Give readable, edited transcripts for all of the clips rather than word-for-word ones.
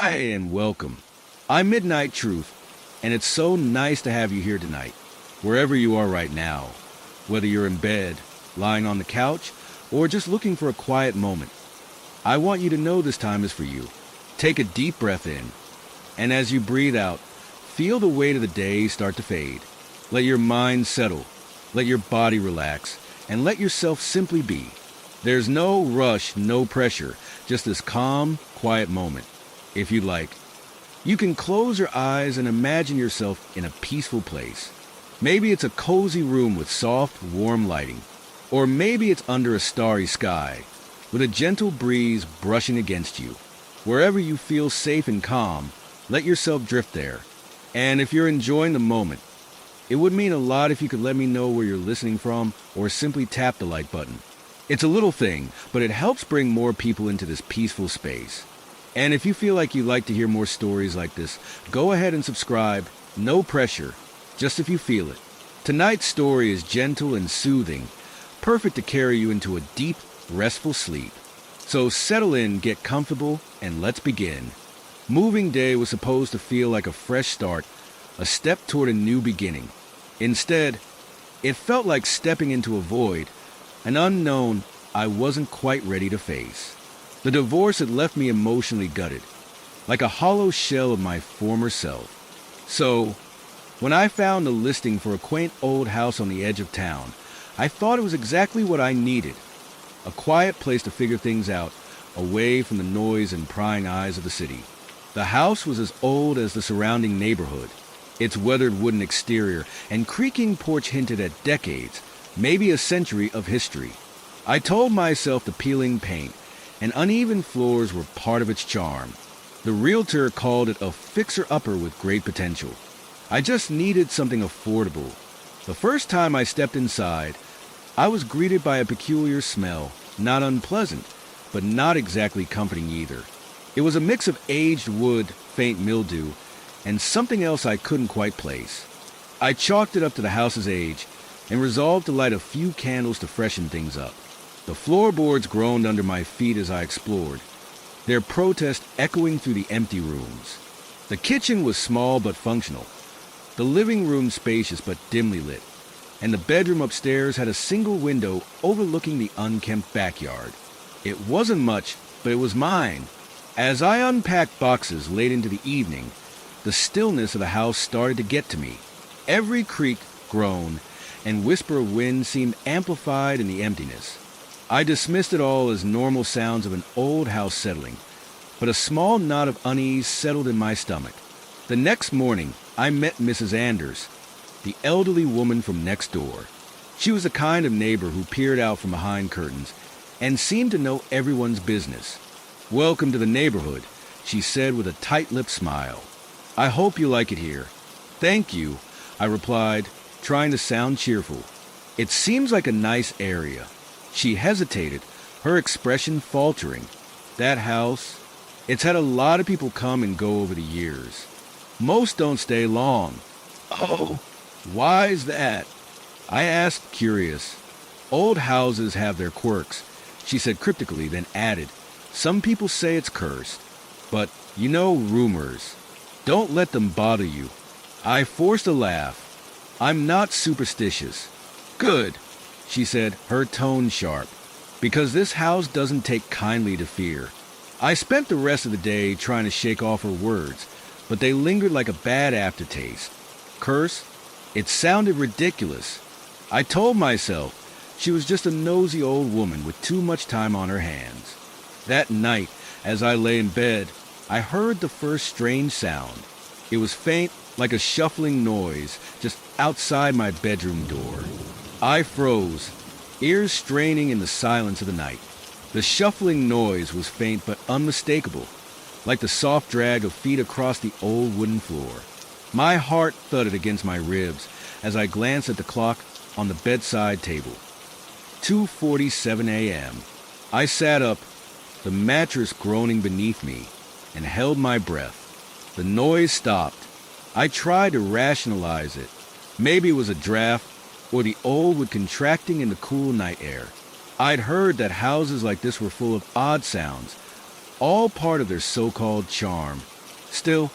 Hi and welcome. I'm Midnight Truth, and it's so nice to have you here tonight, wherever you are right now, whether you're in bed, lying on the couch, or just looking for a quiet moment. I want you to know this time is for you. Take a deep breath in, and as you breathe out, feel the weight of the day start to fade. Let your mind settle, let your body relax, and let yourself simply be. There's no rush, no pressure, just this calm, quiet moment. If you'd like, you can close your eyes and imagine yourself in a peaceful place. Maybe it's a cozy room with soft, warm lighting. Or maybe it's under a starry sky, with a gentle breeze brushing against you. Wherever you feel safe and calm, let yourself drift there. And if you're enjoying the moment, it would mean a lot if you could let me know where you're listening from or simply tap the like button. It's a little thing, but it helps bring more people into this peaceful space. And if you feel like you'd like to hear more stories like this, go ahead and subscribe. No pressure, just if you feel it. Tonight's story is gentle and soothing, perfect to carry you into a deep, restful sleep. So settle in, get comfortable, and let's begin. Moving Day was supposed to feel like a fresh start, a step toward a new beginning. Instead, it felt like stepping into a void, an unknown I wasn't quite ready to face. The divorce had left me emotionally gutted, like a hollow shell of my former self. So, when I found a listing for a quaint old house on the edge of town, I thought it was exactly what I needed. A quiet place to figure things out, away from the noise and prying eyes of the city. The house was as old as the surrounding neighborhood. Its weathered wooden exterior and creaking porch hinted at decades, maybe a century of history. I told myself the peeling paint and uneven floors were part of its charm. The realtor called it a fixer-upper with great potential. I just needed something affordable. The first time I stepped inside, I was greeted by a peculiar smell, not unpleasant, but not exactly comforting either. It was a mix of aged wood, faint mildew, and something else I couldn't quite place. I chalked it up to the house's age and resolved to light a few candles to freshen things up. The floorboards groaned under my feet as I explored, their protest echoing through the empty rooms. The kitchen was small but functional, the living room spacious but dimly lit, and the bedroom upstairs had a single window overlooking the unkempt backyard. It wasn't much, but it was mine. As I unpacked boxes late into the evening, the stillness of the house started to get to me. Every creak, groan, and whisper of wind seemed amplified in the emptiness. I dismissed it all as normal sounds of an old house settling, but a small knot of unease settled in my stomach. The next morning, I met Mrs. Anders, the elderly woman from next door. She was the kind of neighbor who peered out from behind curtains and seemed to know everyone's business. "Welcome to the neighborhood," she said with a tight-lipped smile. "I hope you like it here." "Thank you," I replied, trying to sound cheerful. "It seems like a nice area." She hesitated, her expression faltering. "That house, it's had a lot of people come and go over the years. Most don't stay long." "Oh, why's that?" I asked, curious. "Old houses have their quirks," she said cryptically, then added, "Some people say it's cursed. But, you know, rumors. Don't let them bother you." I forced a laugh. "I'm not superstitious." "Good," she said, her tone sharp, "because this house doesn't take kindly to fear." I spent the rest of the day trying to shake off her words, but they lingered like a bad aftertaste. Curse? It sounded ridiculous. I told myself she was just a nosy old woman with too much time on her hands. That night, as I lay in bed, I heard the first strange sound. It was faint, like a shuffling noise, just outside my bedroom door. I froze, ears straining in the silence of the night. The shuffling noise was faint but unmistakable, like the soft drag of feet across the old wooden floor. My heart thudded against my ribs as I glanced at the clock on the bedside table. 2:47 a.m. I sat up, the mattress groaning beneath me, and held my breath. The noise stopped. I tried to rationalize it. Maybe it was a draft, or the old wood contracting in the cool night air. I'd heard that houses like this were full of odd sounds, all part of their so-called charm. Still,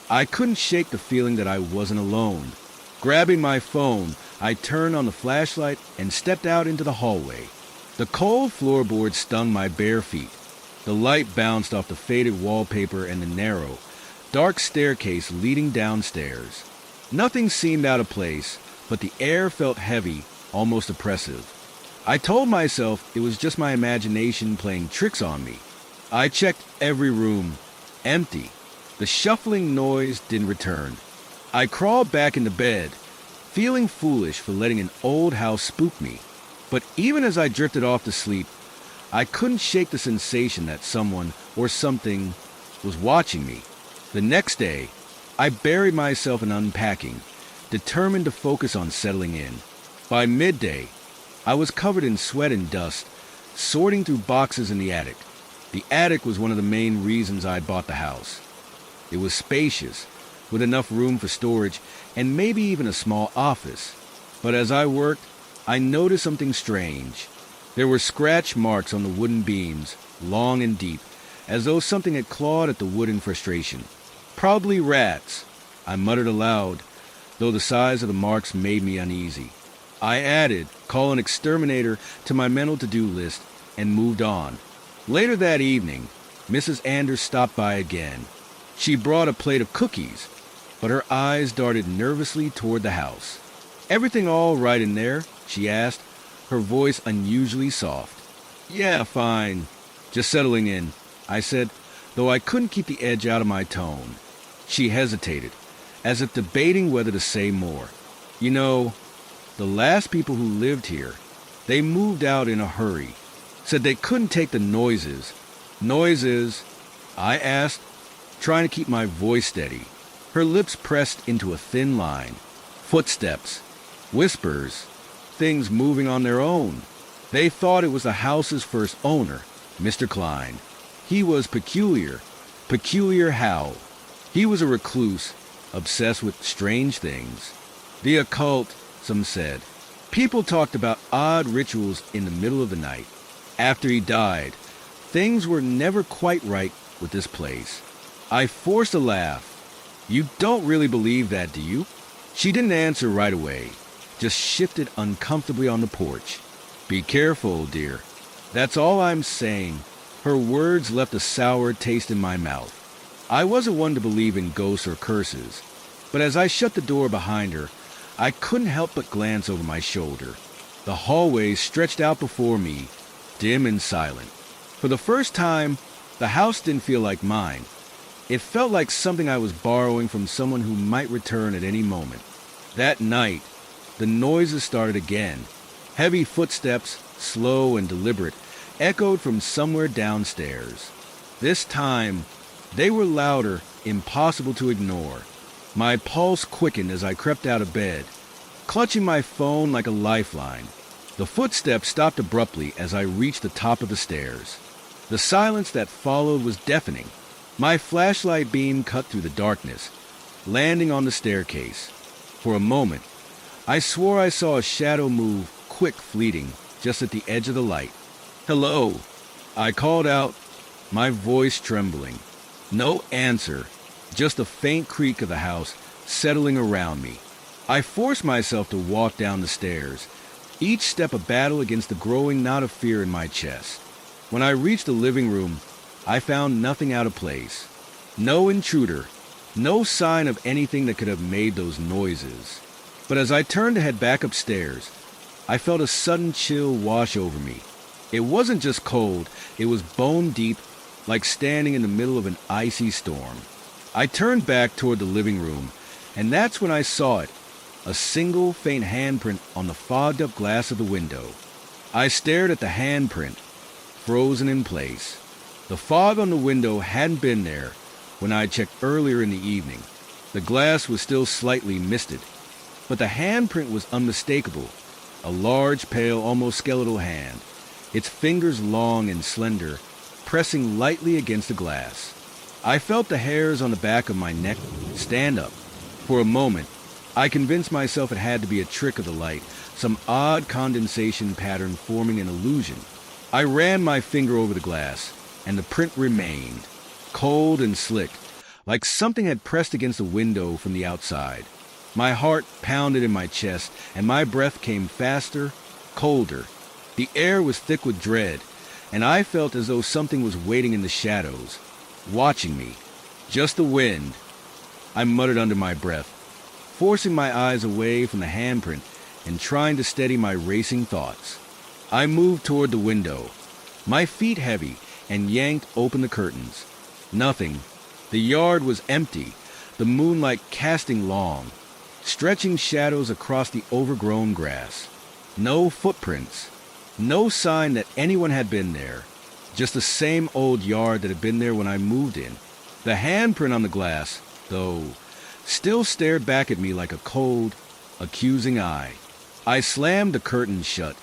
I couldn't shake the feeling that I wasn't alone. Grabbing my phone, I turned on the flashlight and stepped out into the hallway. The cold floorboards stung my bare feet. The light bounced off the faded wallpaper and the narrow, dark staircase leading downstairs. Nothing seemed out of place, but the air felt heavy, almost oppressive. I told myself it was just my imagination playing tricks on me. I checked every room. Empty. The shuffling noise didn't return. I crawled back into bed, feeling foolish for letting an old house spook me. But even as I drifted off to sleep, I couldn't shake the sensation that someone or something was watching me. The next day, I buried myself in unpacking, determined to focus on settling in. By midday, I was covered in sweat and dust, sorting through boxes in the attic. The attic was one of the main reasons I bought the house. It was spacious, with enough room for storage and maybe even a small office. But as I worked, I noticed something strange. There were scratch marks on the wooden beams, long and deep, as though something had clawed at the wood in frustration. Probably rats, I muttered aloud, though the size of the marks made me uneasy. I added, call an exterminator to my mental to-do list, and moved on. Later that evening, Mrs. Anders stopped by again. She brought a plate of cookies, but her eyes darted nervously toward the house. "Everything all right in there?" she asked, her voice unusually soft. "Yeah, fine. Just settling in," I said, though I couldn't keep the edge out of my tone. She hesitated, as if debating whether to say more. "You know, the last people who lived here, they moved out in a hurry. Said they couldn't take the noises." "Noises?" I asked, trying to keep my voice steady. Her lips pressed into a thin line. Footsteps. Whispers. Things moving on their own. They thought it was the house's first owner, Mr. Klein. He was peculiar. Peculiar how? He was a recluse, obsessed with strange things. The occult, some said. People talked about odd rituals in the middle of the night. After he died, things were never quite right with this place. I forced a laugh. "You don't really believe that, do you?" She didn't answer right away, just shifted uncomfortably on the porch. "Be careful, dear. That's all I'm saying." Her words left a sour taste in my mouth. I wasn't one to believe in ghosts or curses, but as I shut the door behind her, I couldn't help but glance over my shoulder. The hallway stretched out before me, dim and silent. For the first time, the house didn't feel like mine. It felt like something I was borrowing from someone who might return at any moment. That night, the noises started again. Heavy footsteps, slow and deliberate, echoed from somewhere downstairs. This time, they were louder, impossible to ignore. My pulse quickened as I crept out of bed, clutching my phone like a lifeline. The footsteps stopped abruptly as I reached the top of the stairs. The silence that followed was deafening. My flashlight beam cut through the darkness, landing on the staircase. For a moment, I swore I saw a shadow move, quick, fleeting, just at the edge of the light. "Hello," I called out, my voice trembling. No answer, just a faint creak of the house settling around me. I forced myself to walk down the stairs, each step a battle against the growing knot of fear in my chest. When I reached the living room, I found nothing out of place. No intruder, no sign of anything that could have made those noises. But as I turned to head back upstairs, I felt a sudden chill wash over me. It wasn't just cold, it was bone deep, like standing in the middle of an icy storm. I turned back toward the living room, and that's when I saw it, a single faint handprint on the fogged-up glass of the window. I stared at the handprint, frozen in place. The fog on the window hadn't been there when I checked earlier in the evening. The glass was still slightly misted, but the handprint was unmistakable. A large, pale, almost skeletal hand, its fingers long and slender, pressing lightly against the glass. I felt the hairs on the back of my neck stand up. For a moment, I convinced myself it had to be a trick of the light, some odd condensation pattern forming an illusion. I ran my finger over the glass, and the print remained, cold and slick, like something had pressed against the window from the outside. My heart pounded in my chest, and my breath came faster, colder. The air was thick with dread, and I felt as though something was waiting in the shadows, watching me. Just the wind, I muttered under my breath, forcing my eyes away from the handprint and trying to steady my racing thoughts. I moved toward the window, my feet heavy, and yanked open the curtains. Nothing. The yard was empty, the moonlight casting long, stretching shadows across the overgrown grass. No footprints, no sign that anyone had been there, just the same old yard that had been there when I moved in. The handprint on the glass, though, still stared back at me like a cold, accusing eye. I slammed the curtains shut,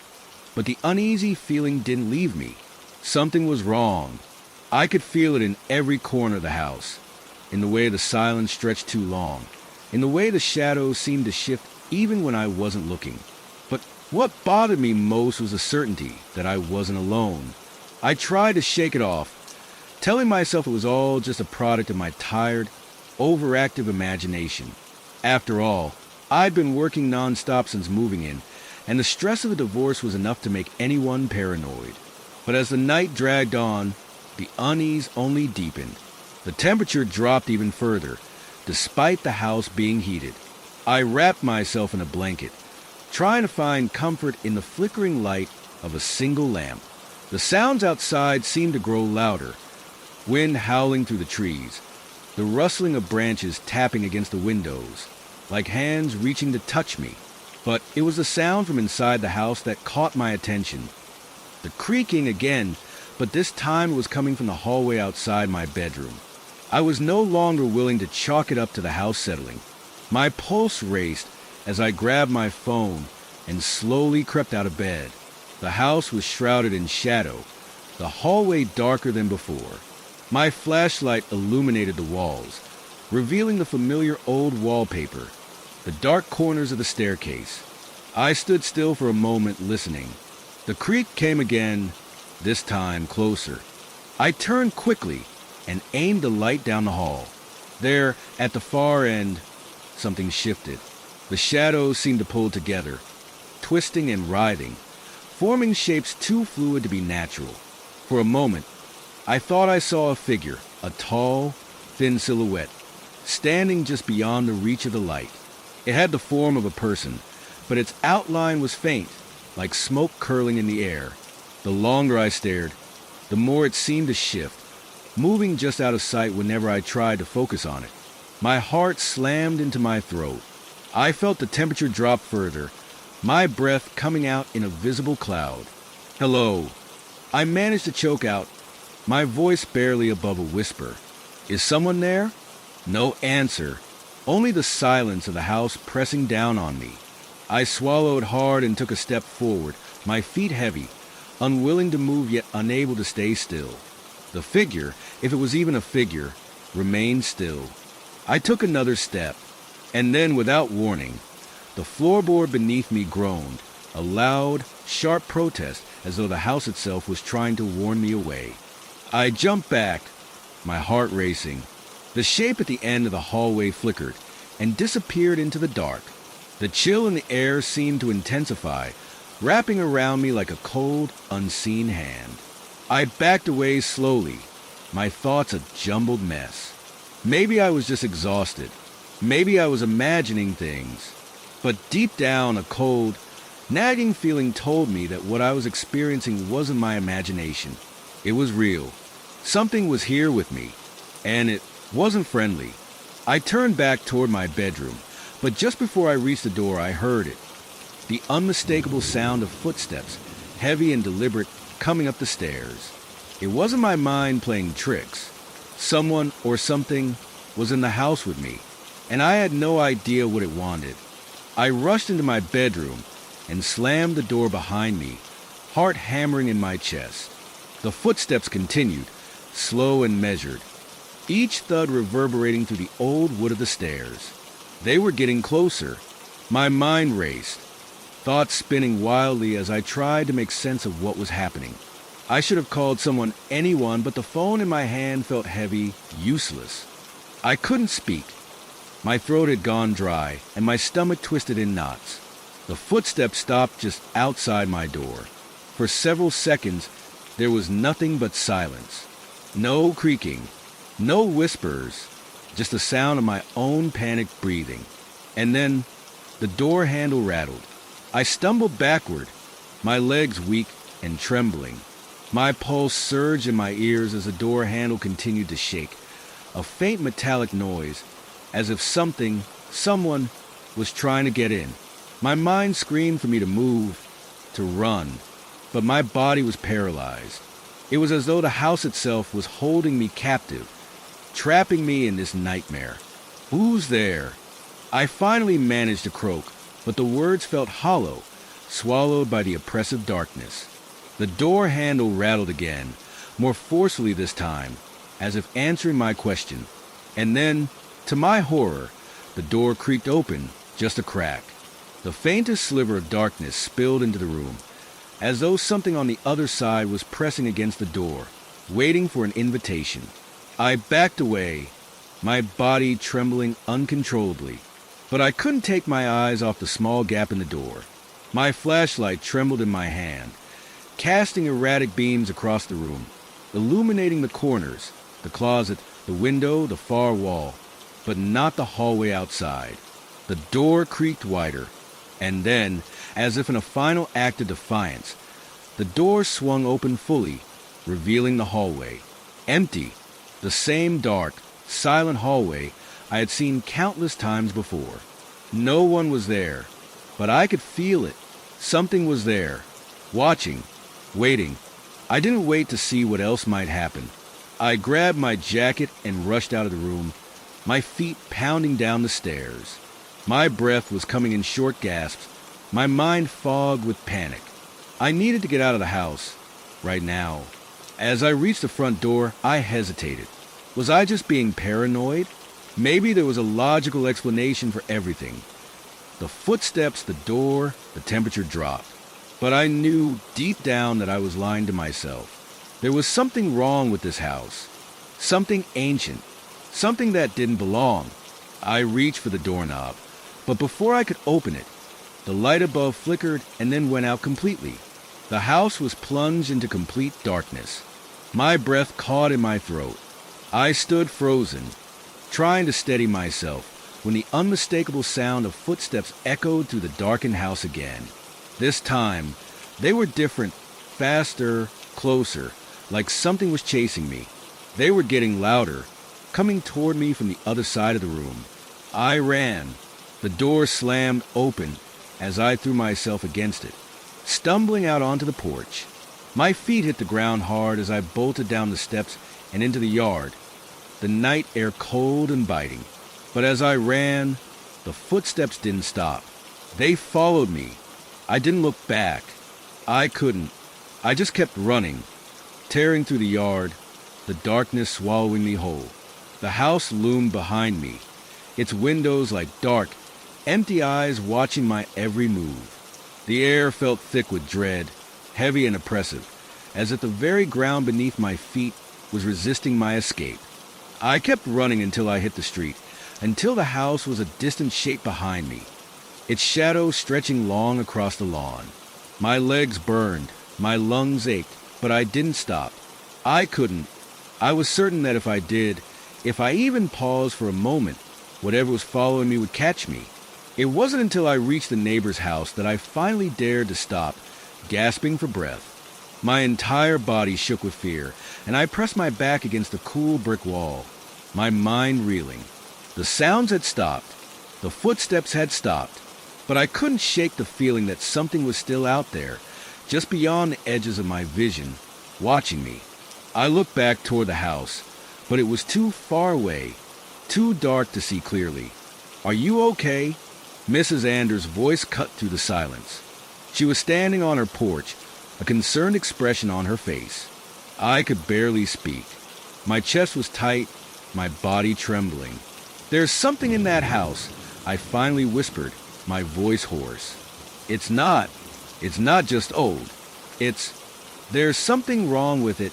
but the uneasy feeling didn't leave me. Something was wrong. I could feel it in every corner of the house, in the way the silence stretched too long, in the way the shadows seemed to shift even when I wasn't looking. But what bothered me most was the certainty that I wasn't alone. I tried to shake it off, telling myself it was all just a product of my tired, overactive imagination. After all, I'd been working nonstop since moving in, and the stress of a divorce was enough to make anyone paranoid. But as the night dragged on, the unease only deepened. The temperature dropped even further, despite the house being heated. I wrapped myself in a blanket, trying to find comfort in the flickering light of a single lamp. The sounds outside seemed to grow louder, wind howling through the trees, the rustling of branches tapping against the windows, like hands reaching to touch me. But it was the sound from inside the house that caught my attention. The creaking again, but this time it was coming from the hallway outside my bedroom. I was no longer willing to chalk it up to the house settling. My pulse raced as I grabbed my phone and slowly crept out of bed. The house was shrouded in shadow, the hallway darker than before. My flashlight illuminated the walls, revealing the familiar old wallpaper, the dark corners of the staircase. I stood still for a moment, listening. The creak came again, this time closer. I turned quickly and aimed the light down the hall. There, at the far end, something shifted. The shadows seemed to pull together, twisting and writhing, forming shapes too fluid to be natural. For a moment, I thought I saw a figure, a tall, thin silhouette, standing just beyond the reach of the light. It had the form of a person, but its outline was faint, like smoke curling in the air. The longer I stared, the more it seemed to shift, moving just out of sight whenever I tried to focus on it. My heart slammed into my throat. I felt the temperature drop further, my breath coming out in a visible cloud. "Hello." I managed to choke out, my voice barely above a whisper. "Is someone there?" No answer, only the silence of the house pressing down on me. I swallowed hard and took a step forward, my feet heavy, unwilling to move yet unable to stay still. The figure, if it was even a figure, remained still. I took another step, and then, without warning, the floorboard beneath me groaned, a loud, sharp protest as though the house itself was trying to warn me away. I jumped back, my heart racing. The shape at the end of the hallway flickered and disappeared into the dark. The chill in the air seemed to intensify, wrapping around me like a cold, unseen hand. I backed away slowly, my thoughts a jumbled mess. Maybe I was just exhausted. Maybe I was imagining things. But deep down, a cold, nagging feeling told me that what I was experiencing wasn't my imagination. It was real. Something was here with me, and it wasn't friendly. I turned back toward my bedroom, but just before I reached the door, I heard it. The unmistakable sound of footsteps, heavy and deliberate, coming up the stairs. It wasn't my mind playing tricks. Someone or something was in the house with me, and I had no idea what it wanted. I rushed into my bedroom and slammed the door behind me, heart hammering in my chest. The footsteps continued, slow and measured, each thud reverberating through the old wood of the stairs. They were getting closer. My mind raced, thoughts spinning wildly as I tried to make sense of what was happening. I should have called someone, anyone, but the phone in my hand felt heavy, useless. I couldn't speak. My throat had gone dry, and my stomach twisted in knots. The footsteps stopped just outside my door. For several seconds, there was nothing but silence. No creaking, no whispers, just the sound of my own panicked breathing. And then, the door handle rattled. I stumbled backward, my legs weak and trembling. My pulse surged in my ears as the door handle continued to shake. A faint metallic noise, as if someone was trying to get in. My mind screamed for me to move, to run, but my body was paralyzed. It was as though the house itself was holding me captive, trapping me in this nightmare. Who's there? I finally managed to croak, but the words felt hollow, swallowed by the oppressive darkness. The door handle rattled again, more forcefully this time, as if answering my question. And then, to my horror, the door creaked open, just a crack. The faintest sliver of darkness spilled into the room, as though something on the other side was pressing against the door, waiting for an invitation. I backed away, my body trembling uncontrollably, but I couldn't take my eyes off the small gap in the door. My flashlight trembled in my hand, casting erratic beams across the room, illuminating the corners, the closet, the window, the far wall, but not the hallway outside. The door creaked wider, and then, as if in a final act of defiance, the door swung open fully, revealing the hallway. Empty, the same dark, silent hallway I had seen countless times before. No one was there, but I could feel it. Something was there, watching, waiting. I didn't wait to see what else might happen. I grabbed my jacket and rushed out of the room, my feet pounding down the stairs. My breath was coming in short gasps, my mind fogged with panic. I needed to get out of the house, right now. As I reached the front door, I hesitated. Was I just being paranoid? Maybe there was a logical explanation for everything. The footsteps, the door, the temperature dropped. But I knew deep down that I was lying to myself. There was something wrong with this house. Something ancient. Something that didn't belong. I reached for the doorknob, but before I could open it, the light above flickered and then went out completely. The house was plunged into complete darkness. My breath caught in my throat. I stood frozen, trying to steady myself, when the unmistakable sound of footsteps echoed through the darkened house again. This time, they were different, faster, closer, like something was chasing me. They were getting louder, coming toward me from the other side of the room. I ran. The door slammed open as I threw myself against it, stumbling out onto the porch. My feet hit the ground hard as I bolted down the steps and into the yard, the night air cold and biting. But as I ran, the footsteps didn't stop. They followed me. I didn't look back. I couldn't. I just kept running, tearing through the yard, the darkness swallowing me whole. The house loomed behind me, its windows like dark, empty eyes watching my every move. The air felt thick with dread, heavy and oppressive, as if the very ground beneath my feet was resisting my escape. I kept running until I hit the street, until the house was a distant shape behind me, its shadow stretching long across the lawn. My legs burned, my lungs ached, but I didn't stop. I couldn't. I was certain that if I did, if I even paused for a moment, whatever was following me would catch me. It wasn't until I reached the neighbor's house that I finally dared to stop, gasping for breath. My entire body shook with fear, and I pressed my back against the cool brick wall, my mind reeling. The sounds had stopped. The footsteps had stopped. But I couldn't shake the feeling that something was still out there, just beyond the edges of my vision, watching me. I looked back toward the house, but it was too far away, too dark to see clearly. "Are you okay?" Mrs. Anders' voice cut through the silence. She was standing on her porch, a concerned expression on her face. I could barely speak. My chest was tight, my body trembling. "There's something in that house," I finally whispered, my voice hoarse. It's not just old. There's something wrong with it."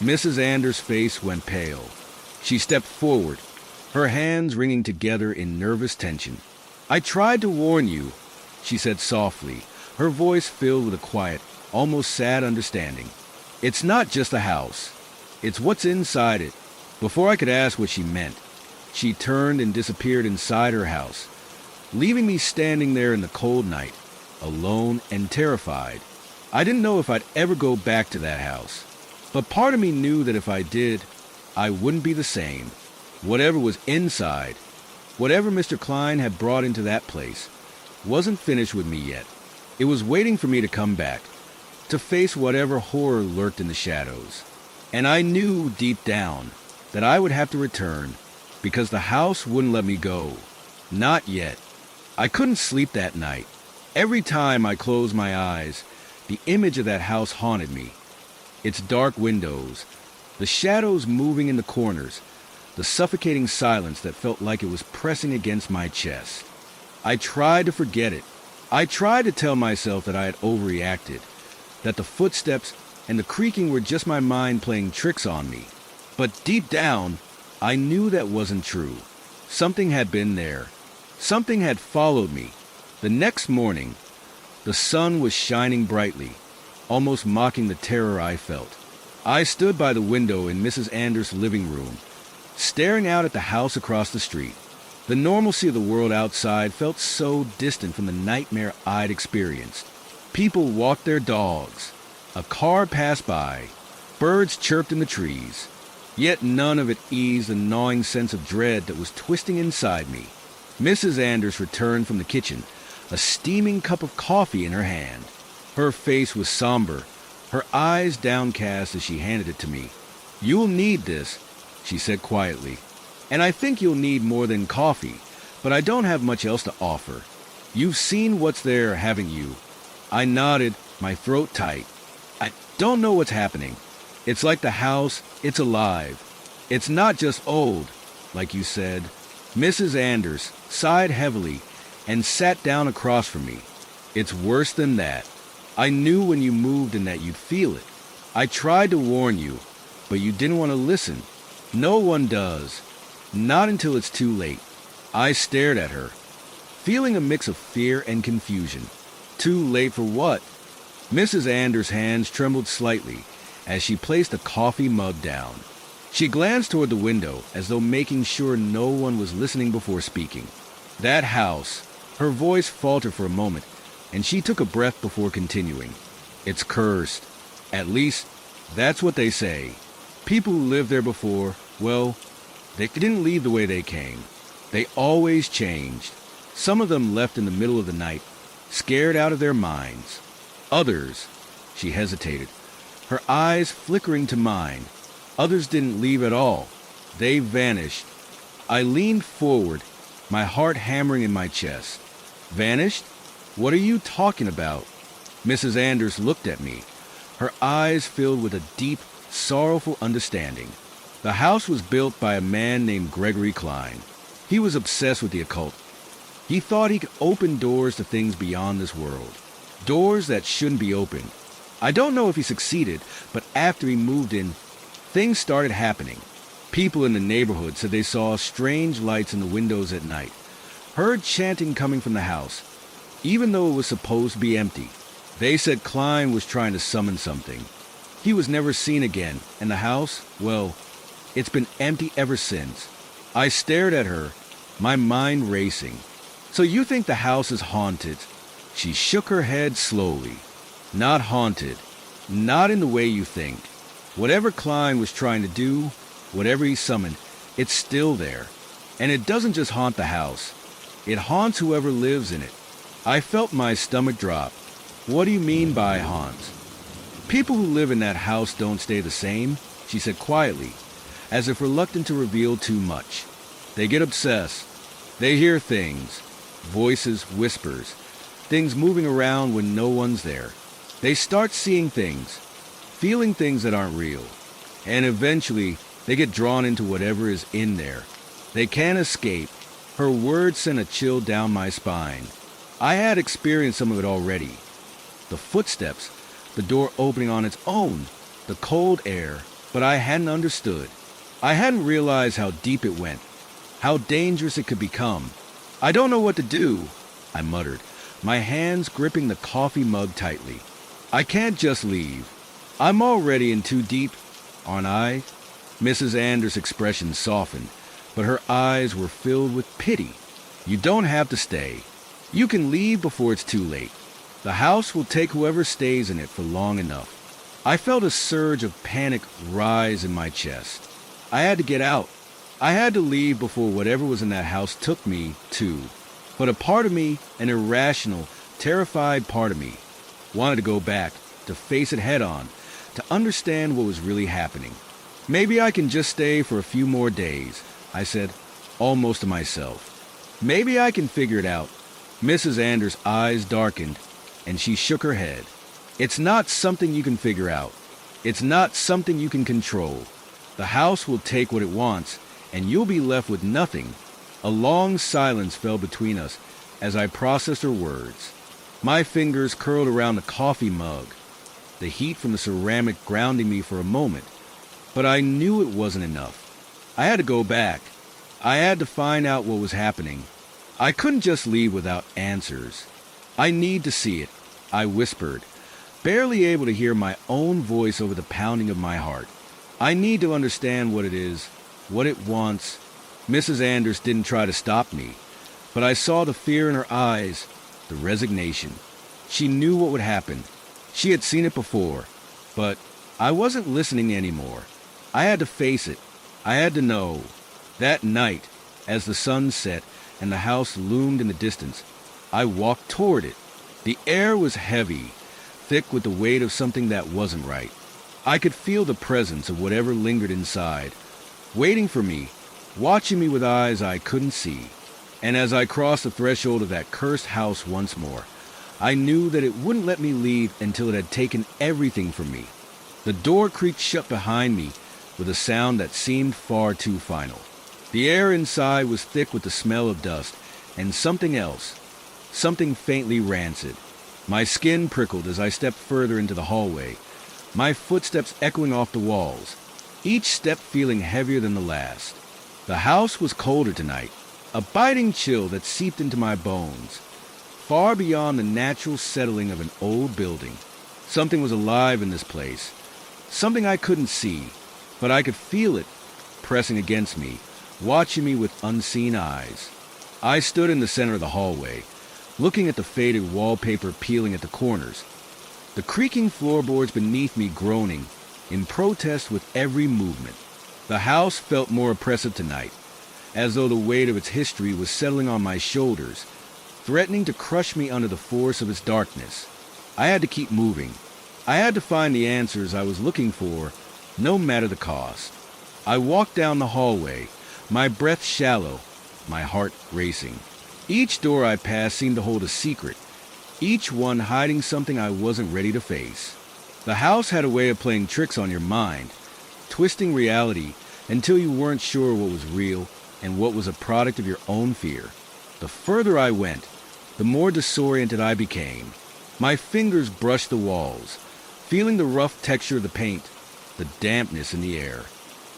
Mrs. Anders' face went pale. She stepped forward, her hands wringing together in nervous tension. "I tried to warn you," she said softly, her voice filled with a quiet, almost sad understanding. "It's not just the house. It's what's inside it." Before I could ask what she meant, she turned and disappeared inside her house, leaving me standing there in the cold night, alone and terrified. I didn't know if I'd ever go back to that house, but part of me knew that if I did, I wouldn't be the same. Whatever was inside, whatever Mr. Klein had brought into that place, wasn't finished with me yet. It was waiting for me to come back, to face whatever horror lurked in the shadows. And I knew deep down that I would have to return, because the house wouldn't let me go. Not yet. I couldn't sleep that night. Every time I closed my eyes, the image of that house haunted me. Its dark windows, the shadows moving in the corners, the suffocating silence that felt like it was pressing against my chest. I tried to forget it. I tried to tell myself that I had overreacted, that the footsteps and the creaking were just my mind playing tricks on me. But deep down, I knew that wasn't true. Something had been there. Something had followed me. The next morning, the sun was shining brightly, almost mocking the terror I felt. I stood by the window in Mrs. Anders' living room, staring out at the house across the street. The normalcy of the world outside felt so distant from the nightmare I'd experienced. People walked their dogs. A car passed by. Birds chirped in the trees. Yet none of it eased the gnawing sense of dread that was twisting inside me. Mrs. Anders returned from the kitchen, a steaming cup of coffee in her hand. Her face was somber, her eyes downcast as she handed it to me. "You'll need this," she said quietly. "And I think you'll need more than coffee, but I don't have much else to offer. You've seen what's there, haven't you?" I nodded, my throat tight. "I don't know what's happening. It's like the house, it's alive. It's not just old, like you said." Mrs. Anders sighed heavily and sat down across from me. "It's worse than that. I knew when you moved in that you'd feel it. I tried to warn you, but you didn't want to listen. No one does. Not until it's too late." I stared at her, feeling a mix of fear and confusion. Too late for what? Mrs. Anders' hands trembled slightly as she placed the coffee mug down. She glanced toward the window as though making sure no one was listening before speaking. "That house," her voice faltered for a moment, and she took a breath before continuing. "It's cursed. At least, that's what they say. People who lived there before, well, they didn't leave the way they came. They always changed. Some of them left in the middle of the night, scared out of their minds. Others," she hesitated, her eyes flickering to mine, "others didn't leave at all. They vanished." I leaned forward, my heart hammering in my chest. "Vanished? What are you talking about?" Mrs. Anders looked at me, her eyes filled with a deep, sorrowful understanding. "The house was built by a man named Gregory Klein. He was obsessed with the occult. He thought he could open doors to things beyond this world, doors that shouldn't be open. I don't know if he succeeded, but after he moved in, things started happening. People in the neighborhood said they saw strange lights in the windows at night, heard chanting coming from the house, even though it was supposed to be empty. They said Klein was trying to summon something. He was never seen again, and the house, well, it's been empty ever since." I stared at her, my mind racing. "So you think the house is haunted?" She shook her head slowly. "Not haunted. Not in the way you think. Whatever Klein was trying to do, whatever he summoned, it's still there. And it doesn't just haunt the house. It haunts whoever lives in it." I felt my stomach drop. "What do you mean by haunt?" "People who live in that house don't stay the same," she said quietly, as if reluctant to reveal too much. "They get obsessed. They hear things, voices, whispers, things moving around when no one's there. They start seeing things, feeling things that aren't real. And eventually, they get drawn into whatever is in there. They can't escape." Her words sent a chill down my spine. I had experienced some of it already. The footsteps, the door opening on its own, the cold air, but I hadn't understood. I hadn't realized how deep it went. how dangerous it could become. "I don't know what to do," I muttered, my hands gripping the coffee mug tightly. "I can't just leave. I'm already in too deep, aren't I?" Mrs. Anders' expression softened, but her eyes were filled with pity. "You don't have to stay. You can leave before it's too late. The house will take whoever stays in it for long enough." I felt a surge of panic rise in my chest. I had to get out. I had to leave before whatever was in that house took me, too. But a part of me, an irrational, terrified part of me, wanted to go back, to face it head on, to understand what was really happening. "Maybe I can just stay for a few more days," I said, almost to myself. "Maybe I can figure it out." Mrs. Anders' eyes darkened, and she shook her head. "It's not something you can figure out. It's not something you can control. The house will take what it wants, and you'll be left with nothing." A long silence fell between us as I processed her words. My fingers curled around the coffee mug, the heat from the ceramic grounding me for a moment. But I knew it wasn't enough. I had to go back. I had to find out what was happening. I couldn't just leave without answers. "I need to see it," I whispered, barely able to hear my own voice over the pounding of my heart. "I need to understand what it is, what it wants." Mrs. Anders didn't try to stop me, but I saw the fear in her eyes, the resignation. She knew what would happen. She had seen it before, but I wasn't listening anymore. I had to face it. I had to know. That night, as the sun set and the house loomed in the distance, I walked toward it. The air was heavy, thick with the weight of something that wasn't right. I could feel the presence of whatever lingered inside, waiting for me, watching me with eyes I couldn't see. And as I crossed the threshold of that cursed house once more, I knew that it wouldn't let me leave until it had taken everything from me. The door creaked shut behind me with a sound that seemed far too final. The air inside was thick with the smell of dust and something else, something faintly rancid. My skin prickled as I stepped further into the hallway, my footsteps echoing off the walls, each step feeling heavier than the last. The house was colder tonight, a biting chill that seeped into my bones, far beyond the natural settling of an old building. Something was alive in this place, something I couldn't see, but I could feel it pressing against me, watching me with unseen eyes. I stood in the center of the hallway, looking at the faded wallpaper peeling at the corners, the creaking floorboards beneath me groaning in protest with every movement. The house felt more oppressive tonight, as though the weight of its history was settling on my shoulders, threatening to crush me under the force of its darkness. I had to keep moving. I had to find the answers I was looking for, no matter the cost. I walked down the hallway, my breath shallow, my heart racing. Each door I passed seemed to hold a secret, each one hiding something I wasn't ready to face. The house had a way of playing tricks on your mind, twisting reality until you weren't sure what was real and what was a product of your own fear. The further I went, the more disoriented I became. My fingers brushed the walls, feeling the rough texture of the paint, the dampness in the air.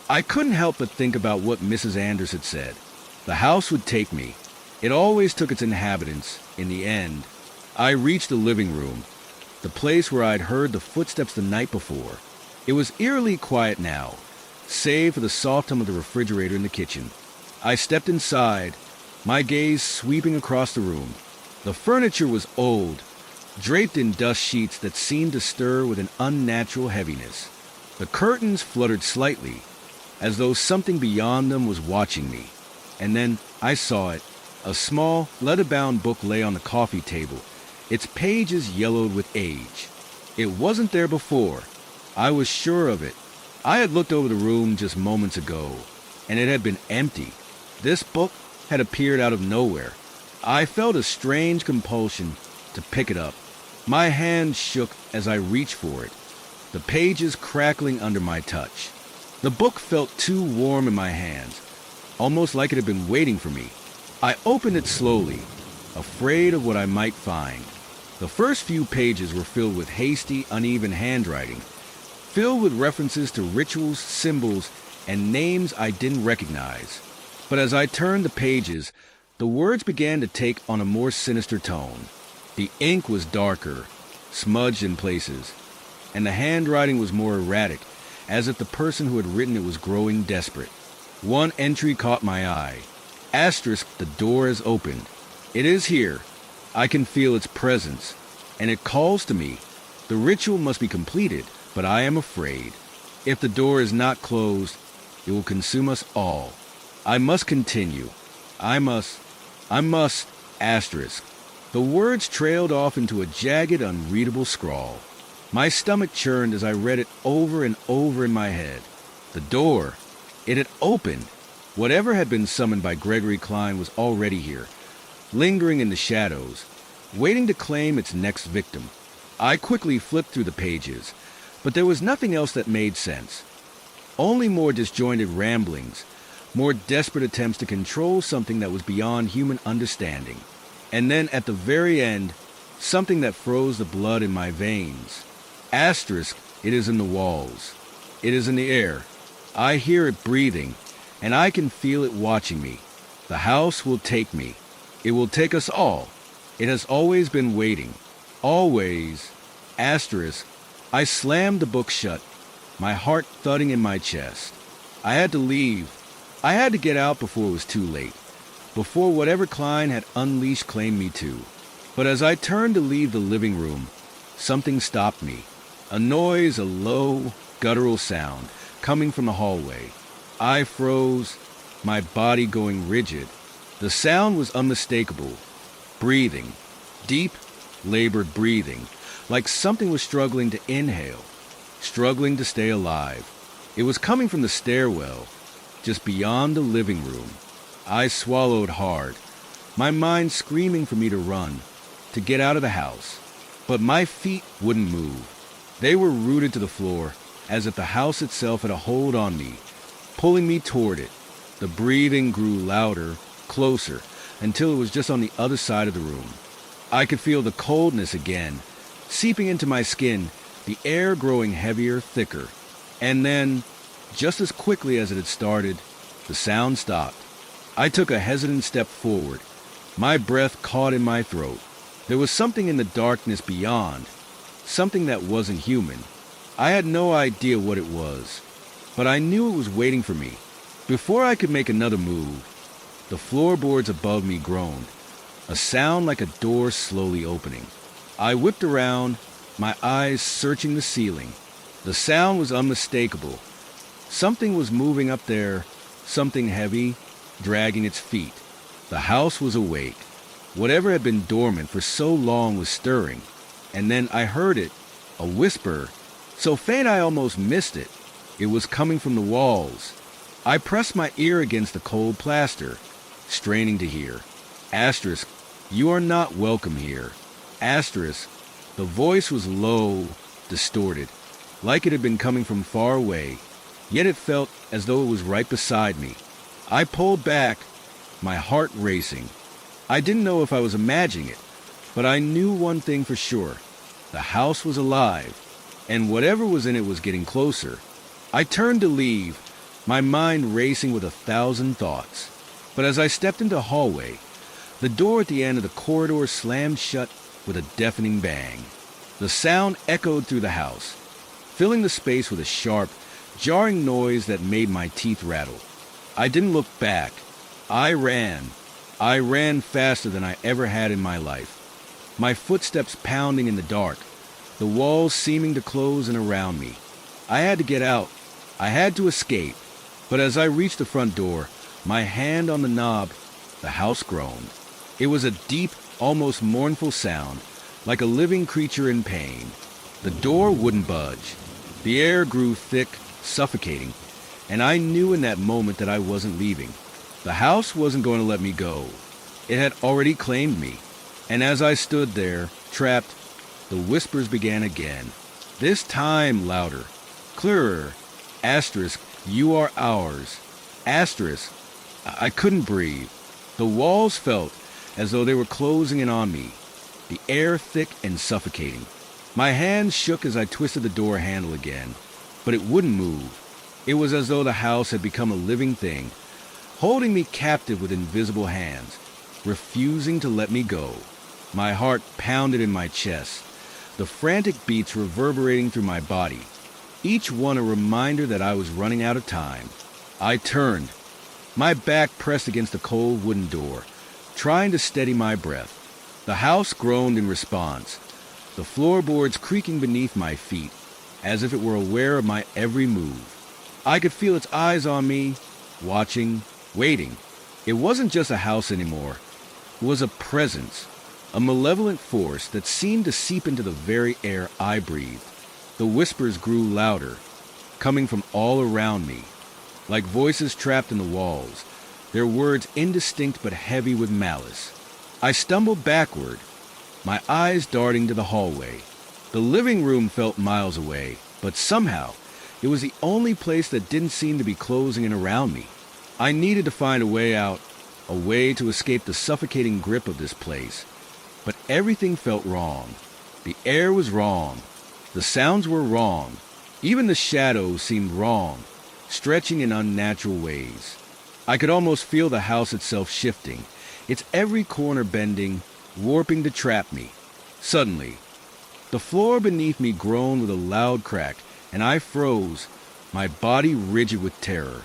I couldn't help but think about what Mrs. Anders had said. The house would take me. It always took its inhabitants, in the end. I reached the living room, the place where I'd heard the footsteps the night before. It was eerily quiet now, save for the soft hum of the refrigerator in the kitchen. I stepped inside, my gaze sweeping across the room. The furniture was old, draped in dust sheets that seemed to stir with an unnatural heaviness. The curtains fluttered slightly, as though something beyond them was watching me. And then I saw it. A small, leather-bound book lay on the coffee table, its pages yellowed with age. It wasn't there before. I was sure of it. I had looked over the room just moments ago, and it had been empty. This book had appeared out of nowhere. I felt a strange compulsion to pick it up. My hand shook as I reached for it, the pages crackling under my touch. The book felt too warm in my hands, almost like it had been waiting for me. I opened it slowly, afraid of what I might find. The first few pages were filled with hasty, uneven handwriting, filled with references to rituals, symbols, and names I didn't recognize. But as I turned the pages, the words began to take on a more sinister tone. The ink was darker, smudged in places, and the handwriting was more erratic, as if the person who had written it was growing desperate. One entry caught my eye. Asterisk, the door is opened. It is here. I can feel its presence, and it calls to me. The ritual must be completed, but I am afraid. If the door is not closed, it will consume us all. I must continue. I must, asterisk. The words trailed off into a jagged, unreadable scrawl. My stomach churned as I read it over and over in my head. The door, it had opened. Whatever had been summoned by Gregory Klein was already here, lingering in the shadows, waiting to claim its next victim. I quickly flipped through the pages, but there was nothing else that made sense. Only more disjointed ramblings, more desperate attempts to control something that was beyond human understanding. And then at the very end, something that froze the blood in my veins. Asterisk, it is in the walls. It is in the air. I hear it breathing, and I can feel it watching me. The house will take me. It will take us all. It has always been waiting. Always. Asterisk. I slammed the book shut, my heart thudding in my chest. I had to leave. I had to get out before it was too late, before whatever Klein had unleashed claimed me to. But as I turned to leave the living room, something stopped me. A noise, a low, guttural sound, coming from the hallway. I froze, my body going rigid. The sound was unmistakable. Breathing. Deep, labored breathing, like something was struggling to inhale, struggling to stay alive. It was coming from the stairwell, just beyond the living room. I swallowed hard, my mind screaming for me to run, to get out of the house. But my feet wouldn't move. They were rooted to the floor, as if the house itself had a hold on me, pulling me toward it. The breathing grew louder, closer, until it was just on the other side of the room. I could feel the coldness again, seeping into my skin, the air growing heavier, thicker. And then, just as quickly as it had started, the sound stopped. I took a hesitant step forward, my breath caught in my throat. There was something in the darkness beyond, something that wasn't human. I had no idea what it was, but I knew it was waiting for me. Before I could make another move, the floorboards above me groaned, a sound like a door slowly opening. I whipped around, my eyes searching the ceiling. The sound was unmistakable. Something was moving up there, something heavy, dragging its feet. The house was awake. Whatever had been dormant for so long was stirring. And then I heard it, a whisper, so faint I almost missed it. It was coming from the walls. I pressed my ear against the cold plaster, straining to hear. Asterisk, you are not welcome here. Asterisk, the voice was low, distorted, like it had been coming from far away, yet it felt as though it was right beside me. I pulled back, my heart racing. I didn't know if I was imagining it, but I knew one thing for sure. The house was alive, and whatever was in it was getting closer. I turned to leave, my mind racing with 1,000 thoughts. But as I stepped into the hallway, the door at the end of the corridor slammed shut with a deafening bang. The sound echoed through the house, filling the space with a sharp, jarring noise that made my teeth rattle. I didn't look back. I ran. I ran faster than I ever had in my life. My footsteps pounding in the dark, the walls seeming to close in around me. I had to get out. I had to escape. But as I reached the front door, my hand on the knob, the house groaned. It was a deep, almost mournful sound, like a living creature in pain. The door wouldn't budge. The air grew thick, suffocating, and I knew in that moment that I wasn't leaving. The house wasn't going to let me go. It had already claimed me. And as I stood there, trapped, the whispers began again. This time louder, clearer. Asterisk, you are ours. Asterisk, I couldn't breathe. The walls felt as though they were closing in on me, the air thick and suffocating. My hands shook as I twisted the door handle again, but it wouldn't move. It was as though the house had become a living thing, holding me captive with invisible hands, refusing to let me go. My heart pounded in my chest, the frantic beats reverberating through my body, each one a reminder that I was running out of time. I turned, my back pressed against the cold wooden door, trying to steady my breath. The house groaned in response, the floorboards creaking beneath my feet, as if it were aware of my every move. I could feel its eyes on me, watching, waiting. It wasn't just a house anymore. It was a presence, a malevolent force that seemed to seep into the very air I breathed. The whispers grew louder, coming from all around me, like voices trapped in the walls, their words indistinct but heavy with malice. I stumbled backward, my eyes darting to the hallway. The living room felt miles away, but somehow it was the only place that didn't seem to be closing in around me. I needed to find a way out, a way to escape the suffocating grip of this place. But everything felt wrong. The air was wrong. The sounds were wrong. Even the shadows seemed wrong, stretching in unnatural ways. I could almost feel the house itself shifting, its every corner bending, warping to trap me. Suddenly, the floor beneath me groaned with a loud crack, and I froze, my body rigid with terror.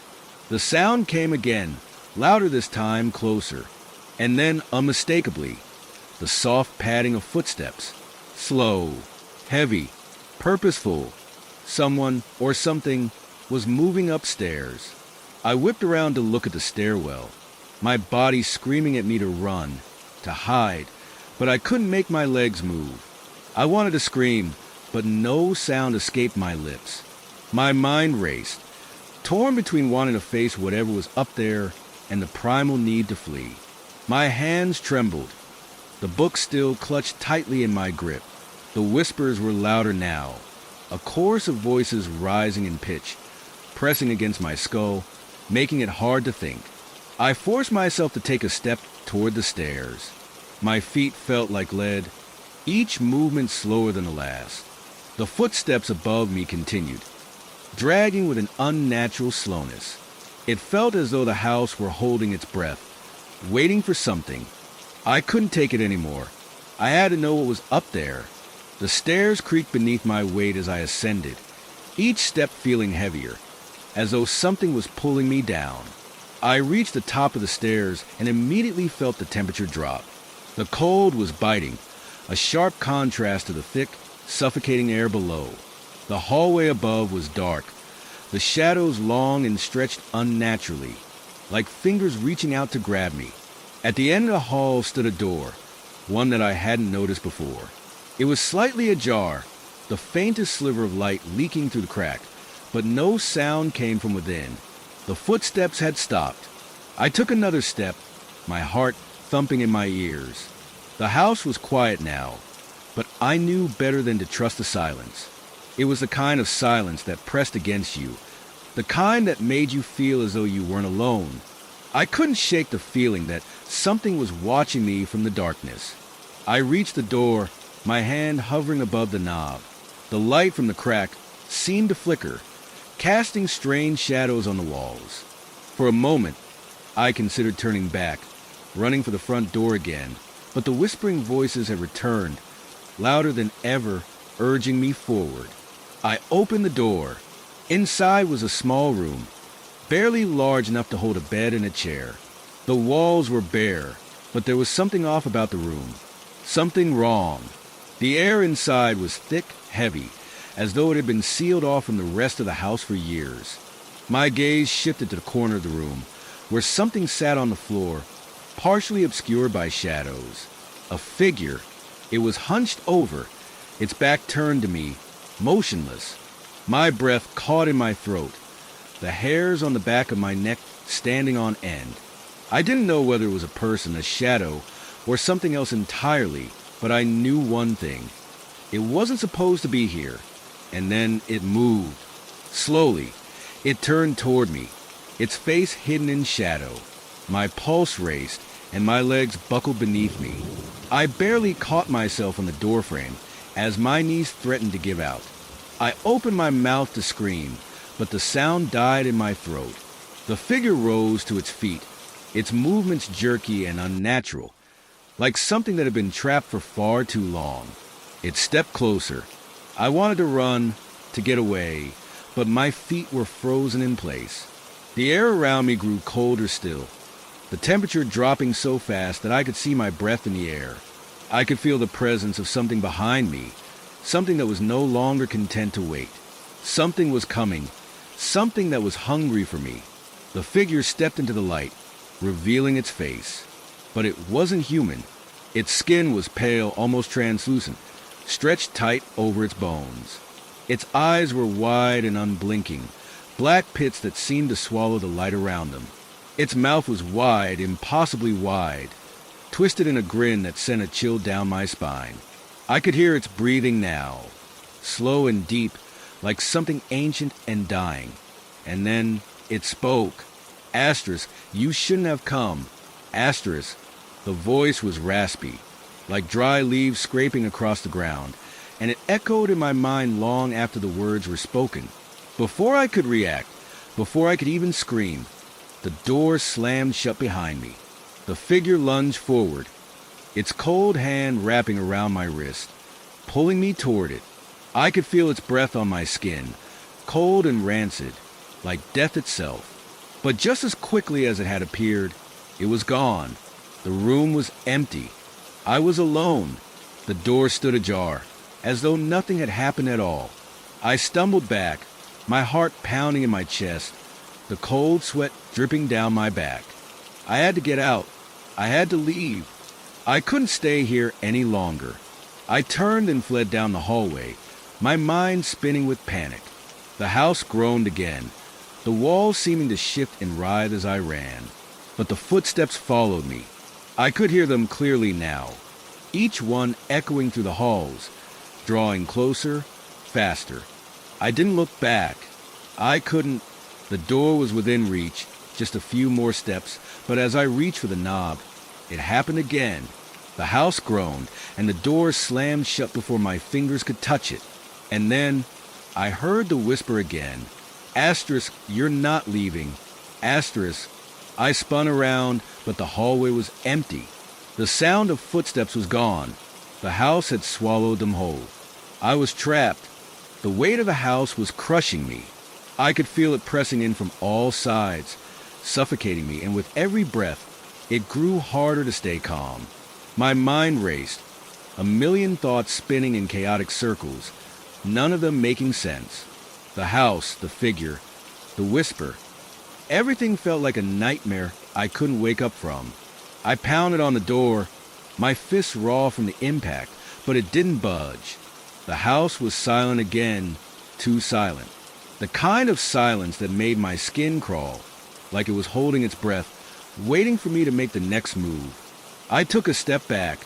The sound came again, louder this time, closer, and then, unmistakably, the soft padding of footsteps. Slow, heavy, purposeful. Someone or something was moving upstairs. I whipped around to look at the stairwell, my body screaming at me to run, to hide, but I couldn't make my legs move. I wanted to scream, but no sound escaped my lips. My mind raced, torn between wanting to face whatever was up there and the primal need to flee. My hands trembled. The book still clutched tightly in my grip. The whispers were louder now, a chorus of voices rising in pitch, pressing against my skull, making it hard to think. I forced myself to take a step toward the stairs. My feet felt like lead, each movement slower than the last. The footsteps above me continued, dragging with an unnatural slowness. It felt as though the house were holding its breath, waiting for something. I couldn't take it anymore. I had to know what was up there. The stairs creaked beneath my weight as I ascended, each step feeling heavier, as though something was pulling me down. I reached the top of the stairs and immediately felt the temperature drop. The cold was biting, a sharp contrast to the thick, suffocating air below. The hallway above was dark, the shadows long and stretched unnaturally, like fingers reaching out to grab me. At the end of the hall stood a door, one that I hadn't noticed before. It was slightly ajar, the faintest sliver of light leaking through the crack, but no sound came from within. The footsteps had stopped. I took another step, my heart thumping in my ears. The house was quiet now, but I knew better than to trust the silence. It was the kind of silence that pressed against you, the kind that made you feel as though you weren't alone. I couldn't shake the feeling that something was watching me from the darkness. I reached the door, my hand hovering above the knob. The light from the crack seemed to flicker, casting strange shadows on the walls. For a moment, I considered turning back, running for the front door again, but the whispering voices had returned, louder than ever, urging me forward. I opened the door. Inside was a small room, barely large enough to hold a bed and a chair. The walls were bare, but there was something off about the room, something wrong. The air inside was thick, heavy, as though it had been sealed off from the rest of the house for years. My gaze shifted to the corner of the room, where something sat on the floor, partially obscured by shadows. A figure. It was hunched over, its back turned to me, motionless. My breath caught in my throat, the hairs on the back of my neck standing on end. I didn't know whether it was a person, a shadow, or something else entirely, but I knew one thing. It wasn't supposed to be here. And then it moved. Slowly, it turned toward me, its face hidden in shadow. My pulse raced, and my legs buckled beneath me. I barely caught myself on the doorframe as my knees threatened to give out. I opened my mouth to scream, but the sound died in my throat. The figure rose to its feet, its movements jerky and unnatural, like something that had been trapped for far too long. It stepped closer. I wanted to run, to get away, but my feet were frozen in place. The air around me grew colder still, the temperature dropping so fast that I could see my breath in the air. I could feel the presence of something behind me, something that was no longer content to wait. Something was coming, something that was hungry for me. The figure stepped into the light, revealing its face. But it wasn't human. Its skin was pale, almost translucent, stretched tight over its bones. Its eyes were wide and unblinking, black pits that seemed to swallow the light around them. Its mouth was wide, impossibly wide, twisted in a grin that sent a chill down my spine. I could hear its breathing now, slow and deep, like something ancient and dying. And then it spoke. Asterisk, you shouldn't have come. Asterisk. The voice was raspy, like dry leaves scraping across the ground, and it echoed in my mind long after the words were spoken. Before I could react, before I could even scream, the door slammed shut behind me. The figure lunged forward, its cold hand wrapping around my wrist, pulling me toward it. I could feel its breath on my skin, cold and rancid, like death itself. But just as quickly as it had appeared, it was gone. The room was empty. I was alone. The door stood ajar, as though nothing had happened at all. I stumbled back, my heart pounding in my chest, the cold sweat dripping down my back. I had to get out. I had to leave. I couldn't stay here any longer. I turned and fled down the hallway, my mind spinning with panic. The house groaned again, the walls seeming to shift and writhe as I ran. But the footsteps followed me. I could hear them clearly now, each one echoing through the halls, drawing closer, faster. I didn't look back. I couldn't. The door was within reach, just a few more steps, but as I reached for the knob, it happened again. The house groaned, and the door slammed shut before my fingers could touch it. And then I heard the whisper again. Asterisk, you're not leaving. Asterisk. I spun around, but the hallway was empty. The sound of footsteps was gone. The house had swallowed them whole. I was trapped. The weight of the house was crushing me. I could feel it pressing in from all sides, suffocating me, and with every breath, it grew harder to stay calm. My mind raced, a million thoughts spinning in chaotic circles, none of them making sense. The house, the figure, the whisper. Everything felt like a nightmare I couldn't wake up from. I pounded on the door, my fists raw from the impact, but it didn't budge. The house was silent again, too silent. The kind of silence that made my skin crawl, like it was holding its breath, waiting for me to make the next move. I took a step back,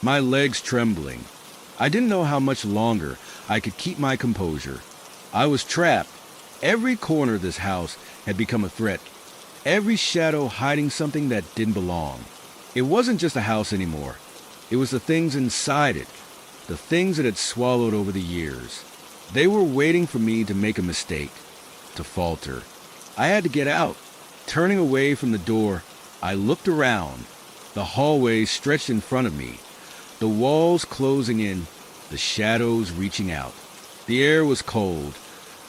my legs trembling. I didn't know how much longer I could keep my composure. I was trapped. Every corner of this house had become a threat, every shadow hiding something that didn't belong. It wasn't just a house anymore. It was the things inside it, the things that had swallowed over the years. They were waiting for me to make a mistake, to falter. I had to get out. Turning away from the door, I looked around. The hallway stretched in front of me, the walls closing in, the shadows reaching out. The air was cold,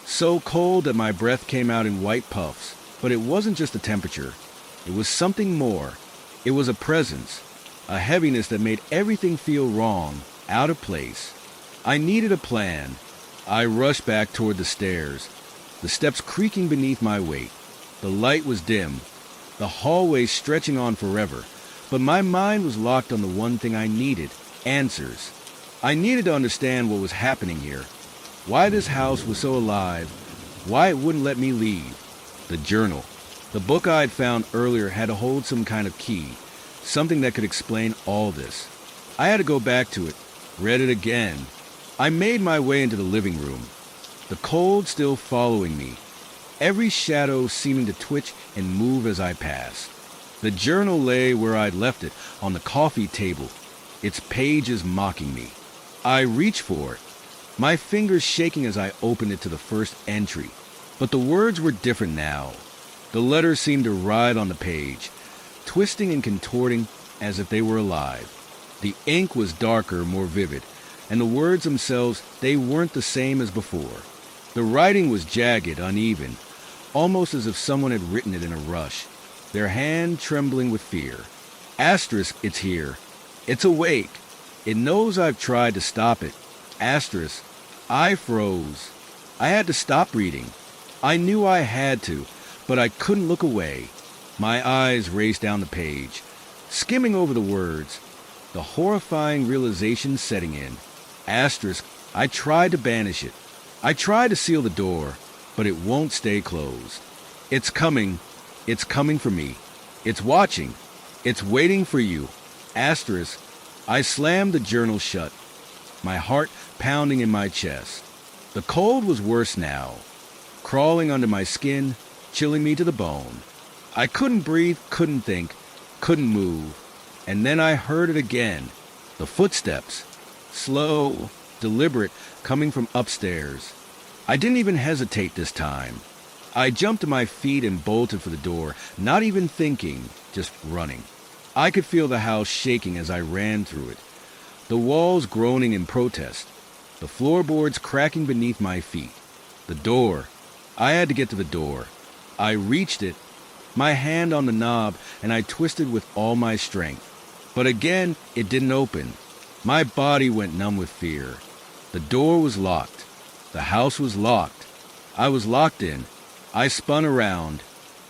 so cold that my breath came out in white puffs. But it wasn't just the temperature. It was something more. It was a presence, a heaviness that made everything feel wrong, out of place. I needed a plan. I rushed back toward the stairs, the steps creaking beneath my weight. The light was dim, the hallway stretching on forever, but my mind was locked on the one thing I needed, answers. I needed to understand what was happening here, why this house was so alive, why it wouldn't let me leave. The journal, the book I had found earlier, had to hold some kind of key, something that could explain all this. I had to go back to it, read it again. I made my way into the living room, the cold still following me, every shadow seeming to twitch and move as I passed. The journal lay where I'd left it, on the coffee table, its pages mocking me. I reached for it, my fingers shaking as I opened it to the first entry. But the words were different now. The letters seemed to writhe on the page, twisting and contorting as if they were alive. The ink was darker, more vivid, and the words themselves, they weren't the same as before. The writing was jagged, uneven, almost as if someone had written it in a rush, their hand trembling with fear. Asterisk, it's here. It's awake. It knows I've tried to stop it. Asterisk, I froze. I had to stop reading. I knew I had to, but I couldn't look away. My eyes raced down the page, skimming over the words, the horrifying realization setting in. Asterisk, I tried to banish it. I tried to seal the door, but it won't stay closed. It's coming. It's coming for me. It's watching. It's waiting for you. Asterisk, I slammed the journal shut, my heart pounding in my chest. The cold was worse now, crawling under my skin, chilling me to the bone. I couldn't breathe, couldn't think, couldn't move. And then I heard it again, the footsteps, slow, deliberate, coming from upstairs. I didn't even hesitate this time. I jumped to my feet and bolted for the door, not even thinking, just running. I could feel the house shaking as I ran through it, the walls groaning in protest, the floorboards cracking beneath my feet. The door. I had to get to the door. I reached it, my hand on the knob, and I twisted with all my strength. But again, it didn't open. My body went numb with fear. The door was locked. The house was locked. I was locked in. I spun around,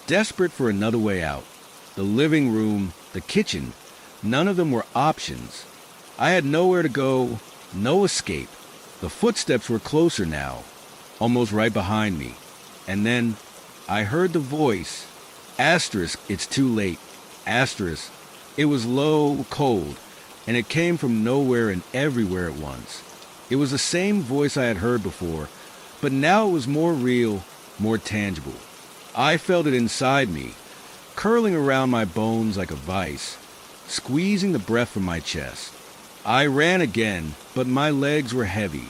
desperate for another way out. The living room, the kitchen, none of them were options. I had nowhere to go, no escape. The footsteps were closer now, almost right behind me. And then I heard the voice. Asterisk, it's too late. Asterisk. It was low, cold, and it came from nowhere and everywhere at once. It was the same voice I had heard before, but now it was more real, more tangible. I felt it inside me, curling around my bones like a vice, squeezing the breath from my chest. I ran again, but my legs were heavy,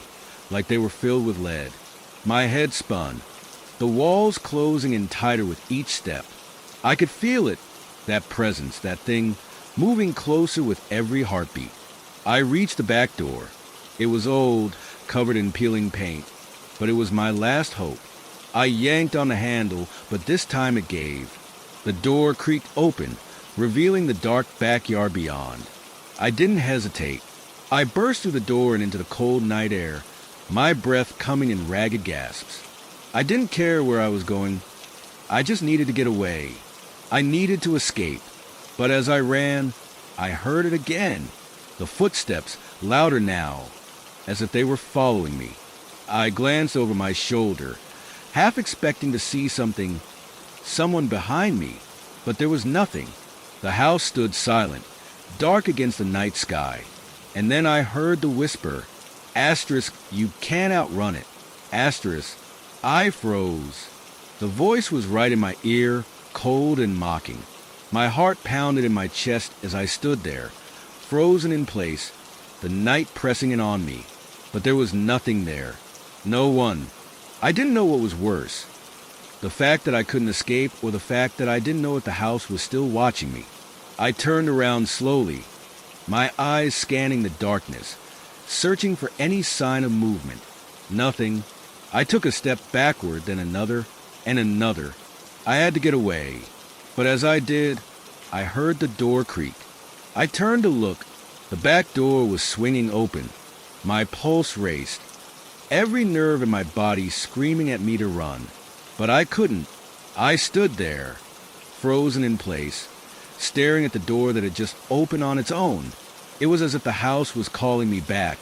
like they were filled with lead. My head spun, the walls closing in tighter with each step. I could feel it, that presence, that thing, moving closer with every heartbeat. I reached the back door. It was old, covered in peeling paint, but it was my last hope. I yanked on the handle, but this time it gave. The door creaked open, revealing the dark backyard beyond. I didn't hesitate. I burst through the door and into the cold night air, my breath coming in ragged gasps. I didn't care where I was going. I just needed to get away. I needed to escape. But as I ran, I heard it again. The footsteps, louder now, as if they were following me. I glanced over my shoulder, half expecting to see someone behind me, but there was nothing. The house stood silent, dark against the night sky. And then I heard the whisper, Asterisk, you can't outrun it. Asterisk, I froze. The voice was right in my ear, cold and mocking. My heart pounded in my chest as I stood there, frozen in place, the night pressing in on me. But there was nothing there. No one. I didn't know what was worse. The fact that I couldn't escape, or the fact that I didn't know if the house was still watching me. I turned around slowly, my eyes scanning the darkness, searching for any sign of movement. Nothing. I took a step backward, then another, and another. I had to get away. But as I did, I heard the door creak. I turned to look. The back door was swinging open. My pulse raced, every nerve in my body screaming at me to run. But I couldn't. I stood there, frozen in place, staring at the door that had just opened on its own. It was as if the house was calling me back,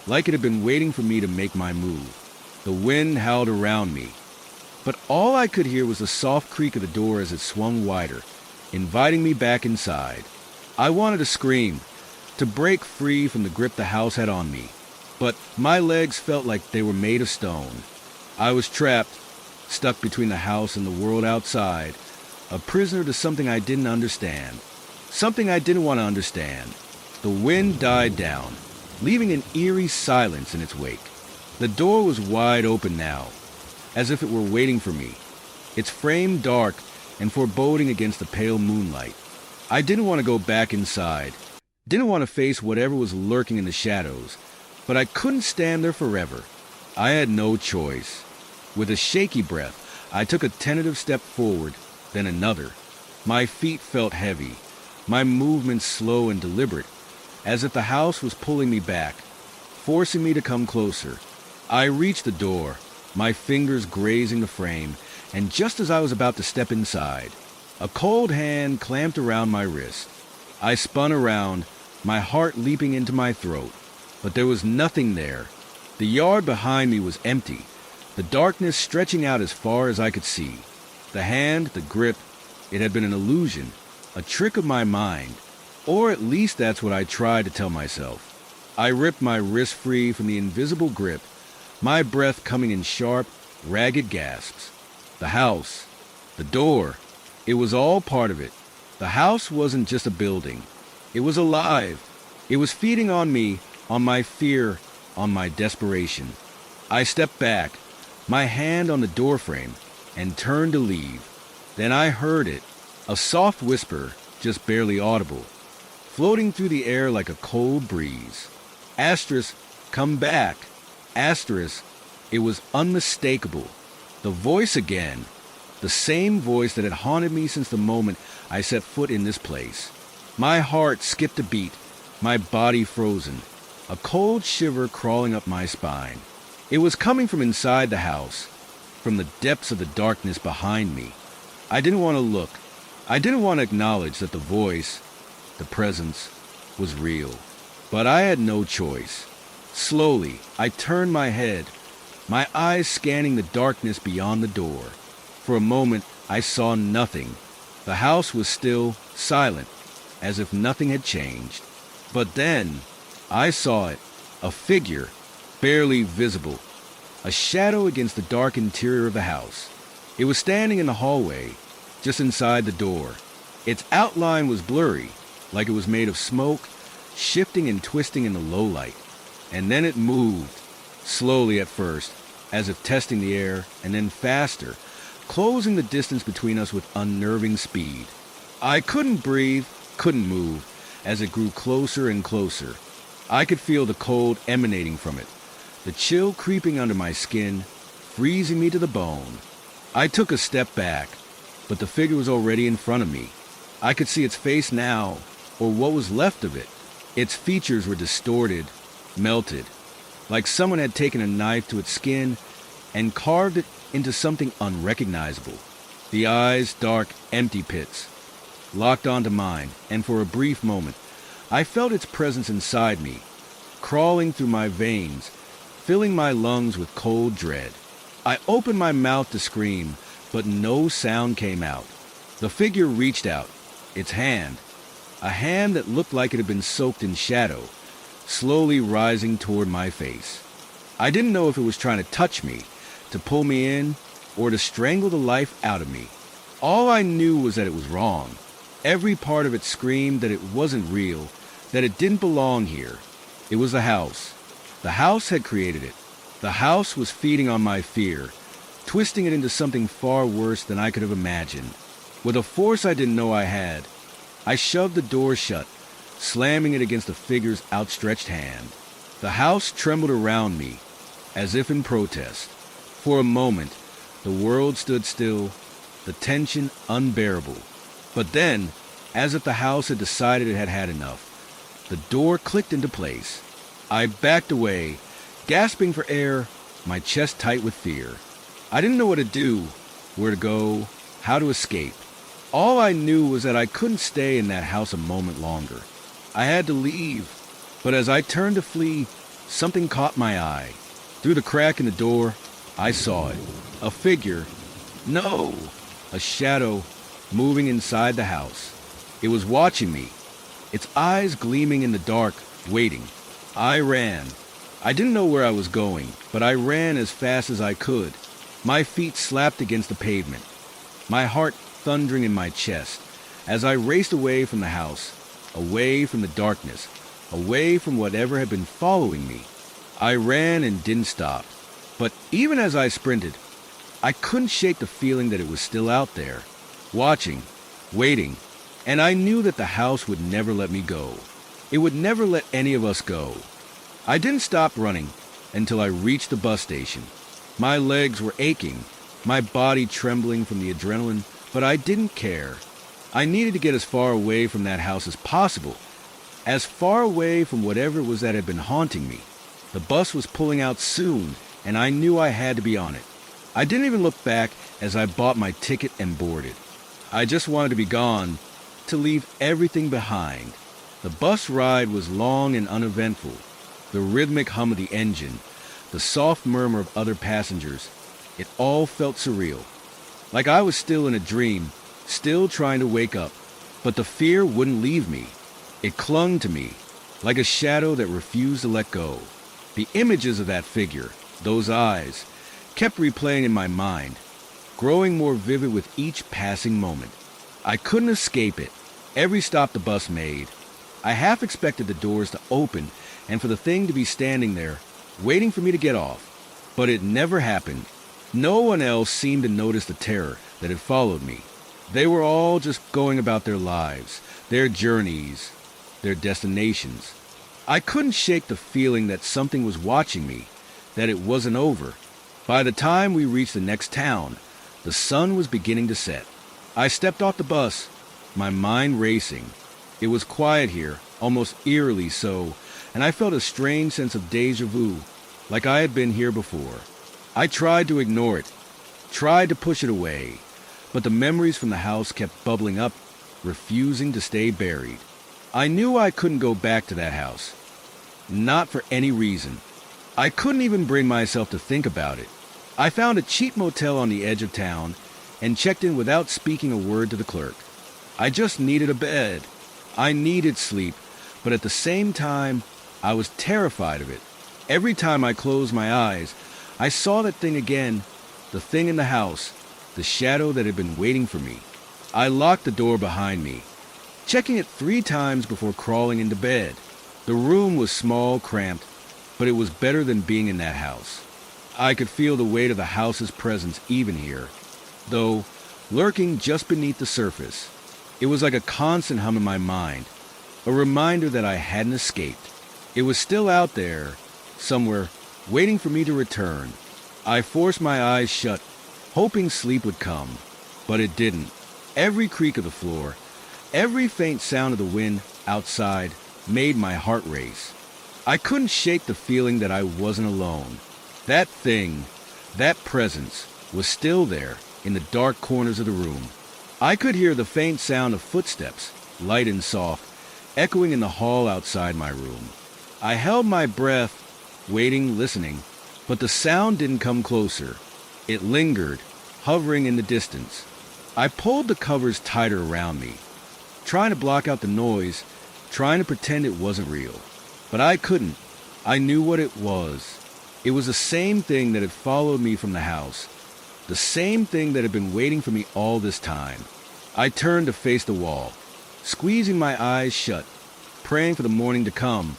like it had been waiting for me to make my move. The wind howled around me, but all I could hear was the soft creak of the door as it swung wider, inviting me back inside. I wanted to scream, to break free from the grip the house had on me, but my legs felt like they were made of stone. I was trapped, stuck between the house and the world outside, a prisoner to something I didn't understand, something I didn't want to understand. The wind died down, leaving an eerie silence in its wake. The door was wide open now, as if it were waiting for me, its frame dark, and foreboding against the pale moonlight. I didn't want to go back inside, didn't want to face whatever was lurking in the shadows, but I couldn't stand there forever. I had no choice. With a shaky breath, I took a tentative step forward, then another. My feet felt heavy, my movements slow and deliberate, as if the house was pulling me back, forcing me to come closer. I reached the door, my fingers grazing the frame, and just as I was about to step inside, a cold hand clamped around my wrist. I spun around, my heart leaping into my throat, but there was nothing there. The yard behind me was empty, the darkness stretching out as far as I could see. The hand, the grip, it had been an illusion, a trick of my mind, or at least that's what I tried to tell myself. I ripped my wrist free from the invisible grip, my breath coming in sharp, ragged gasps. The house, the door, it was all part of it. The house wasn't just a building. It was alive. It was feeding on me, on my fear, on my desperation. I stepped back, my hand on the doorframe, and turned to leave. Then I heard it, a soft whisper, just barely audible, floating through the air like a cold breeze. Asterisk, come back. Asterisk, it was unmistakable. The voice again, the same voice that had haunted me since the moment I set foot in this place. My heart skipped a beat, my body frozen, a cold shiver crawling up my spine. It was coming from inside the house, from the depths of the darkness behind me. I didn't want to look. I didn't want to acknowledge that the voice, the presence, was real. But I had no choice. Slowly, I turned my head, my eyes scanning the darkness beyond the door. For a moment, I saw nothing. The house was still, silent, as if nothing had changed. But then, I saw it, a figure, barely visible, a shadow against the dark interior of the house. It was standing in the hallway, just inside the door. Its outline was blurry, like it was made of smoke, shifting and twisting in the low light. And then it moved, slowly at first, as if testing the air, and then faster, closing the distance between us with unnerving speed. I couldn't breathe, couldn't move, as it grew closer and closer. I could feel the cold emanating from it, the chill creeping under my skin, freezing me to the bone. I took a step back, but the figure was already in front of me. I could see its face now, or what was left of it. Its features were distorted, melted, like someone had taken a knife to its skin and carved it into something unrecognizable. The eyes, dark, empty pits, locked onto mine, and for a brief moment, I felt its presence inside me, crawling through my veins, filling my lungs with cold dread. I opened my mouth to scream, but no sound came out. The figure reached out, its hand, a hand that looked like it had been soaked in shadow, slowly rising toward my face. I didn't know if it was trying to touch me, to pull me in, or to strangle the life out of me. All I knew was that it was wrong. Every part of it screamed that it wasn't real, that it didn't belong here. It was the house. The house had created it. The house was feeding on my fear, twisting it into something far worse than I could have imagined. With a force I didn't know I had, I shoved the door shut, slamming it against the figure's outstretched hand. The house trembled around me, as if in protest. For a moment, the world stood still, the tension unbearable. But then, as if the house had decided it had had enough, the door clicked into place. I backed away, gasping for air, my chest tight with fear. I didn't know what to do, where to go, how to escape. All I knew was that I couldn't stay in that house a moment longer. I had to leave, but as I turned to flee, something caught my eye. Through the crack in the door, I saw it. A figure. No! A shadow moving inside the house. It was watching me, its eyes gleaming in the dark, waiting. I ran. I didn't know where I was going, but I ran as fast as I could. My feet slapped against the pavement, my heart thundering in my chest, as I raced away from the house, away from the darkness, away from whatever had been following me. I ran and didn't stop. But even as I sprinted, I couldn't shake the feeling that it was still out there. watching, waiting, and I knew that the house would never let me go. It would never let any of us go. I didn't stop running until I reached the bus station. My legs were aching, my body trembling from the adrenaline, but I didn't care. I needed to get as far away from that house as possible, as far away from whatever it was that had been haunting me. The bus was pulling out soon, and I knew I had to be on it. I didn't even look back as I bought my ticket and boarded. I just wanted to be gone, to leave everything behind. The bus ride was long and uneventful. The rhythmic hum of the engine, the soft murmur of other passengers, it all felt surreal. Like I was still in a dream, still trying to wake up. But the fear wouldn't leave me. It clung to me, like a shadow that refused to let go. The images of that figure, those eyes, kept replaying in my mind, growing more vivid with each passing moment. I couldn't escape it. Every stop the bus made, I half expected the doors to open and for the thing to be standing there, waiting for me to get off. But it never happened. No one else seemed to notice the terror that had followed me. They were all just going about their lives, their journeys, their destinations. I couldn't shake the feeling that something was watching me, that it wasn't over. By the time we reached the next town, the sun was beginning to set. I stepped off the bus, my mind racing. It was quiet here, almost eerily so, and I felt a strange sense of déjà vu, like I had been here before. I tried to ignore it, tried to push it away, but the memories from the house kept bubbling up, refusing to stay buried. I knew I couldn't go back to that house. Not for any reason. I couldn't even bring myself to think about it. I found a cheap motel on the edge of town and checked in without speaking a word to the clerk. I just needed a bed. I needed sleep, but at the same time, I was terrified of it. Every time I closed my eyes, I saw that thing again, the thing in the house, the shadow that had been waiting for me. I locked the door behind me, checking it 3 times before crawling into bed. The room was small, cramped, but it was better than being in that house. I could feel the weight of the house's presence even here, though lurking just beneath the surface. It was like a constant hum in my mind, a reminder that I hadn't escaped. It was still out there, somewhere, waiting for me to return. I forced my eyes shut, hoping sleep would come, but it didn't. Every creak of the floor, every faint sound of the wind outside made my heart race. I couldn't shake the feeling that I wasn't alone. That thing, that presence, was still there in the dark corners of the room. I could hear the faint sound of footsteps, light and soft, echoing in the hall outside my room. I held my breath, waiting, listening, but the sound didn't come closer. It lingered, hovering in the distance. I pulled the covers tighter around me, trying to block out the noise, trying to pretend it wasn't real. But I couldn't. I knew what it was. It was the same thing that had followed me from the house, the same thing that had been waiting for me all this time. I turned to face the wall, squeezing my eyes shut, praying for the morning to come,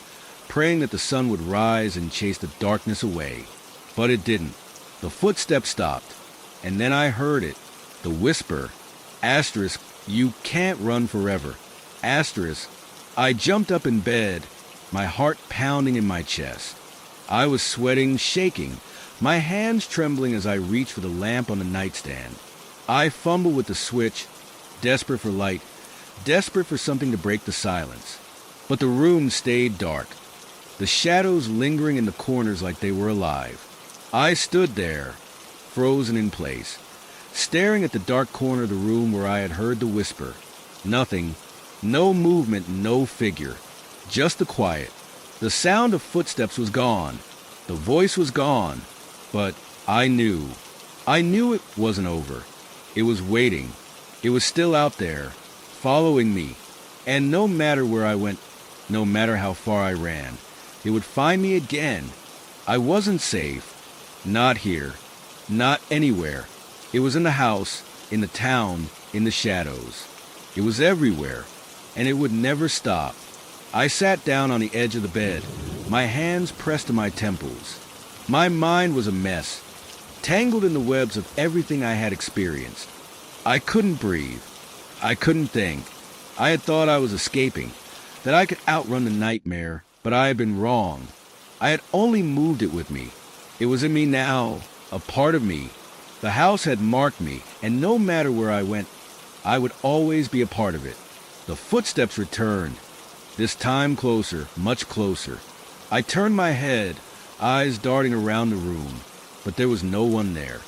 praying that the sun would rise and chase the darkness away. But it didn't. The footsteps stopped, and then I heard it, the whisper, asterisk, you can't run forever, asterisk. I jumped up in bed, my heart pounding in my chest. I was sweating, shaking, my hands trembling as I reached for the lamp on the nightstand. I fumbled with the switch, desperate for light, desperate for something to break the silence. But the room stayed dark, the shadows lingering in the corners like they were alive. I stood there, frozen in place, staring at the dark corner of the room where I had heard the whisper. Nothing, no movement, no figure, just the quiet. The sound of footsteps was gone, the voice was gone, but I knew it wasn't over. It was waiting. It was still out there, following me, and no matter where I went, no matter how far I ran, it would find me again. I wasn't safe. Not here. Not anywhere. It was in the house, in the town, in the shadows. It was everywhere, and it would never stop. I sat down on the edge of the bed, my hands pressed to my temples. My mind was a mess, tangled in the webs of everything I had experienced. I couldn't breathe. I couldn't think. I had thought I was escaping, that I could outrun the nightmare, but I had been wrong. I had only moved it with me. It was in me now, a part of me. The house had marked me, and no matter where I went, I would always be a part of it. The footsteps returned, this time closer, much closer. I turned my head, eyes darting around the room, but there was no one there.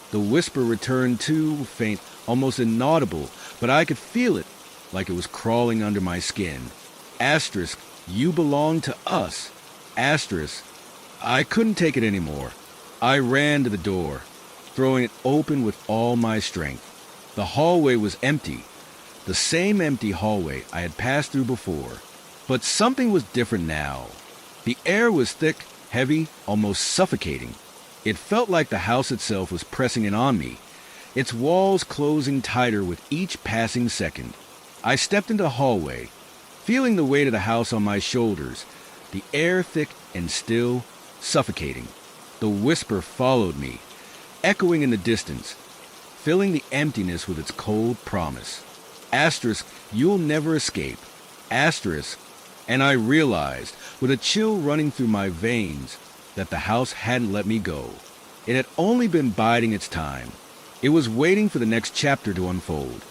The whisper returned too, faint, almost inaudible, but I could feel it, like it was crawling under my skin. Asterisk, you belong to us. Asterisk, I couldn't take it anymore. I ran to the door, throwing it open with all my strength. The hallway was empty, the same empty hallway I had passed through before. But something was different now. The air was thick, heavy, almost suffocating. It felt like the house itself was pressing in on me, its walls closing tighter with each passing second. I stepped into the hallway, feeling the weight of the house on my shoulders, the air thick and still, suffocating. The whisper followed me, echoing in the distance, filling the emptiness with its cold promise. Asterisk, you'll never escape. Asterisk, and I realized, with a chill running through my veins, that the house hadn't let me go. It had only been biding its time. It was waiting for the next chapter to unfold.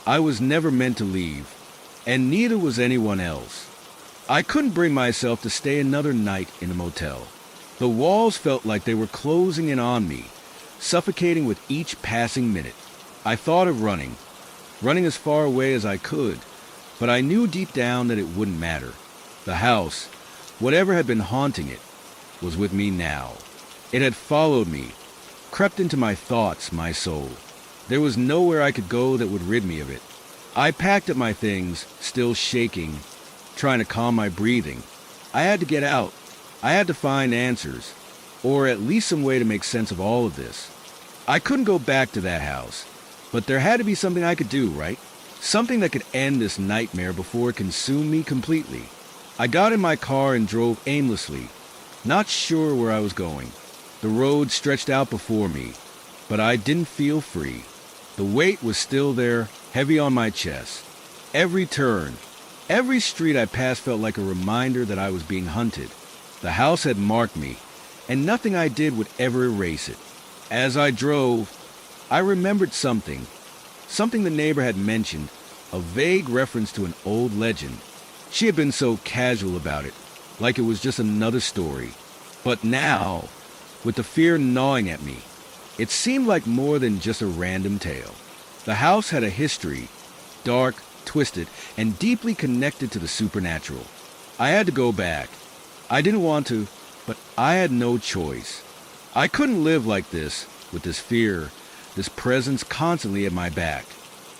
I was never meant to leave, and neither was anyone else. I couldn't bring myself to stay another night in the motel. The walls felt like they were closing in on me, suffocating with each passing minute. I thought of running as far away as I could, but I knew deep down that it wouldn't matter. The house, whatever had been haunting it, was with me now. It had followed me, crept into my thoughts, my soul. There was nowhere I could go that would rid me of it. I packed up my things, still shaking, trying to calm my breathing. I had to get out. I had to find answers, or at least some way to make sense of all of this. I couldn't go back to that house, but there had to be something I could do, right? Something that could end this nightmare before it consumed me completely. I got in my car and drove aimlessly, not sure where I was going. The road stretched out before me, but I didn't feel free. The weight was still there, heavy on my chest. Every turn, every street I passed felt like a reminder that I was being hunted. The house had marked me, and nothing I did would ever erase it. As I drove, I remembered something the neighbor had mentioned, a vague reference to an old legend. She had been so casual about it, like it was just another story. But now, with the fear gnawing at me, it seemed like more than just a random tale. The house had a history, dark, twisted, and deeply connected to the supernatural. I had to go back. I didn't want to, but I had no choice. I couldn't live like this, with this fear, this presence constantly at my back.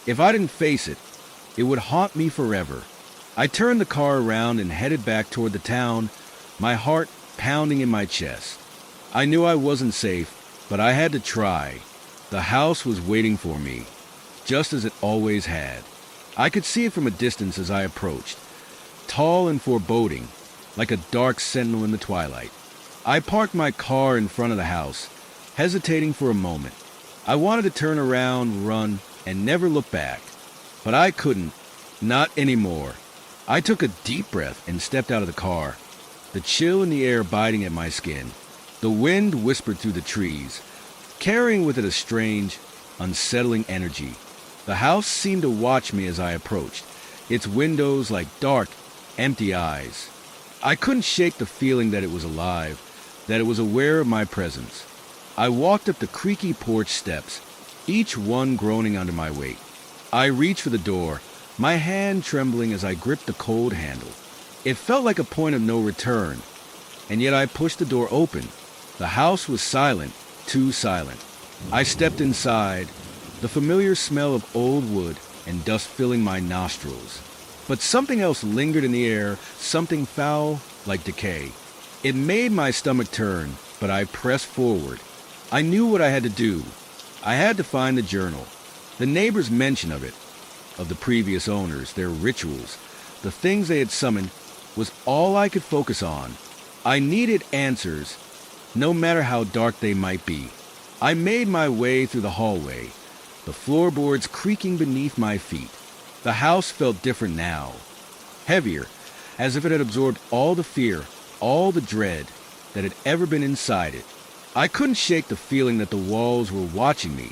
If I didn't face it, it would haunt me forever. I turned the car around and headed back toward the town, my heart pounding in my chest. I knew I wasn't safe, but I had to try. The house was waiting for me, just as it always had. I could see it from a distance as I approached, tall and foreboding, like a dark sentinel in the twilight. I parked my car in front of the house, hesitating for a moment. I wanted to turn around, run, and never look back. But I couldn't, not anymore. I took a deep breath and stepped out of the car, the chill in the air biting at my skin. The wind whispered through the trees, carrying with it a strange, unsettling energy. The house seemed to watch me as I approached, its windows like dark, empty eyes. I couldn't shake the feeling that it was alive, that it was aware of my presence. I walked up the creaky porch steps, each one groaning under my weight. I reached for the door, my hand trembling as I gripped the cold handle. It felt like a point of no return, and yet I pushed the door open. The house was silent, too silent. I stepped inside, the familiar smell of old wood and dust filling my nostrils. But something else lingered in the air, something foul, like decay. It made my stomach turn, but I pressed forward. I knew what I had to do. I had to find the journal. The neighbors' mention of it, of the previous owners, their rituals, the things they had summoned, was all I could focus on. I needed answers, no matter how dark they might be. I made my way through the hallway, the floorboards creaking beneath my feet. The house felt different now, heavier, as if it had absorbed all the fear, all the dread that had ever been inside it. I couldn't shake the feeling that the walls were watching me,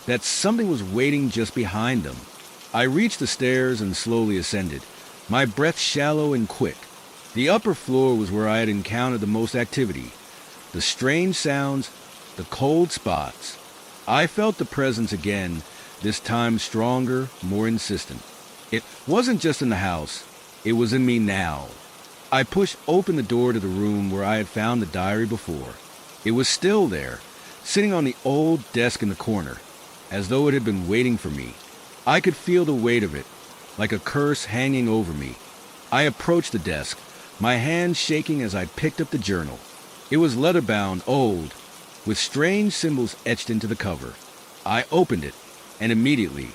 that something was waiting just behind them. I reached the stairs and slowly ascended, my breath shallow and quick. The upper floor was where I had encountered the most activity. The strange sounds, the cold spots. I felt the presence again, this time stronger, more insistent. It wasn't just in the house, it was in me now. I pushed open the door to the room where I had found the diary before. It was still there, sitting on the old desk in the corner, as though it had been waiting for me. I could feel the weight of it, like a curse hanging over me. I approached the desk, my hand shaking as I picked up the journal. It was leather-bound, old, with strange symbols etched into the cover. I opened it, and immediately,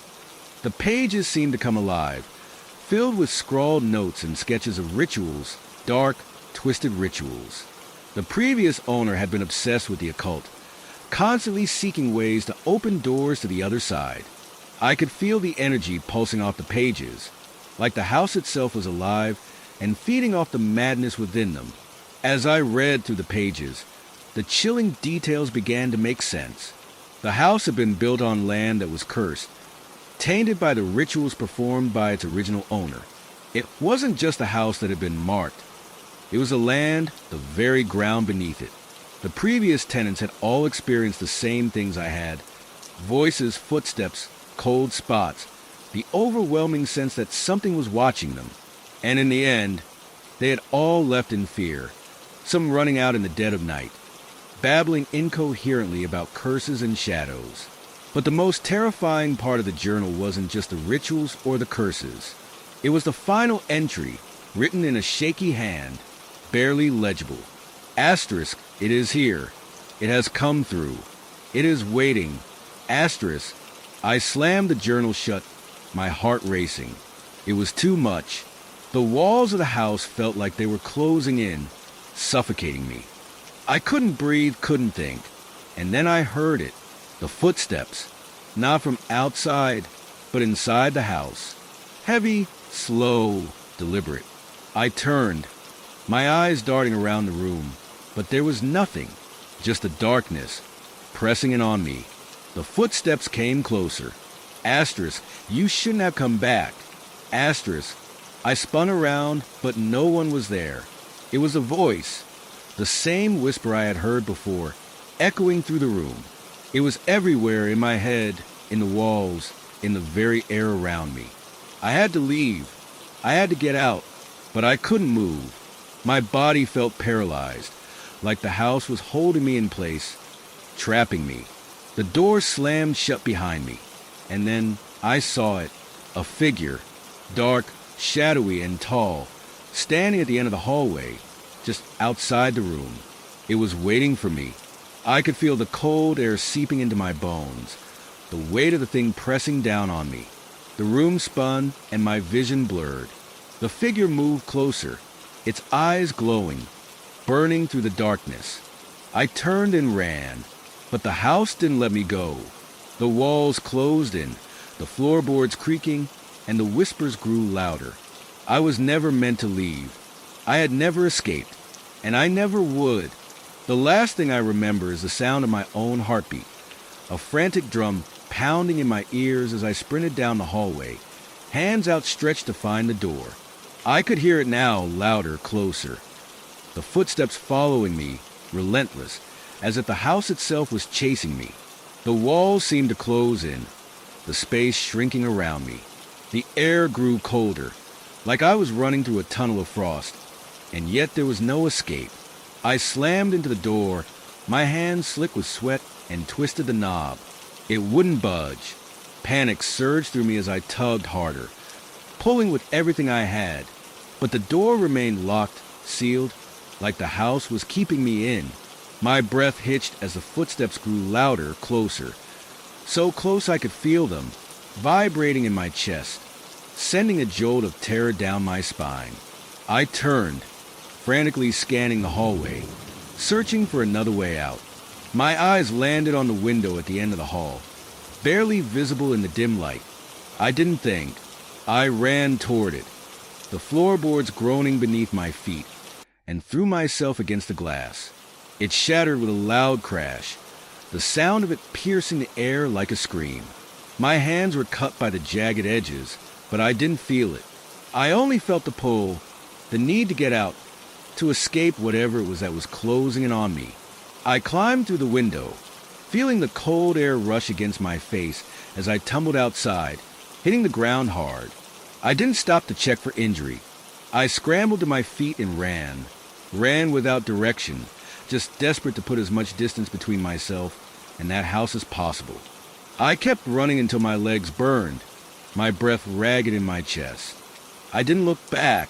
the pages seemed to come alive, filled with scrawled notes and sketches of rituals, dark, twisted rituals. The previous owner had been obsessed with the occult, constantly seeking ways to open doors to the other side. I could feel the energy pulsing off the pages, like the house itself was alive and feeding off the madness within them. As I read through the pages, the chilling details began to make sense. The house had been built on land that was cursed, tainted by the rituals performed by its original owner. It wasn't just a house that had been marked. It was the land, the very ground beneath it. The previous tenants had all experienced the same things I had. Voices, footsteps, cold spots, the overwhelming sense that something was watching them. And in the end, they had all left in fear, some running out in the dead of night, babbling incoherently about curses and shadows. But the most terrifying part of the journal wasn't just the rituals or the curses. It was the final entry, written in a shaky hand, barely legible. Asterisk, it is here. It has come through. It is waiting. Asterisk. I slammed the journal shut, my heart racing. It was too much. The walls of the house felt like they were closing in, suffocating me. I couldn't breathe, couldn't think. And then I heard it. The footsteps. Not from outside, but inside the house. Heavy, slow, deliberate. I turned, my eyes darting around the room, but there was nothing, just the darkness, pressing in on me. The footsteps came closer. Asterisk, you shouldn't have come back. Asterisk, I spun around, but no one was there. It was a voice, the same whisper I had heard before, echoing through the room. It was everywhere, in my head, in the walls, in the very air around me. I had to leave. I had to get out, but I couldn't move. My body felt paralyzed, like the house was holding me in place, trapping me. The door slammed shut behind me, and then I saw it, a figure, dark, shadowy, and tall, standing at the end of the hallway, just outside the room. It was waiting for me. I could feel the cold air seeping into my bones, the weight of the thing pressing down on me. The room spun, and my vision blurred. The figure moved closer, its eyes glowing, burning through the darkness. I turned and ran, but the house didn't let me go. The walls closed in, the floorboards creaking, and the whispers grew louder. I was never meant to leave. I had never escaped, and I never would. The last thing I remember is the sound of my own heartbeat, a frantic drum pounding in my ears as I sprinted down the hallway, hands outstretched to find the door. I could hear it now, louder, closer. The footsteps following me, relentless, as if the house itself was chasing me. The walls seemed to close in, the space shrinking around me. The air grew colder, like I was running through a tunnel of frost, and yet there was no escape. I slammed into the door, my hands slick with sweat, and twisted the knob. It wouldn't budge. Panic surged through me as I tugged harder, pulling with everything I had. But the door remained locked, sealed, like the house was keeping me in. My breath hitched as the footsteps grew louder, closer. So close I could feel them, vibrating in my chest, sending a jolt of terror down my spine. I turned, frantically scanning the hallway, searching for another way out. My eyes landed on the window at the end of the hall. barely visible in the dim light. I didn't think. I ran toward it, the floorboards groaning beneath my feet, and threw myself against the glass. It shattered with a loud crash, the sound of it piercing the air like a scream. My hands were cut by the jagged edges, but I didn't feel it. I only felt the pull, the need to get out, to escape whatever it was that was closing in on me. I climbed through the window, feeling the cold air rush against my face as I tumbled outside, hitting the ground hard. I didn't stop to check for injury. I scrambled to my feet and ran without direction, just desperate to put as much distance between myself and that house as possible. I kept running until my legs burned, my breath ragged in my chest. I didn't look back.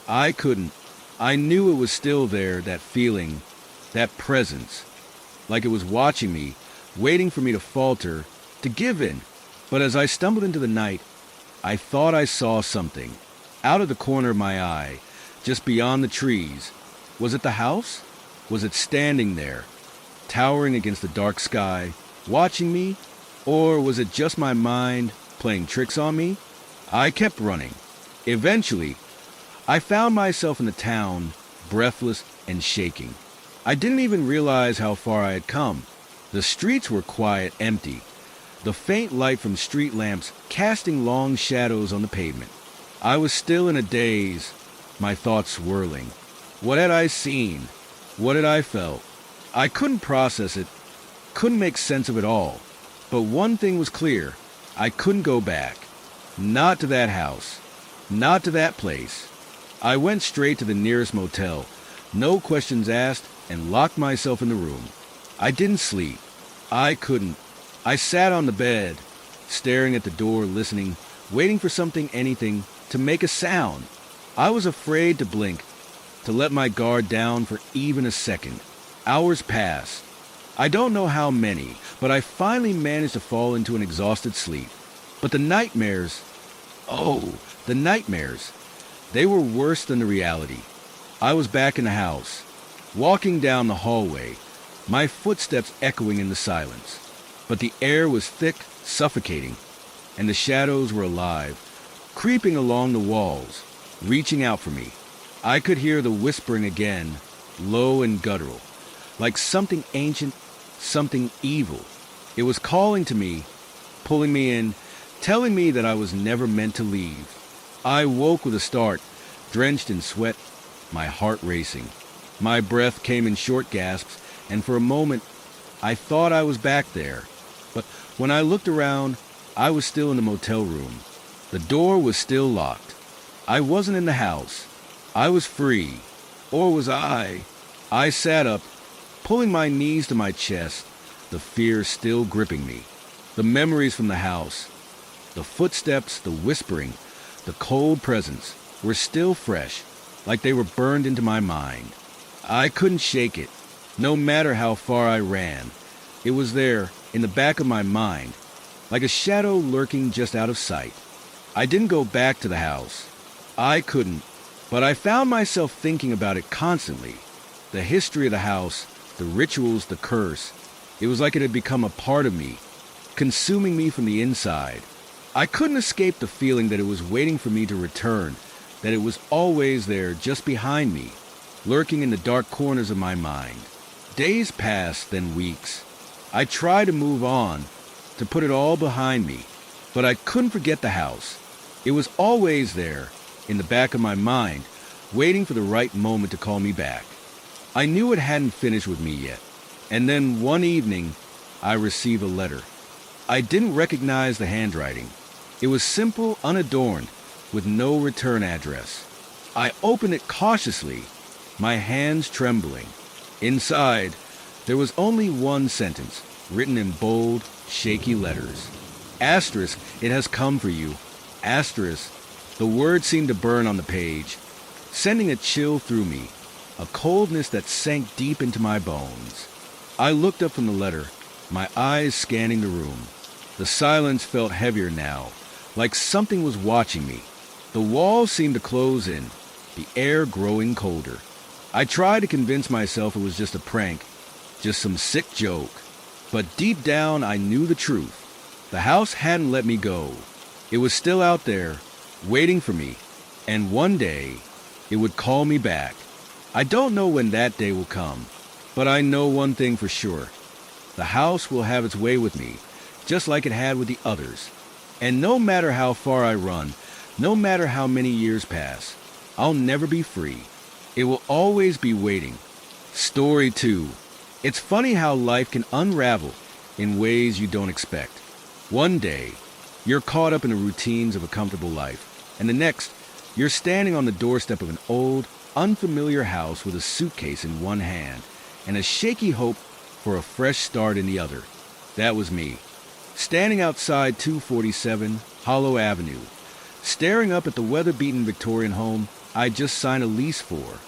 I couldn't. I knew it was still there, that feeling, that presence, like it was watching me, waiting for me to falter, to give in. But as I stumbled into the night, I thought I saw something, out of the corner of my eye, just beyond the trees. Was it the house? Was it standing there, towering against the dark sky, watching me? Or was it just my mind playing tricks on me? I kept running. Eventually, I found myself in the town, breathless and shaking. I didn't even realize how far I had come. The streets were quiet, empty, the faint light from street lamps casting long shadows on the pavement. I was still in a daze, my thoughts swirling. What had I seen? What had I felt? I couldn't process it, couldn't make sense of it all. But one thing was clear. I couldn't go back. Not to that house. Not to that place. I went straight to the nearest motel, no questions asked, and locked myself in the room. I didn't sleep. I couldn't. I sat on the bed, staring at the door, listening, waiting for something, anything, to make a sound. I was afraid to blink, to let my guard down for even a second. Hours passed. I don't know how many, but I finally managed to fall into an exhausted sleep. But the nightmares, the nightmares, they were worse than the reality. I was back in the house, walking down the hallway, my footsteps echoing in the silence. But the air was thick, suffocating, and the shadows were alive, creeping along the walls, reaching out for me. I could hear the whispering again, low and guttural, like something ancient, something evil. It was calling to me, pulling me in, telling me that I was never meant to leave. I woke with a start, drenched in sweat, my heart racing. My breath came in short gasps, and for a moment, I thought I was back there. But when I looked around, I was still in the motel room. The door was still locked. I wasn't in the house. I was free. Or was I? I sat up, pulling my knees to my chest, the fear still gripping me. The memories from the house, the footsteps, the whispering, the cold presence were still fresh, like they were burned into my mind. I couldn't shake it, no matter how far I ran. It was there, in the back of my mind, like a shadow lurking just out of sight. I didn't go back to the house. I couldn't, but I found myself thinking about it constantly. The history of the house, the rituals, the curse. It was like it had become a part of me, consuming me from the inside. I couldn't escape the feeling that it was waiting for me to return, that it was always there, just behind me, lurking in the dark corners of my mind. Days passed, then weeks. I tried to move on, to put it all behind me, but I couldn't forget the house. It was always there, in the back of my mind, waiting for the right moment to call me back. I knew it hadn't finished with me yet. And then one evening, I received a letter. I didn't recognize the handwriting. It was simple, unadorned, with no return address. I opened it cautiously, my hands trembling. Inside, there was only one sentence, written in bold, shaky letters. Asterisk, it has come for you. Asterisk, the words seemed to burn on the page, sending a chill through me, a coldness that sank deep into my bones. I looked up from the letter, my eyes scanning the room. The silence felt heavier now, like something was watching me. The walls seemed to close in, the air growing colder. I tried to convince myself it was just a prank, just some sick joke. But deep down, I knew the truth. The house hadn't let me go. It was still out there, waiting for me, and one day it would call me back. I don't know when that day will come, but I know one thing for sure. The house will have its way with me, just like it had with the others. And no matter how far I run, no matter how many years pass, I'll never be free. It will always be waiting. Story 2. It's funny how life can unravel in ways you don't expect. One day, you're caught up in the routines of a comfortable life, and the next, you're standing on the doorstep of an old, unfamiliar house with a suitcase in one hand and a shaky hope for a fresh start in the other. That was me, standing outside 247 Hollow Avenue, staring up at the weather-beaten Victorian home I'd just signed a lease for.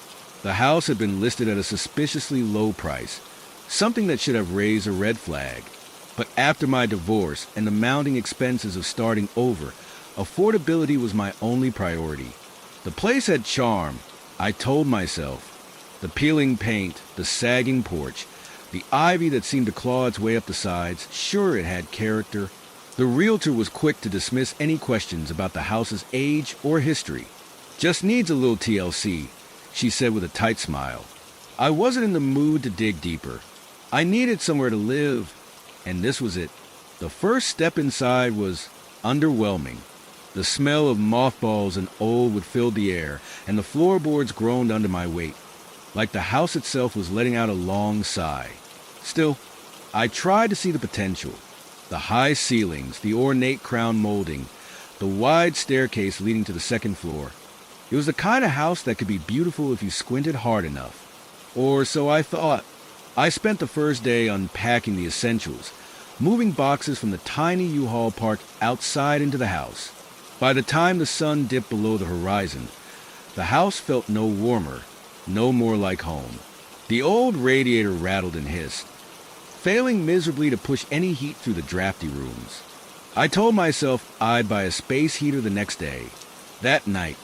The house had been listed at a suspiciously low price, something that should have raised a red flag. But after my divorce and the mounting expenses of starting over, affordability was my only priority. The place had charm, I told myself. The peeling paint, the sagging porch, the ivy that seemed to claw its way up the sides, sure it had character. The realtor was quick to dismiss any questions about the house's age or history. Just needs a little TLC, she said with a tight smile. I wasn't in the mood to dig deeper. I needed somewhere to live, and this was it. The first step inside was underwhelming. The smell of mothballs and old wood filled the air, and the floorboards groaned under my weight, like the house itself was letting out a long sigh. Still, I tried to see the potential. The high ceilings, the ornate crown molding, the wide staircase leading to the second floor. It was the kind of house that could be beautiful if you squinted hard enough. Or so I thought. I spent the first day unpacking the essentials, moving boxes from the tiny U-Haul parked outside into the house. By the time the sun dipped below the horizon, the house felt no warmer, no more like home. The old radiator rattled and hissed, failing miserably to push any heat through the drafty rooms. I told myself I'd buy a space heater the next day. That night,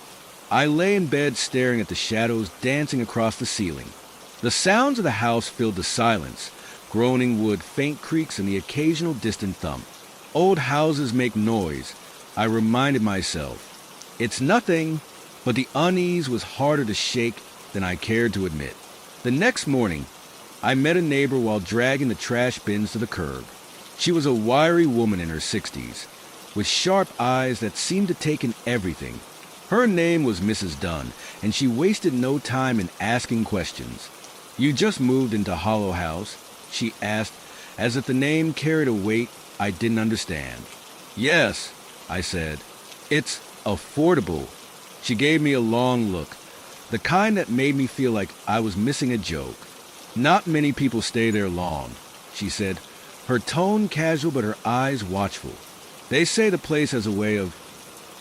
I lay in bed staring at the shadows dancing across the ceiling. The sounds of the house filled the silence, groaning wood, faint creaks, and the occasional distant thump. Old houses make noise, I reminded myself. It's nothing, but the unease was harder to shake than I cared to admit. The next morning, I met a neighbor while dragging the trash bins to the curb. She was a wiry woman in her 60s, with sharp eyes that seemed to take in everything. Her name was Mrs. Dunn, and she wasted no time in asking questions. "You just moved into Hollow House?" she asked, as if the name carried a weight I didn't understand. "Yes," I said. "It's affordable." She gave me a long look, the kind that made me feel like I was missing a joke. "Not many people stay there long," she said, her tone casual but her eyes watchful. "They say the place has a way of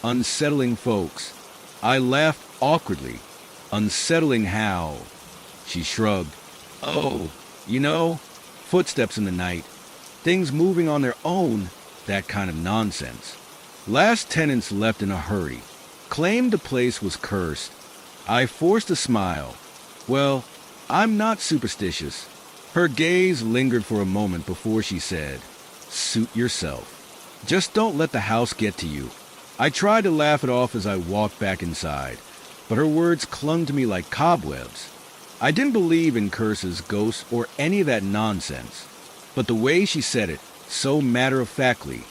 unsettling folks." I laughed awkwardly. "Unsettling how?" She shrugged. "Oh, you know, footsteps in the night, things moving on their own, that kind of nonsense." Last tenants left in a hurry, claimed the place was cursed. I forced a smile. "Well, I'm not superstitious." Her gaze lingered for a moment before she said, "Suit yourself. Just don't let the house get to you." I tried to laugh it off as I walked back inside, but her words clung to me like cobwebs. I didn't believe in curses, ghosts, or any of that nonsense, but the way she said it, so matter-of-factly,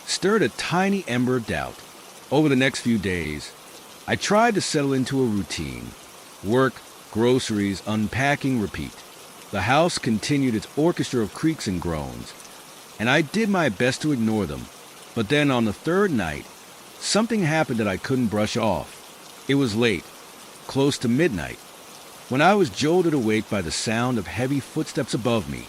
stirred a tiny ember of doubt. Over the next few days, I tried to settle into a routine. Work, groceries, unpacking, repeat. The house continued its orchestra of creaks and groans, and I did my best to ignore them. But then on the third night, something happened that I couldn't brush off. It was late, close to midnight, when I was jolted awake by the sound of heavy footsteps above me.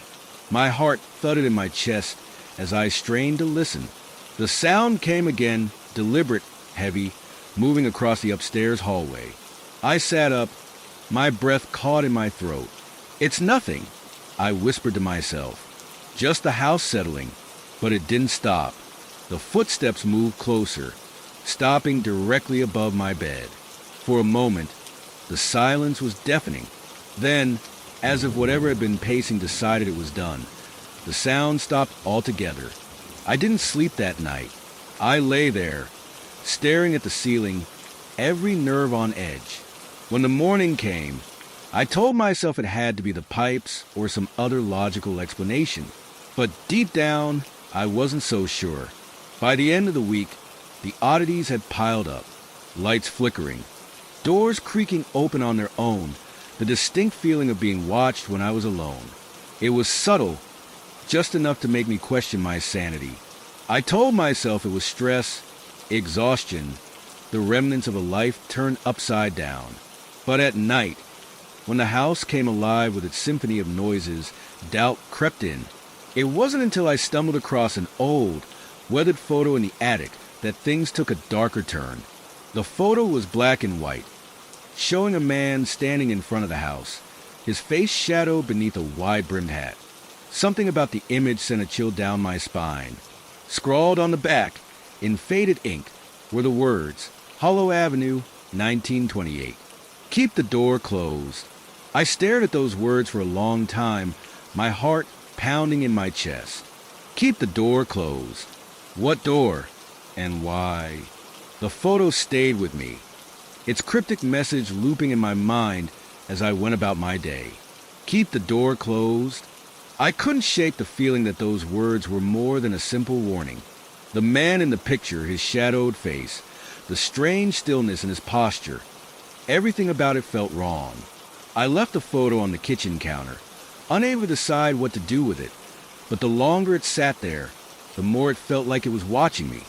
My heart thudded in my chest as I strained to listen. The sound came again, deliberate, heavy, moving across the upstairs hallway. I sat up, my breath caught in my throat. "It's nothing," I whispered to myself. "Just the house settling." But it didn't stop. The footsteps moved closer, stopping directly above my bed. For a moment, the silence was deafening. Then, as if whatever had been pacing decided it was done, the sound stopped altogether. I didn't sleep that night. I lay there, staring at the ceiling, every nerve on edge. When the morning came, I told myself it had to be the pipes or some other logical explanation. But deep down, I wasn't so sure. By the end of the week, the oddities had piled up. Lights flickering, doors creaking open on their own, the distinct feeling of being watched when I was alone. It was subtle, just enough to make me question my sanity. I told myself it was stress, exhaustion, the remnants of a life turned upside down. But at night, when the house came alive with its symphony of noises, doubt crept in. It wasn't until I stumbled across an old, weathered photo in the attic that things took a darker turn. The photo was black and white, showing a man standing in front of the house, his face shadowed beneath a wide-brimmed hat. Something about the image sent a chill down my spine. Scrawled on the back, in faded ink, were the words, Hollow Avenue, 1928. Keep the door closed. I stared at those words for a long time, my heart pounding in my chest. Keep the door closed. What door? And why? The photo stayed with me, its cryptic message looping in my mind as I went about my day. Keep the door closed. I couldn't shake the feeling that those words were more than a simple warning. The man in the picture, his shadowed face, the strange stillness in his posture, everything about it felt wrong. I left the photo on the kitchen counter, unable to decide what to do with it, but the longer it sat there, the more it felt like it was watching me.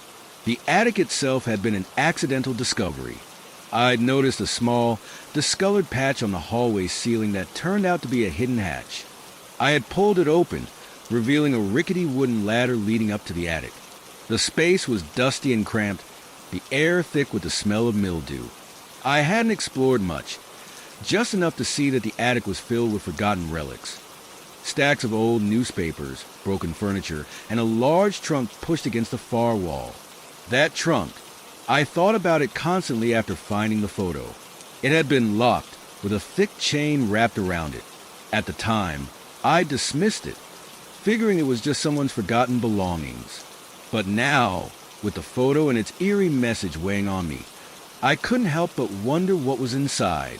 The attic itself had been an accidental discovery. I'd noticed a small, discolored patch on the hallway ceiling that turned out to be a hidden hatch. I had pulled it open, revealing a rickety wooden ladder leading up to the attic. The space was dusty and cramped, the air thick with the smell of mildew. I hadn't explored much, just enough to see that the attic was filled with forgotten relics. Stacks of old newspapers, broken furniture, and a large trunk pushed against the far wall. That trunk, I thought about it constantly after finding the photo. It had been locked with a thick chain wrapped around it. At the time, I dismissed it, figuring it was just someone's forgotten belongings. But now, with the photo and its eerie message weighing on me, I couldn't help but wonder what was inside.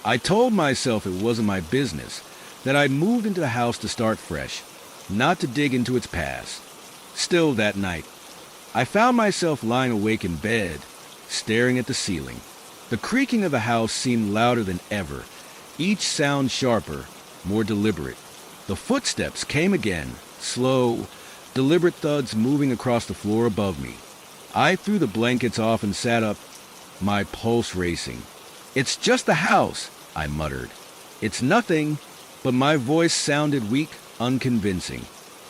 I told myself it wasn't my business, that I'd moved into the house to start fresh, not to dig into its past. Still that night, I found myself lying awake in bed, staring at the ceiling. The creaking of the house seemed louder than ever, each sound sharper, more deliberate. The footsteps came again, slow, deliberate thuds moving across the floor above me. I threw the blankets off and sat up, my pulse racing. "It's just the house," I muttered. "It's nothing," but my voice sounded weak, unconvincing.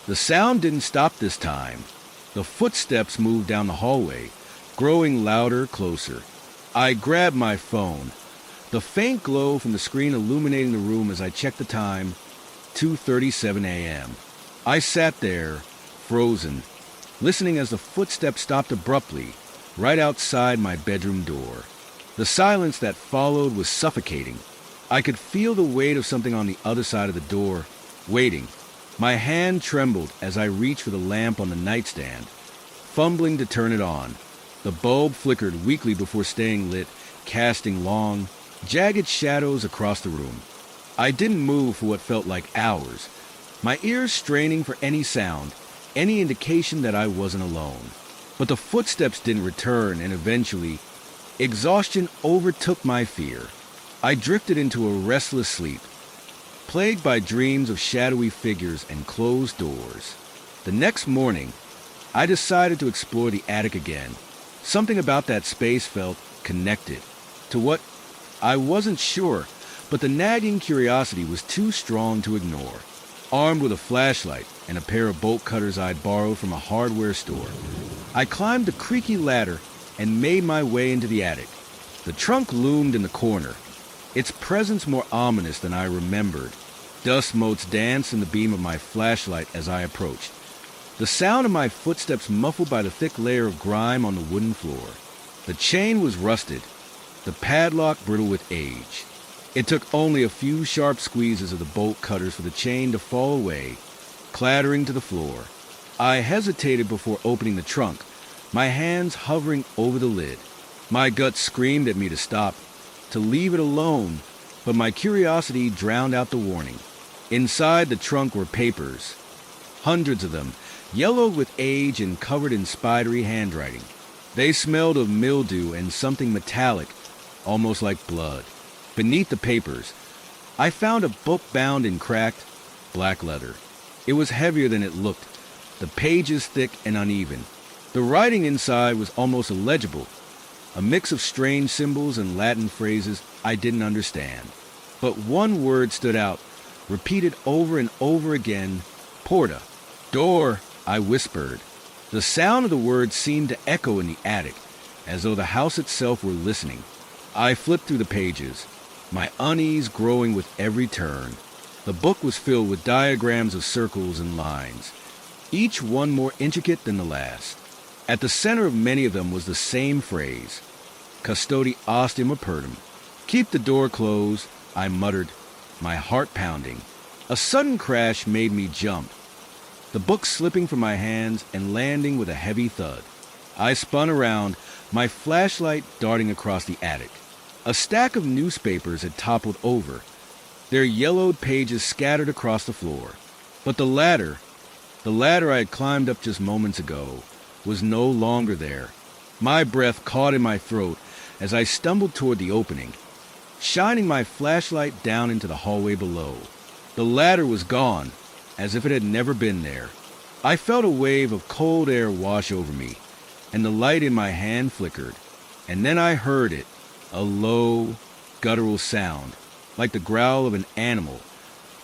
The sound didn't stop this time. The footsteps moved down the hallway, growing louder, closer. I grabbed my phone, the faint glow from the screen illuminating the room as I checked the time, 2:37 a.m. I sat there, frozen, listening as the footsteps stopped abruptly, right outside my bedroom door. The silence that followed was suffocating. I could feel the weight of something on the other side of the door, waiting. My hand trembled as I reached for the lamp on the nightstand, fumbling to turn it on. The bulb flickered weakly before staying lit, casting long, jagged shadows across the room. I didn't move for what felt like hours, my ears straining for any sound, any indication that I wasn't alone. But the footsteps didn't return, and eventually, exhaustion overtook my fear. I drifted into a restless sleep, plagued by dreams of shadowy figures and closed doors. The next morning, I decided to explore the attic again. Something about that space felt connected to what I wasn't sure, but the nagging curiosity was too strong to ignore. Armed with a flashlight and a pair of bolt cutters I'd borrowed from a hardware store, I climbed the creaky ladder and made my way into the attic. The trunk loomed in the corner, its presence more ominous than I remembered. Dust motes danced in the beam of my flashlight as I approached, the sound of my footsteps muffled by the thick layer of grime on the wooden floor. The chain was rusted, the padlock brittle with age. It took only a few sharp squeezes of the bolt cutters for the chain to fall away, clattering to the floor. I hesitated before opening the trunk, my hands hovering over the lid. My gut screamed at me to stop, to leave it alone, but my curiosity drowned out the warning. Inside the trunk were papers, hundreds of them, yellowed with age and covered in spidery handwriting. They smelled of mildew and something metallic, almost like blood. Beneath the papers, I found a book bound in cracked, black leather. It was heavier than it looked, the pages thick and uneven. The writing inside was almost illegible, a mix of strange symbols and Latin phrases I didn't understand. But one word stood out, repeated over and over again, porta. Door, I whispered. The sound of the word seemed to echo in the attic, as though the house itself were listening. I flipped through the pages, my unease growing with every turn. The book was filled with diagrams of circles and lines, each one more intricate than the last. At the center of many of them was the same phrase, custodi ostim apertum. Keep the door closed, I muttered, my heart pounding. A sudden crash made me jump, the book slipping from my hands and landing with a heavy thud. I spun around, my flashlight darting across the attic. A stack of newspapers had toppled over, their yellowed pages scattered across the floor. But the ladder I had climbed up just moments ago, was no longer there. My breath caught in my throat as I stumbled toward the opening, shining my flashlight down into the hallway below. The ladder was gone, as if it had never been there. I felt a wave of cold air wash over me, and the light in my hand flickered. And then I heard it, a low, guttural sound, like the growl of an animal,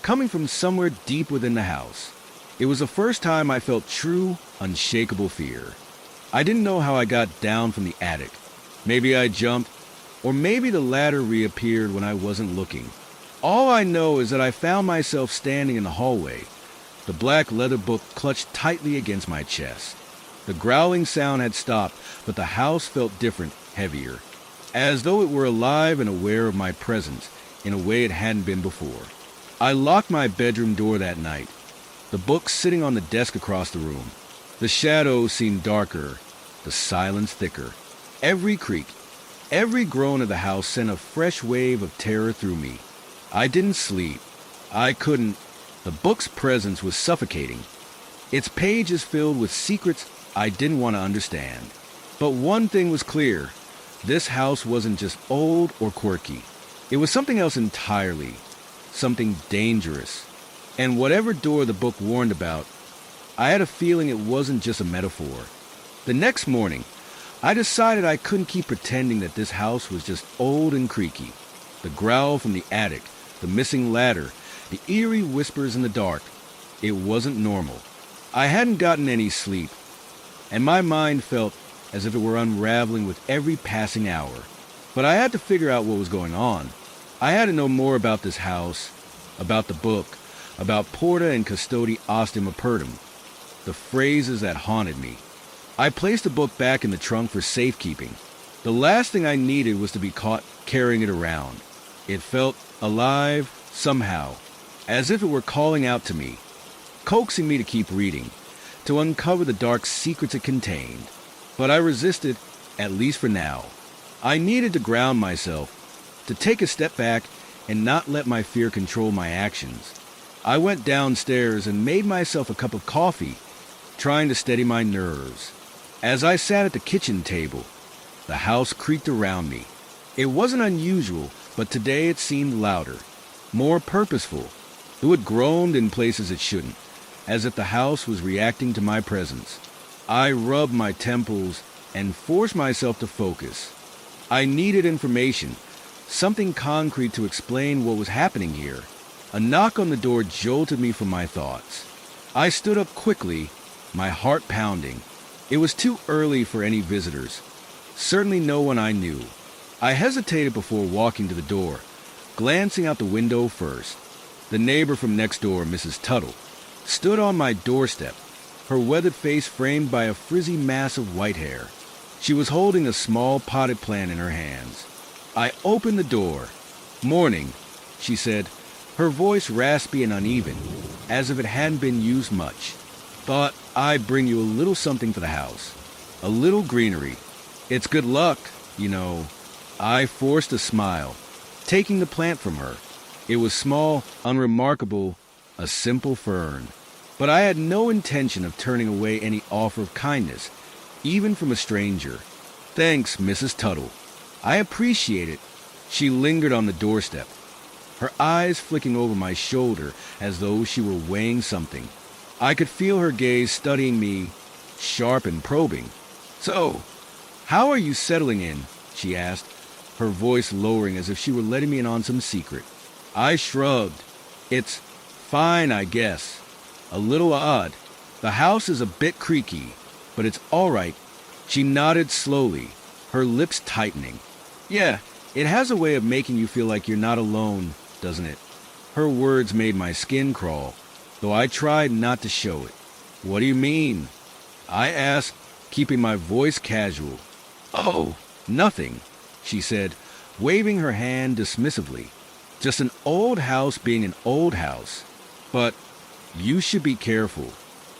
coming from somewhere deep within the house. It was the first time I felt true, unshakable fear. I didn't know how I got down from the attic. Maybe I jumped, or maybe the ladder reappeared when I wasn't looking. All I know is that I found myself standing in the hallway, the black leather book clutched tightly against my chest. The growling sound had stopped, but the house felt different, heavier, as though it were alive and aware of my presence in a way it hadn't been before. I locked my bedroom door that night, the book sitting on the desk across the room. The shadows seemed darker, the silence thicker. Every creak, every groan of the house sent a fresh wave of terror through me. I didn't sleep. I couldn't. The book's presence was suffocating, its pages filled with secrets I didn't want to understand. But one thing was clear. This house wasn't just old or quirky. It was something else entirely, something dangerous. And whatever door the book warned about, I had a feeling it wasn't just a metaphor. The next morning, I decided I couldn't keep pretending that this house was just old and creaky. The growl from the attic, the missing ladder, the eerie whispers in the dark. It wasn't normal. I hadn't gotten any sleep, and my mind felt as if it were unraveling with every passing hour. But I had to figure out what was going on. I had to know more about this house, about the book, about porta and custodi ostim apertum, the phrases that haunted me. I placed the book back in the trunk for safekeeping. The last thing I needed was to be caught carrying it around. It felt alive somehow, as if it were calling out to me, coaxing me to keep reading, to uncover the dark secrets it contained. But I resisted, at least for now. I needed to ground myself, to take a step back and not let my fear control my actions. I went downstairs and made myself a cup of coffee, trying to steady my nerves. As I sat at the kitchen table, the house creaked around me. It wasn't unusual, but today it seemed louder, more purposeful. Though it groaned in places it shouldn't, as if the house was reacting to my presence. I rubbed my temples and forced myself to focus. I needed information, something concrete to explain what was happening here. A knock on the door jolted me from my thoughts. I stood up quickly, my heart pounding. It was too early for any visitors, certainly no one I knew. I hesitated before walking to the door, glancing out the window first. The neighbor from next door, Mrs. Tuttle, stood on my doorstep, her weathered face framed by a frizzy mass of white hair. She was holding a small potted plant in her hands. I opened the door. "Morning," she said, her voice raspy and uneven, as if it hadn't been used much. thought I'd bring you a little something for the house. A little greenery. It's good luck, you know. I forced a smile, taking the plant from her. It was small, unremarkable, a simple fern. But I had no intention of turning away any offer of kindness, even from a stranger. Thanks, Mrs. Tuttle. I appreciate it. She lingered on the doorstep, her eyes flicking over my shoulder as though she were weighing something. I could feel her gaze studying me, sharp and probing. "So, how are you settling in?" she asked, her voice lowering as if she were letting me in on some secret. I shrugged. "It's fine, I guess. A little odd. The house is a bit creaky, but it's all right." She nodded slowly, her lips tightening. "Yeah, it has a way of making you feel like you're not alone, doesn't it?" Her words made my skin crawl, though I tried not to show it. "What do you mean?" I asked, keeping my voice casual. "Oh, nothing," she said, waving her hand dismissively. "Just an old house being an old house. But you should be careful.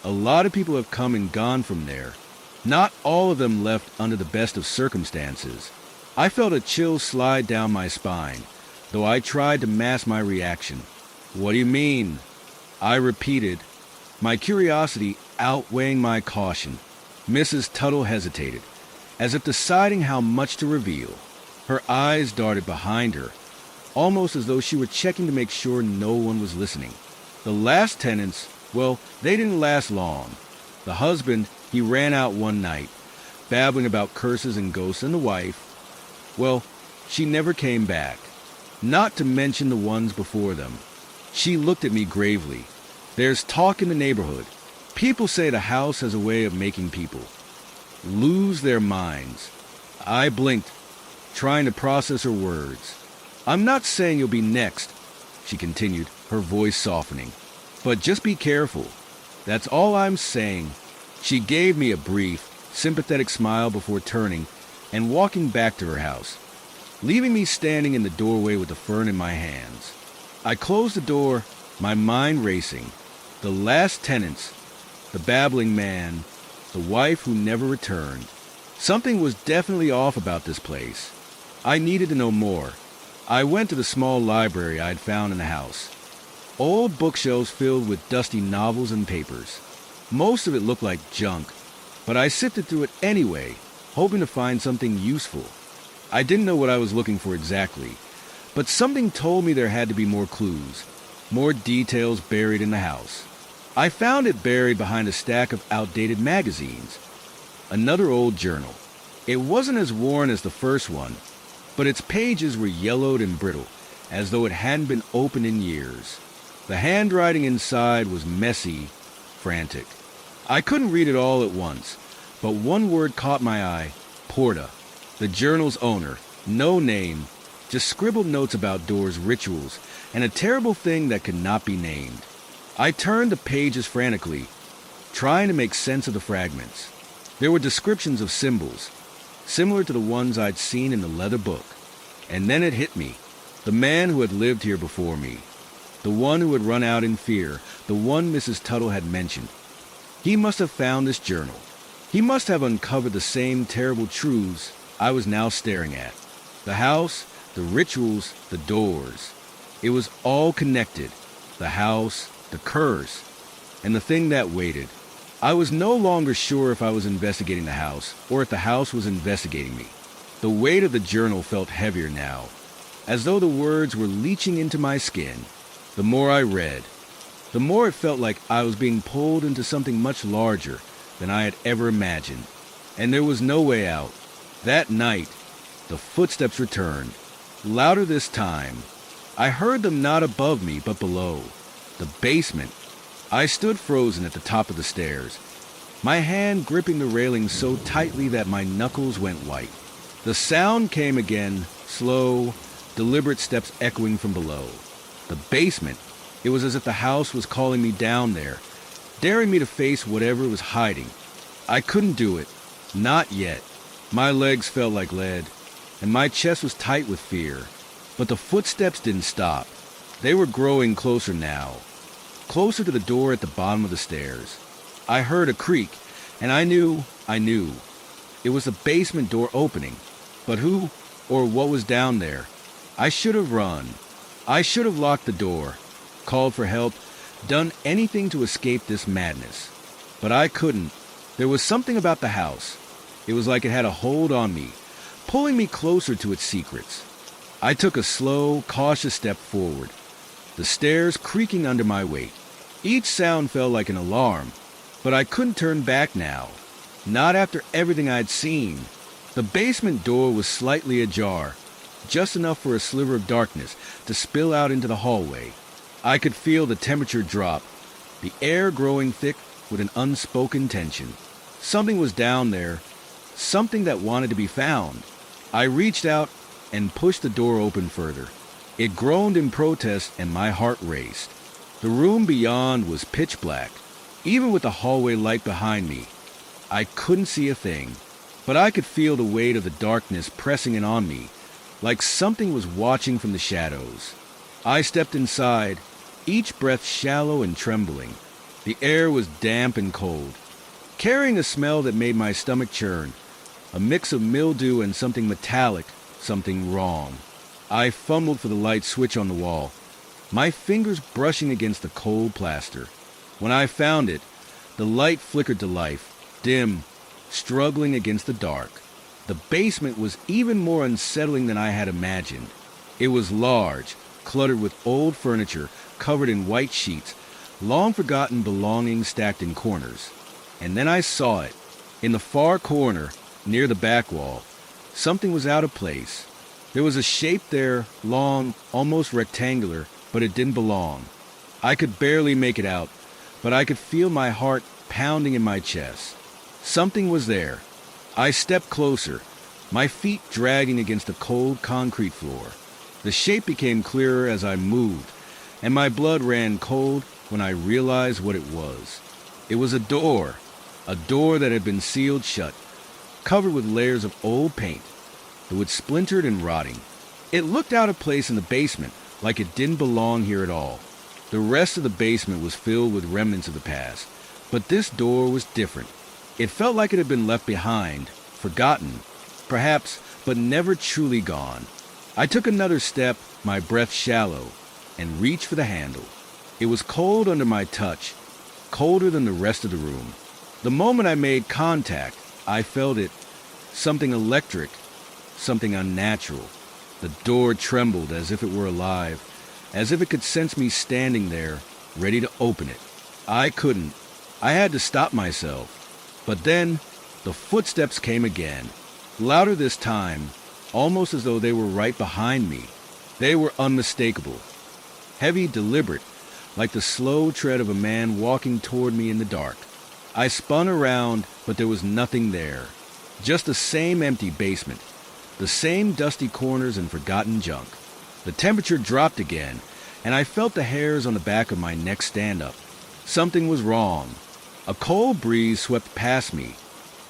A lot of people have come and gone from there. Not all of them left under the best of circumstances." I felt a chill slide down my spine, though I tried to mask my reaction. "What do you mean?" I repeated, my curiosity outweighing my caution. Mrs. Tuttle hesitated, as if deciding how much to reveal. Her eyes darted behind her, almost as though she were checking to make sure no one was listening. "The last tenants, well, they didn't last long. The husband, he ran out one night, babbling about curses and ghosts, and the wife, well, she never came back. Not to mention the ones before them." She looked at me gravely. "There's talk in the neighborhood. People say the house has a way of making people lose their minds." I blinked, trying to process her words. "I'm not saying you'll be next," she continued, her voice softening. "But just be careful. That's all I'm saying." She gave me a brief, sympathetic smile before turning and walking back to her house, leaving me standing in the doorway with the fern in my hands. I closed the door, my mind racing. The last tenants, the babbling man, the wife who never returned. Something was definitely off about this place. I needed to know more. I went to the small library I had found in the house. Old bookshelves filled with dusty novels and papers. Most of it looked like junk, but I sifted through it anyway, hoping to find something useful. I didn't know what I was looking for exactly, but something told me there had to be more clues, more details buried in the house. I found it buried behind a stack of outdated magazines. Another old journal. It wasn't as worn as the first one, but its pages were yellowed and brittle, as though it hadn't been opened in years. The handwriting inside was messy, frantic. I couldn't read it all at once, but one word caught my eye: Porta. The journal's owner, no name, just scribbled notes about doors, rituals, and a terrible thing that could not be named. I turned the pages frantically, trying to make sense of the fragments. There were descriptions of symbols, similar to the ones I'd seen in the leather book. And then it hit me. The man who had lived here before me. The one who had run out in fear. The one Mrs. Tuttle had mentioned. He must have found this journal. He must have uncovered the same terrible truths I was now staring at. The house, the rituals, the doors. It was all connected. The house, the curse, and the thing that waited. I was no longer sure if I was investigating the house or if the house was investigating me. The weight of the journal felt heavier now, as though the words were leaching into my skin. The more I read, the more it felt like I was being pulled into something much larger than I had ever imagined. And there was no way out. That night, the footsteps returned, louder this time. I heard them not above me, but below. The basement. I stood frozen at the top of the stairs, my hand gripping the railing so tightly that my knuckles went white. The sound came again, slow, deliberate steps echoing from below. The basement. It was as if the house was calling me down there, daring me to face whatever it was hiding. I couldn't do it. Not yet. My legs felt like lead, and my chest was tight with fear. But the footsteps didn't stop. They were growing closer now, closer to the door at the bottom of the stairs. I heard a creak, and I knew. It was the basement door opening. But who or what was down there? I should have run. I should have locked the door, called for help, done anything to escape this madness. But I couldn't. There was something about the house. It was like it had a hold on me, pulling me closer to its secrets. I took a slow, cautious step forward, the stairs creaking under my weight. Each sound felt like an alarm, but I couldn't turn back now. Not after everything I'd seen. The basement door was slightly ajar, just enough for a sliver of darkness to spill out into the hallway. I could feel the temperature drop, the air growing thick with an unspoken tension. Something was down there, something that wanted to be found. I reached out and pushed the door open further. It groaned in protest and my heart raced. The room beyond was pitch black, even with the hallway light behind me. I couldn't see a thing, but I could feel the weight of the darkness pressing in on me, like something was watching from the shadows. I stepped inside, each breath shallow and trembling. The air was damp and cold, carrying a smell that made my stomach churn, a mix of mildew and something metallic, something wrong. I fumbled for the light switch on the wall, my fingers brushing against the cold plaster. When I found it, the light flickered to life, dim, struggling against the dark. The basement was even more unsettling than I had imagined. It was large, cluttered with old furniture covered in white sheets, long-forgotten belongings stacked in corners. And then I saw it. In the far corner, near the back wall, something was out of place. There was a shape there, long, almost rectangular, but it didn't belong. I could barely make it out, but I could feel my heart pounding in my chest. Something was there. I stepped closer, my feet dragging against the cold concrete floor. The shape became clearer as I moved, and my blood ran cold when I realized what it was. It was a door that had been sealed shut, covered with layers of old paint. It was splintered and rotting. It looked out of place in the basement, like it didn't belong here at all. The rest of the basement was filled with remnants of the past, but this door was different. It felt like it had been left behind, forgotten, perhaps, but never truly gone. I took another step, my breath shallow, and reached for the handle. It was cold under my touch, colder than the rest of the room. The moment I made contact, I felt it, something electric, something unnatural. The door trembled as if it were alive, as if it could sense me standing there, ready to open it. I couldn't. I had to stop myself. But then, the footsteps came again, louder this time, almost as though they were right behind me. They were unmistakable, heavy, deliberate, like the slow tread of a man walking toward me in the dark. I spun around, but there was nothing there. Just the same empty basement, the same dusty corners and forgotten junk. The temperature dropped again, and I felt the hairs on the back of my neck stand up. Something was wrong. A cold breeze swept past me,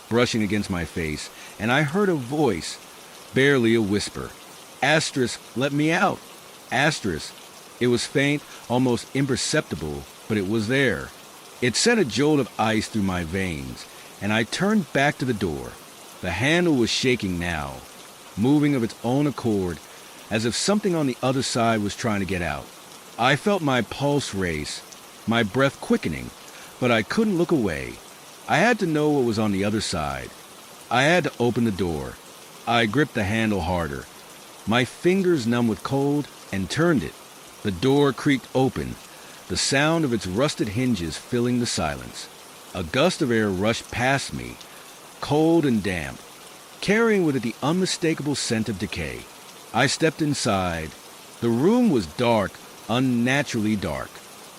brushing against my face, and I heard a voice, barely a whisper. Asterisk, let me out. Asterisk. It was faint, almost imperceptible, but it was there. It sent a jolt of ice through my veins, and I turned back to the door. The handle was shaking now, moving of its own accord, as if something on the other side was trying to get out. I felt my pulse race, my breath quickening, but I couldn't look away. I had to know what was on the other side. I had to open the door. I gripped the handle harder, my fingers numb with cold, and turned it. The door creaked open, the sound of its rusted hinges filling the silence. A gust of air rushed past me, cold and damp, carrying with it the unmistakable scent of decay. I stepped inside. The room was dark, unnaturally dark.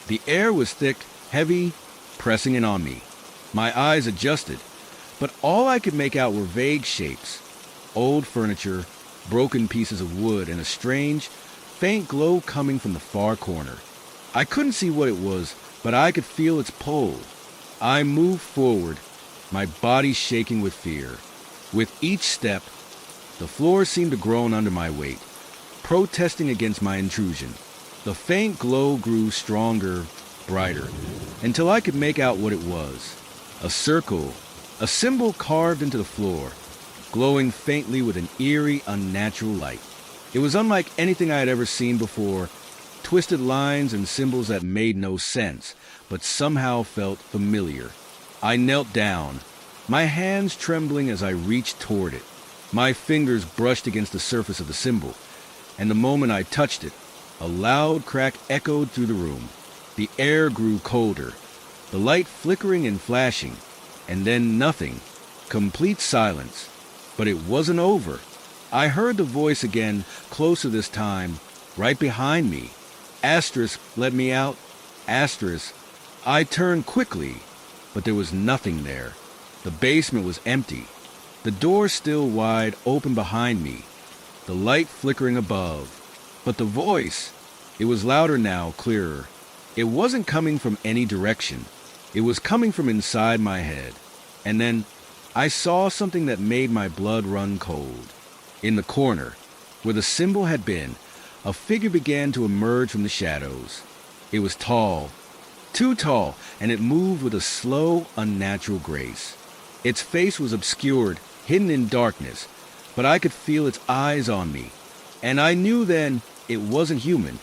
The air was thick, heavy, pressing in on me. My eyes adjusted, but all I could make out were vague shapes, old furniture, broken pieces of wood, and a strange, faint glow coming from the far corner. I couldn't see what it was, but I could feel its pull. I moved forward, my body shaking with fear. With each step, the floor seemed to groan under my weight, protesting against my intrusion. The faint glow grew stronger, brighter, until I could make out what it was. A circle, a symbol carved into the floor, glowing faintly with an eerie, unnatural light. It was unlike anything I had ever seen before, twisted lines and symbols that made no sense, but somehow felt familiar. I knelt down, my hands trembling as I reached toward it. My fingers brushed against the surface of the symbol, and the moment I touched it, a loud crack echoed through the room. The air grew colder, the light flickering and flashing, and then nothing, complete silence. But it wasn't over. I heard the voice again, closer this time, right behind me. Asterisk, let me out. Asterisk. I turned quickly, but there was nothing there. The basement was empty. The door still wide open behind me, the light flickering above. But the voice, it was louder now, clearer. It wasn't coming from any direction. It was coming from inside my head. And then I saw something that made my blood run cold. In the corner, where the symbol had been, a figure began to emerge from the shadows. It was tall, too tall, and it moved with a slow, unnatural grace. Its face was obscured, hidden in darkness, but I could feel its eyes on me. And I knew then it wasn't human.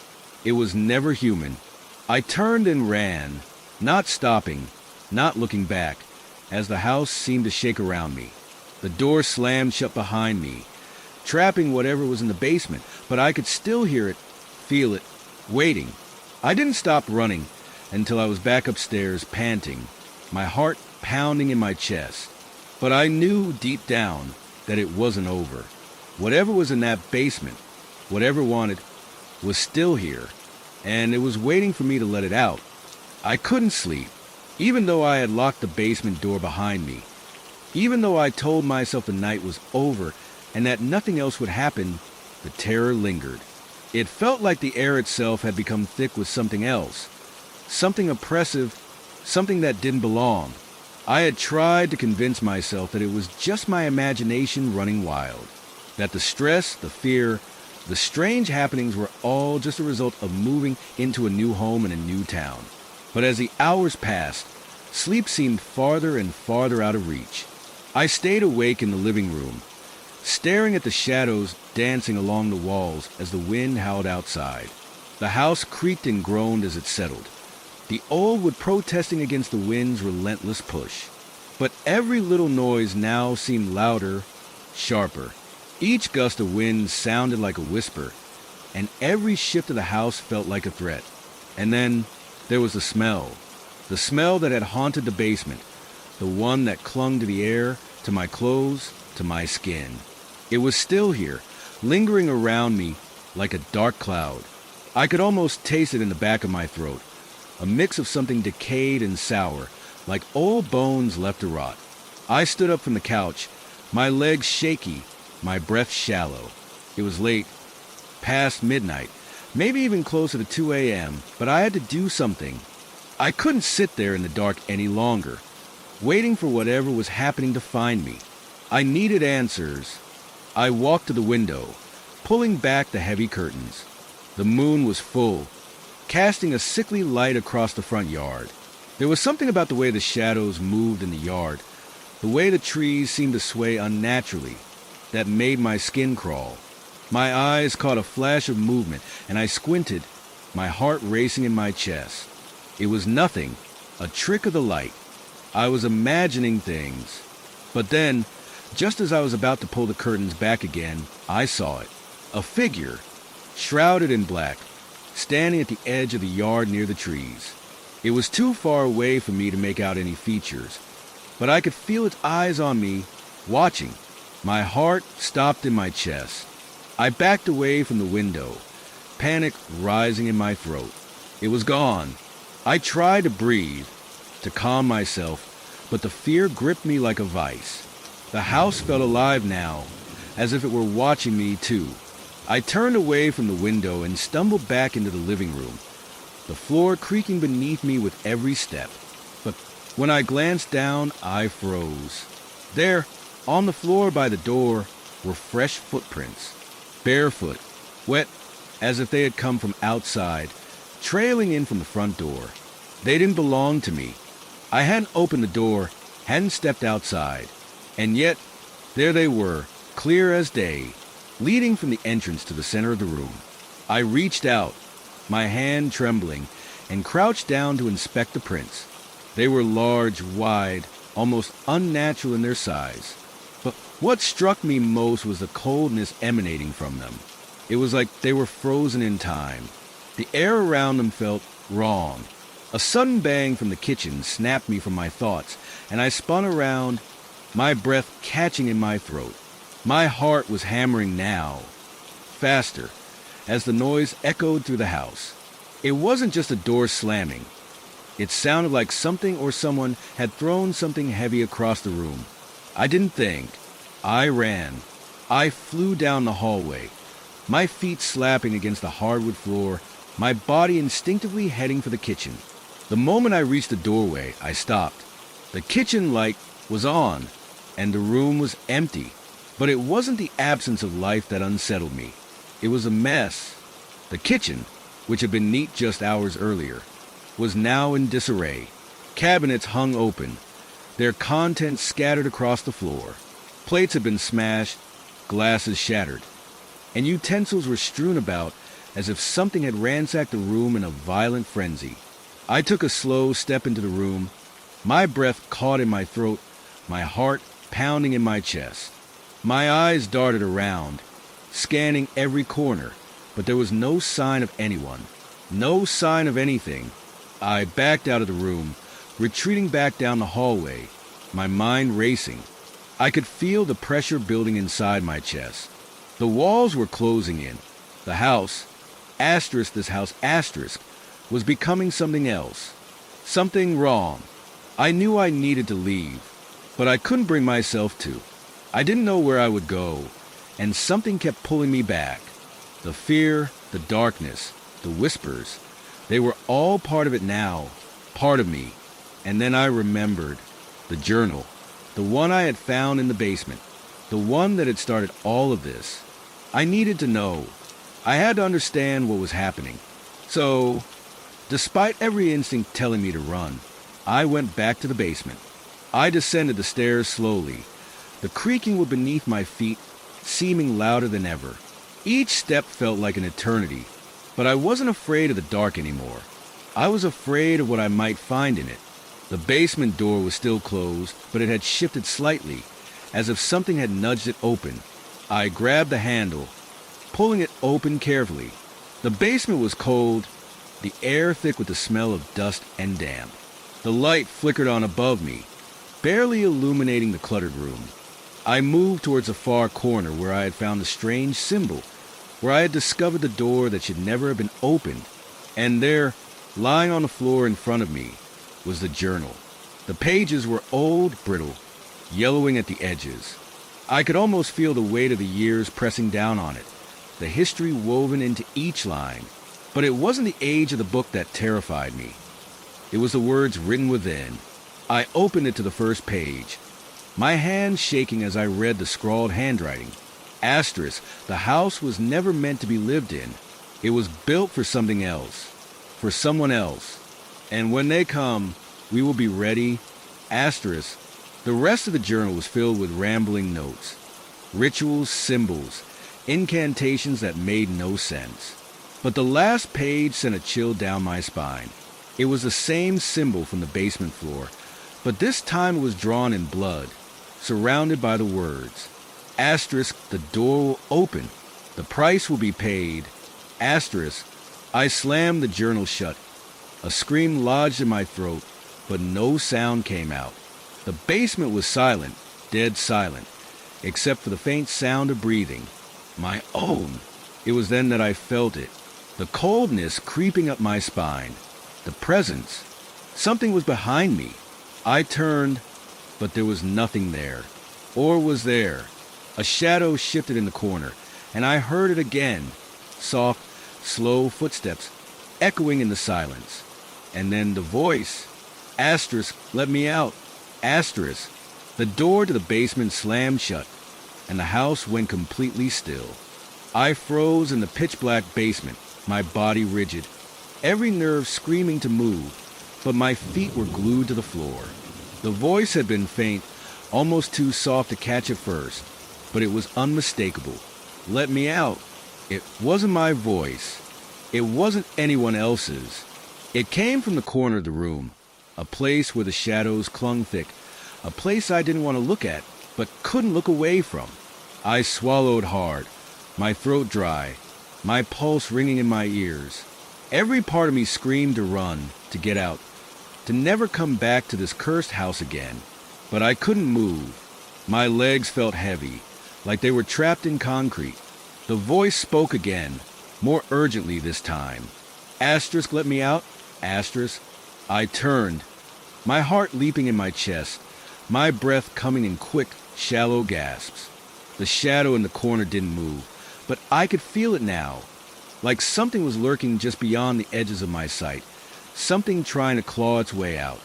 It was never human. I turned and ran, not stopping, not looking back, as the house seemed to shake around me. The door slammed shut behind me, trapping whatever was in the basement, but I could still hear it, feel it, waiting. I didn't stop running until I was back upstairs, panting, my heart pounding in my chest. But I knew deep down that it wasn't over. Whatever was in that basement, whatever wanted, was still here, and it was waiting for me to let it out. I couldn't sleep, even though I had locked the basement door behind me. Even though I told myself the night was over and that nothing else would happen, the terror lingered. It felt like the air itself had become thick with something else, something oppressive, something that didn't belong. I had tried to convince myself that it was just my imagination running wild, that the stress, the fear, the strange happenings were all just a result of moving into a new home in a new town. But as the hours passed, sleep seemed farther and farther out of reach. I stayed awake in the living room, staring at the shadows dancing along the walls as the wind howled outside. The house creaked and groaned as it settled, the old wood protesting against the wind's relentless push. But every little noise now seemed louder, sharper. Each gust of wind sounded like a whisper, and every shift of the house felt like a threat. And then there was the smell that had haunted the basement, the one that clung to the air, to my clothes, to my skin. It was still here, lingering around me like a dark cloud. I could almost taste it in the back of my throat, a mix of something decayed and sour, like old bones left to rot. I stood up from the couch, my legs shaky, my breath shallow. It was late, past midnight, maybe even closer to 2 a.m., but I had to do something. I couldn't sit there in the dark any longer, waiting for whatever was happening to find me. I needed answers. I walked to the window, pulling back the heavy curtains. The moon was full, casting a sickly light across the front yard. There was something about the way the shadows moved in the yard, the way the trees seemed to sway unnaturally, that made my skin crawl. My eyes caught a flash of movement, and I squinted, my heart racing in my chest. It was nothing, a trick of the light. I was imagining things. But then, just as I was about to pull the curtains back again, I saw it. A figure, shrouded in black, standing at the edge of the yard near the trees. It was too far away for me to make out any features, but I could feel its eyes on me, watching. My heart stopped in my chest. I backed away from the window, panic rising in my throat. It was gone. I tried to breathe, to calm myself, but the fear gripped me like a vice. The house felt alive now, as if it were watching me too. I turned away from the window and stumbled back into the living room, the floor creaking beneath me with every step. But when I glanced down, I froze. There, on the floor by the door, were fresh footprints, barefoot, wet as if they had come from outside, trailing in from the front door. They didn't belong to me. I hadn't opened the door, hadn't stepped outside. And yet, there they were, clear as day, leading from the entrance to the center of the room. I reached out, my hand trembling, and crouched down to inspect the prints. They were large, wide, almost unnatural in their size. But what struck me most was the coldness emanating from them. It was like they were frozen in time. The air around them felt wrong. A sudden bang from the kitchen snapped me from my thoughts, and I spun around, my breath catching in my throat. My heart was hammering now, faster, as the noise echoed through the house. It wasn't just a door slamming. It sounded like something or someone had thrown something heavy across the room. I didn't think. I ran. I flew down the hallway, my feet slapping against the hardwood floor, my body instinctively heading for the kitchen. The moment I reached the doorway, I stopped. The kitchen light was on, and the room was empty. But it wasn't the absence of life that unsettled me. It was a mess. The kitchen, which had been neat just hours earlier, was now in disarray. Cabinets hung open, their contents scattered across the floor. Plates had been smashed, glasses shattered, and utensils were strewn about as if something had ransacked the room in a violent frenzy. I took a slow step into the room, my breath caught in my throat, my heart pounding in my chest. My eyes darted around, scanning every corner, but there was no sign of anyone, no sign of anything. I backed out of the room, retreating back down the hallway, my mind racing. I could feel the pressure building inside my chest. The walls were closing in. The house, this house, was becoming something else. Something wrong. I knew I needed to leave, but I couldn't bring myself to. I didn't know where I would go, and something kept pulling me back. The fear, the darkness, the whispers, they were all part of it now, part of me. And then I remembered the journal, the one I had found in the basement, the one that had started all of this. I needed to know. I had to understand what was happening. So, despite every instinct telling me to run, I went back to the basement. I descended the stairs slowly, the creaking wood beneath my feet seeming louder than ever. Each step felt like an eternity, but I wasn't afraid of the dark anymore. I was afraid of what I might find in it. The basement door was still closed, but it had shifted slightly, as if something had nudged it open. I grabbed the handle, pulling it open carefully. The basement was cold, the air thick with the smell of dust and damp. The light flickered on above me, barely illuminating the cluttered room. I moved towards a far corner where I had found the strange symbol, where I had discovered the door that should never have been opened. And there, lying on the floor in front of me, was the journal. The pages were old, brittle, yellowing at the edges. I could almost feel the weight of the years pressing down on it, the history woven into each line. But it wasn't the age of the book that terrified me. It was the words written within. I opened it to the first page, my hand shaking as I read the scrawled handwriting. Asterisk, the house was never meant to be lived in. It was built for something else, for someone else. And when they come, we will be ready. Asterisk, the rest of the journal was filled with rambling notes, rituals, symbols, incantations that made no sense. But the last page sent a chill down my spine. It was the same symbol from the basement floor, but this time it was drawn in blood, surrounded by the words. Asterisk, the door will open. The price will be paid. Asterisk, I slammed the journal shut. A scream lodged in my throat, but no sound came out. The basement was silent, dead silent, except for the faint sound of breathing. My own. It was then that I felt it. The coldness creeping up my spine. The presence. Something was behind me. I turned, but there was nothing there. Or was there? A shadow shifted in the corner, and I heard it again. Soft, slow footsteps, echoing in the silence. And then the voice. Asterisk, let me out. Asterisk. The door to the basement slammed shut, and the house went completely still. I froze in the pitch-black basement, my body rigid, every nerve screaming to move, but my feet were glued to the floor. The voice had been faint, almost too soft to catch at first, but it was unmistakable. Let me out. It wasn't my voice. It wasn't anyone else's. It came from the corner of the room, a place where the shadows clung thick, a place I didn't want to look at, but couldn't look away from. I swallowed hard, my throat dry, my pulse ringing in my ears. Every part of me screamed to run, to get out, to never come back to this cursed house again. But I couldn't move. My legs felt heavy, like they were trapped in concrete. The voice spoke again, more urgently this time. Asterisk, let me out. Asterisk. I turned, my heart leaping in my chest, my breath coming in quick, shallow gasps. The shadow in the corner didn't move, but I could feel it now, like something was lurking just beyond the edges of my sight, something trying to claw its way out.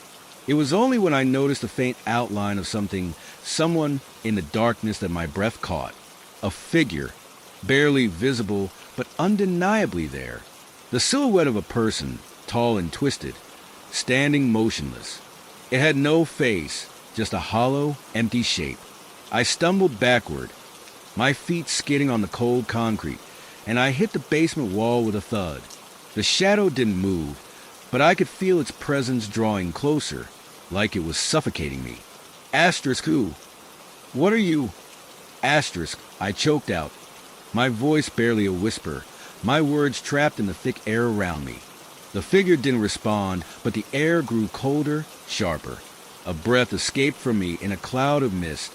It was only when I noticed the faint outline of someone in the darkness that my breath caught. A figure, barely visible, but undeniably there. The silhouette of a person, tall and twisted, standing motionless. It had no face, just a hollow, empty shape. I stumbled backward, my feet skidding on the cold concrete, and I hit the basement wall with a thud. The shadow didn't move, but I could feel its presence drawing closer, like it was suffocating me. Asterisk who? What are you? Asterisk, I choked out, my voice barely a whisper, my words trapped in the thick air around me. The figure didn't respond, but the air grew colder, sharper. A breath escaped from me in a cloud of mist,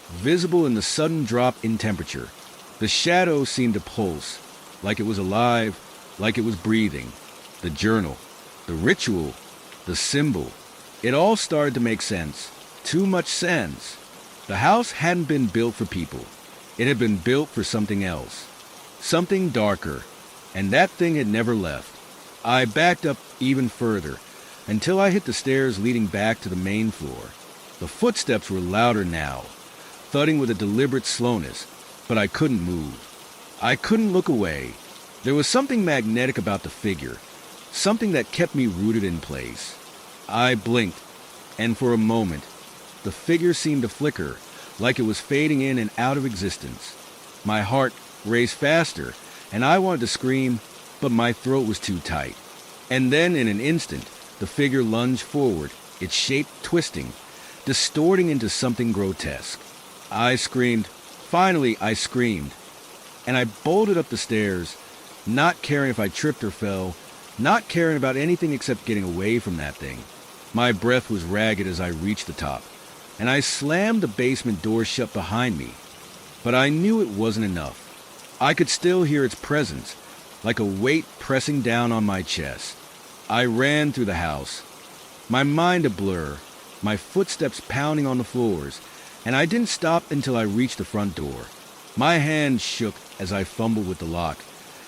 visible in the sudden drop in temperature. The shadow seemed to pulse, like it was alive, like it was breathing. The journal, the ritual, the symbol, it all started to make sense. Too much sense. The house hadn't been built for people. It had been built for something else, something darker, and that thing had never left. I backed up even further, until I hit the stairs leading back to the main floor. The footsteps were louder now, thudding with a deliberate slowness, but I couldn't move. I couldn't look away. There was something magnetic about the figure, something that kept me rooted in place. I blinked, and for a moment, the figure seemed to flicker, like it was fading in and out of existence. My heart raced faster, and I wanted to scream, but my throat was too tight. And then, in an instant, the figure lunged forward, its shape twisting, distorting into something grotesque. I screamed. Finally, I screamed. And I bolted up the stairs, not caring if I tripped or fell, not caring about anything except getting away from that thing. My breath was ragged as I reached the top, and I slammed the basement door shut behind me. But I knew it wasn't enough. I could still hear its presence, like a weight pressing down on my chest. I ran through the house, my mind a blur, my footsteps pounding on the floors, and I didn't stop until I reached the front door. My hand shook as I fumbled with the lock,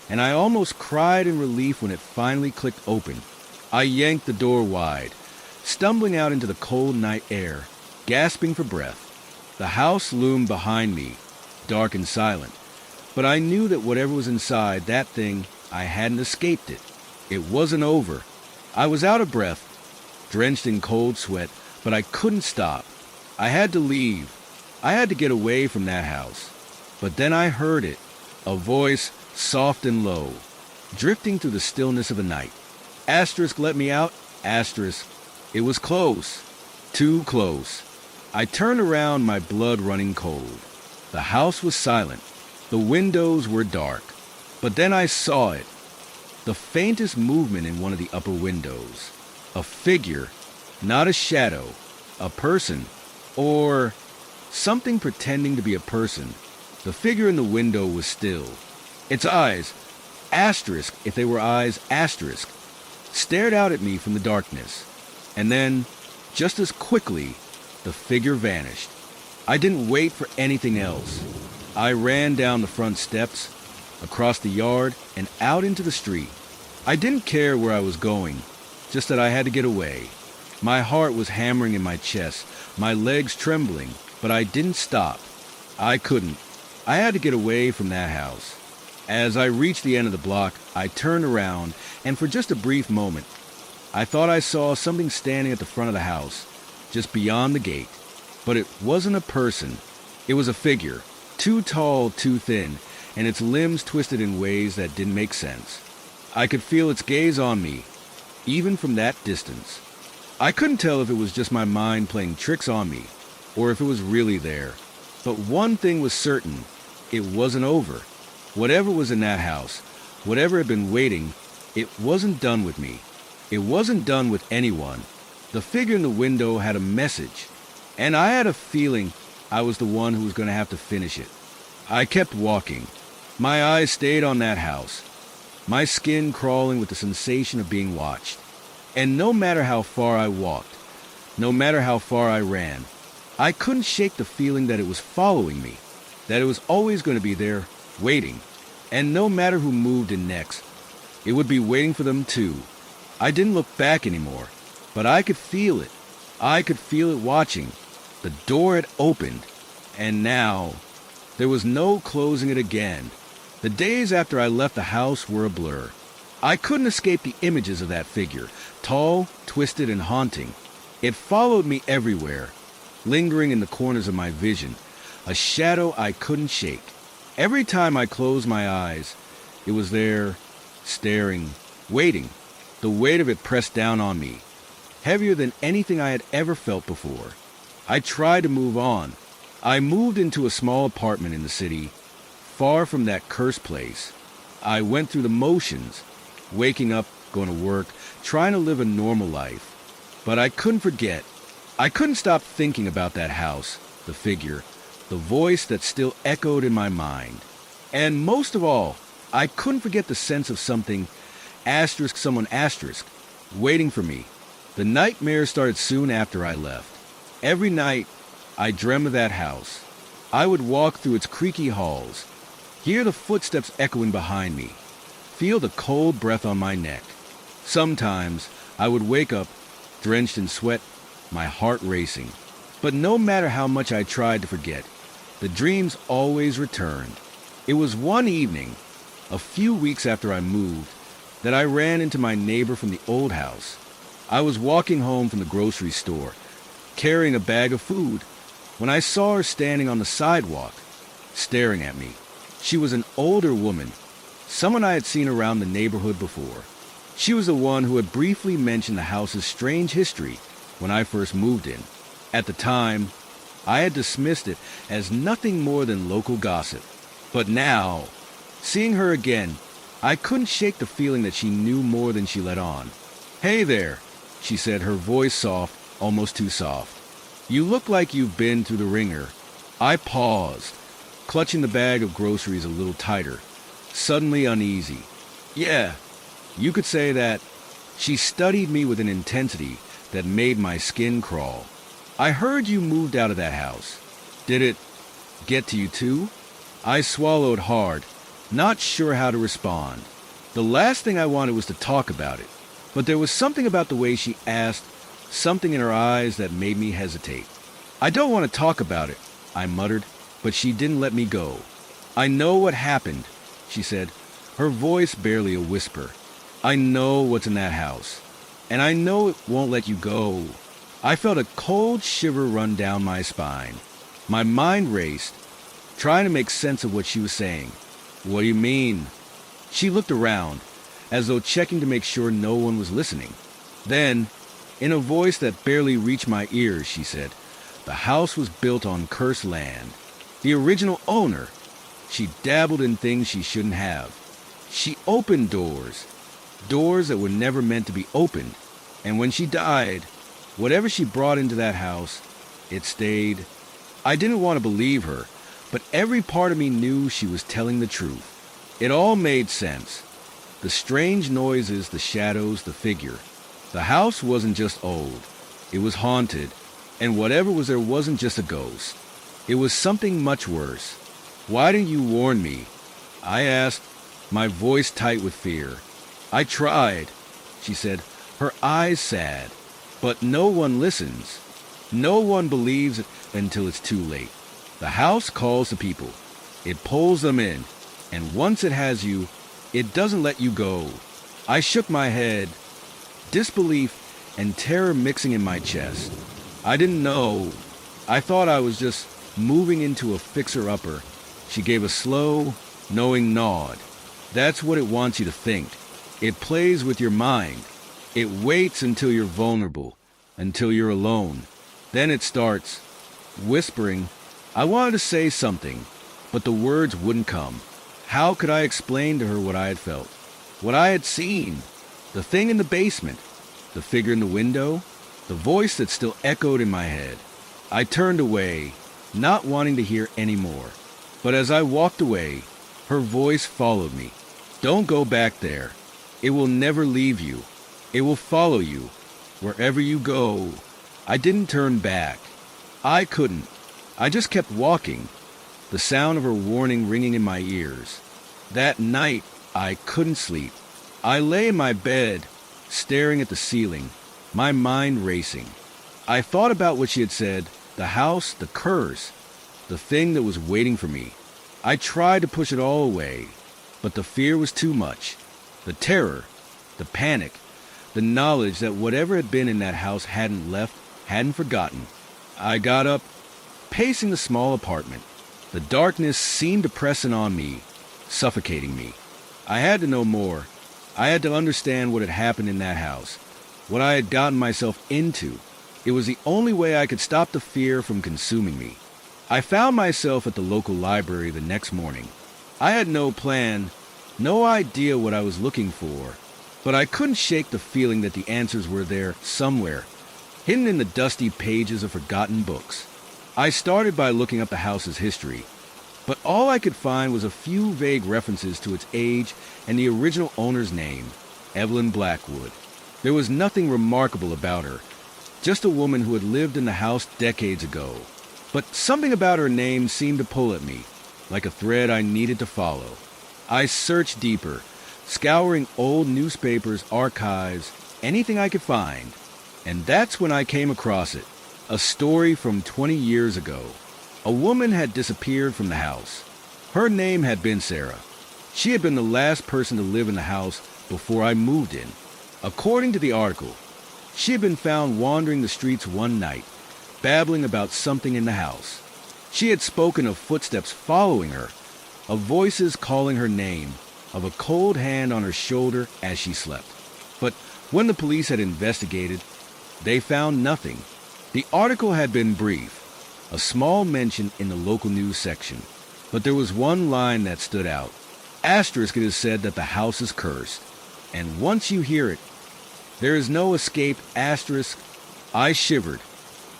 and I almost cried in relief when it finally clicked open. I yanked the door wide, stumbling out into the cold night air, gasping for breath. The house loomed behind me, dark and silent, but I knew that whatever was inside that thing, I hadn't escaped it. It wasn't over. I was out of breath, drenched in cold sweat, but I couldn't stop. I had to leave. I had to get away from that house. But then I heard it, a voice soft and low, drifting through the stillness of the night. Asterisk, let me out. Asterisk. It was close. Too close. I turned around, my blood running cold. The house was silent. The windows were dark. But then I saw it. The faintest movement in one of the upper windows. A figure, not a shadow, a person, or something pretending to be a person. The figure in the window was still. Its eyes, asterisk if they were eyes, asterisk, stared out at me from the darkness. And then, just as quickly, the figure vanished. I didn't wait for anything else. I ran down the front steps, across the yard, and out into the street. I didn't care where I was going, just that I had to get away. My heart was hammering in my chest, my legs trembling, but I didn't stop. I couldn't. I had to get away from that house. As I reached the end of the block, I turned around, and for just a brief moment, I thought I saw something standing at the front of the house, just beyond the gate. But it wasn't a person. It was a figure, too tall, too thin, and its limbs twisted in ways that didn't make sense. I could feel its gaze on me, even from that distance. I couldn't tell if it was just my mind playing tricks on me, or if it was really there. But one thing was certain, it wasn't over. Whatever was in that house, whatever had been waiting, it wasn't done with me. It wasn't done with anyone. The figure in the window had a message, and I had a feeling I was the one who was going to have to finish it. I kept walking. My eyes stayed on that house, my skin crawling with the sensation of being watched. And no matter how far I walked, no matter how far I ran, I couldn't shake the feeling that it was following me, that it was always going to be there, waiting. And no matter who moved in next, it would be waiting for them too. I didn't look back anymore, but I could feel it. I could feel it watching. The door had opened, and now there was no closing it again. The days after I left the house were a blur. I couldn't escape the images of that figure, tall, twisted, and haunting. It followed me everywhere, lingering in the corners of my vision, a shadow I couldn't shake. Every time I closed my eyes, it was there, staring, waiting. The weight of it pressed down on me, heavier than anything I had ever felt before. I tried to move on. I moved into a small apartment in the city, far from that cursed place. I went through the motions, waking up, going to work, trying to live a normal life. But I couldn't forget. I couldn't stop thinking about that house, the figure, the voice that still echoed in my mind. And most of all, I couldn't forget the sense of someone waiting for me. The nightmare started soon after I left. Every night, I dreamt of that house. I would walk through its creaky halls, hear the footsteps echoing behind me, feel the cold breath on my neck. Sometimes, I would wake up, drenched in sweat, my heart racing. But no matter how much I tried to forget, the dreams always returned. It was one evening, a few weeks after I moved, that I ran into my neighbor from the old house. I was walking home from the grocery store, carrying a bag of food, when I saw her standing on the sidewalk, staring at me. She was an older woman, someone I had seen around the neighborhood before. She was the one who had briefly mentioned the house's strange history when I first moved in. At the time, I had dismissed it as nothing more than local gossip. But now, seeing her again, I couldn't shake the feeling that she knew more than she let on. "Hey there," she said, her voice soft, almost too soft. "You look like you've been through the ringer." I paused, clutching the bag of groceries a little tighter, suddenly uneasy. "Yeah, you could say that." She studied me with an intensity that made my skin crawl. "I heard you moved out of that house. Did it get to you too?" I swallowed hard, not sure how to respond. The last thing I wanted was to talk about it, but there was something about the way she asked, something in her eyes that made me hesitate. "I don't want to talk about it," I muttered, but she didn't let me go. "I know what happened," she said, her voice barely a whisper. "I know what's in that house, and I know it won't let you go." I felt a cold shiver run down my spine. My mind raced, trying to make sense of what she was saying. "What do you mean?" She looked around, as though checking to make sure no one was listening. Then, in a voice that barely reached my ears, she said, "The house was built on cursed land. The original owner." She dabbled in things she shouldn't have. She opened doors that were never meant to be opened. And when she died, whatever she brought into that house, it stayed. I didn't want to believe her, but every part of me knew she was telling the truth. It all made sense. The strange noises, the shadows, the figure. The house wasn't just old. It was haunted, and whatever was there wasn't just a ghost. It was something much worse. "Why didn't you warn me?" I asked, my voice tight with fear. "I tried," she said, her eyes sad. "But no one listens. No one believes it until it's too late. The house calls the people. It pulls them in, and once it has you, it doesn't let you go." I shook my head, disbelief and terror mixing in my chest. I didn't know. I thought I was just moving into a fixer-upper. She gave a slow, knowing nod. That's what it wants you to think. It plays with your mind. It waits until you're vulnerable, until you're alone. Then it starts whispering. I wanted to say something, but the words wouldn't come. How could I explain to her what I had felt? What I had seen? The thing in the basement? The figure in the window? The voice that still echoed in my head? I turned away, not wanting to hear any more. But as I walked away, her voice followed me. Don't go back there. It will never leave you. It will follow you. Wherever you go. I didn't turn back. I couldn't. I just kept walking, the sound of her warning ringing in my ears. That night, I couldn't sleep. I lay in my bed, staring at the ceiling, my mind racing. I thought about what she had said, the house, the curse, the thing that was waiting for me. I tried to push it all away, but the fear was too much. The terror, the panic, the knowledge that whatever had been in that house hadn't left, hadn't forgotten. I got up, pacing the small apartment. The darkness seemed to press in on me, suffocating me. I had to know more. I had to understand what had happened in that house, what I had gotten myself into. It was the only way I could stop the fear from consuming me. I found myself at the local library the next morning. I had no plan, no idea what I was looking for, but I couldn't shake the feeling that the answers were there somewhere, hidden in the dusty pages of forgotten books. I started by looking up the house's history, but all I could find was a few vague references to its age and the original owner's name, Evelyn Blackwood. There was nothing remarkable about her, just a woman who had lived in the house decades ago. But something about her name seemed to pull at me, like a thread I needed to follow. I searched deeper, scouring old newspapers, archives, anything I could find. And that's when I came across it. A story from 20 years ago. A woman had disappeared from the house. Her name had been Sarah. She had been the last person to live in the house before I moved in. According to the article, she had been found wandering the streets one night, babbling about something in the house. She had spoken of footsteps following her, of voices calling her name, of a cold hand on her shoulder as she slept. But when the police had investigated, they found nothing. The article had been brief, a small mention in the local news section, but there was one line that stood out. Asterisk, it is said that the house is cursed, and once you hear it, there is no escape. Asterisk. I shivered,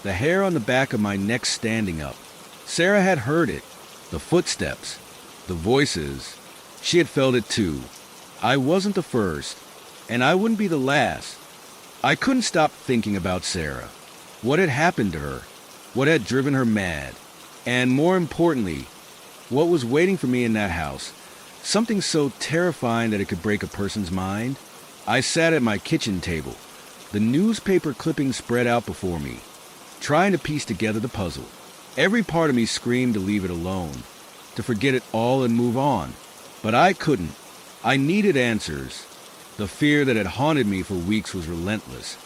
the hair on the back of my neck standing up. Sarah had heard it, the footsteps, the voices. She had felt it too. I wasn't the first, and I wouldn't be the last. I couldn't stop thinking about Sarah. What had happened to her? What had driven her mad? And more importantly, what was waiting for me in that house? Something so terrifying that it could break a person's mind? I sat at my kitchen table, the newspaper clippings spread out before me, trying to piece together the puzzle. Every part of me screamed to leave it alone, to forget it all and move on. But I couldn't. I needed answers. The fear that had haunted me for weeks was relentless,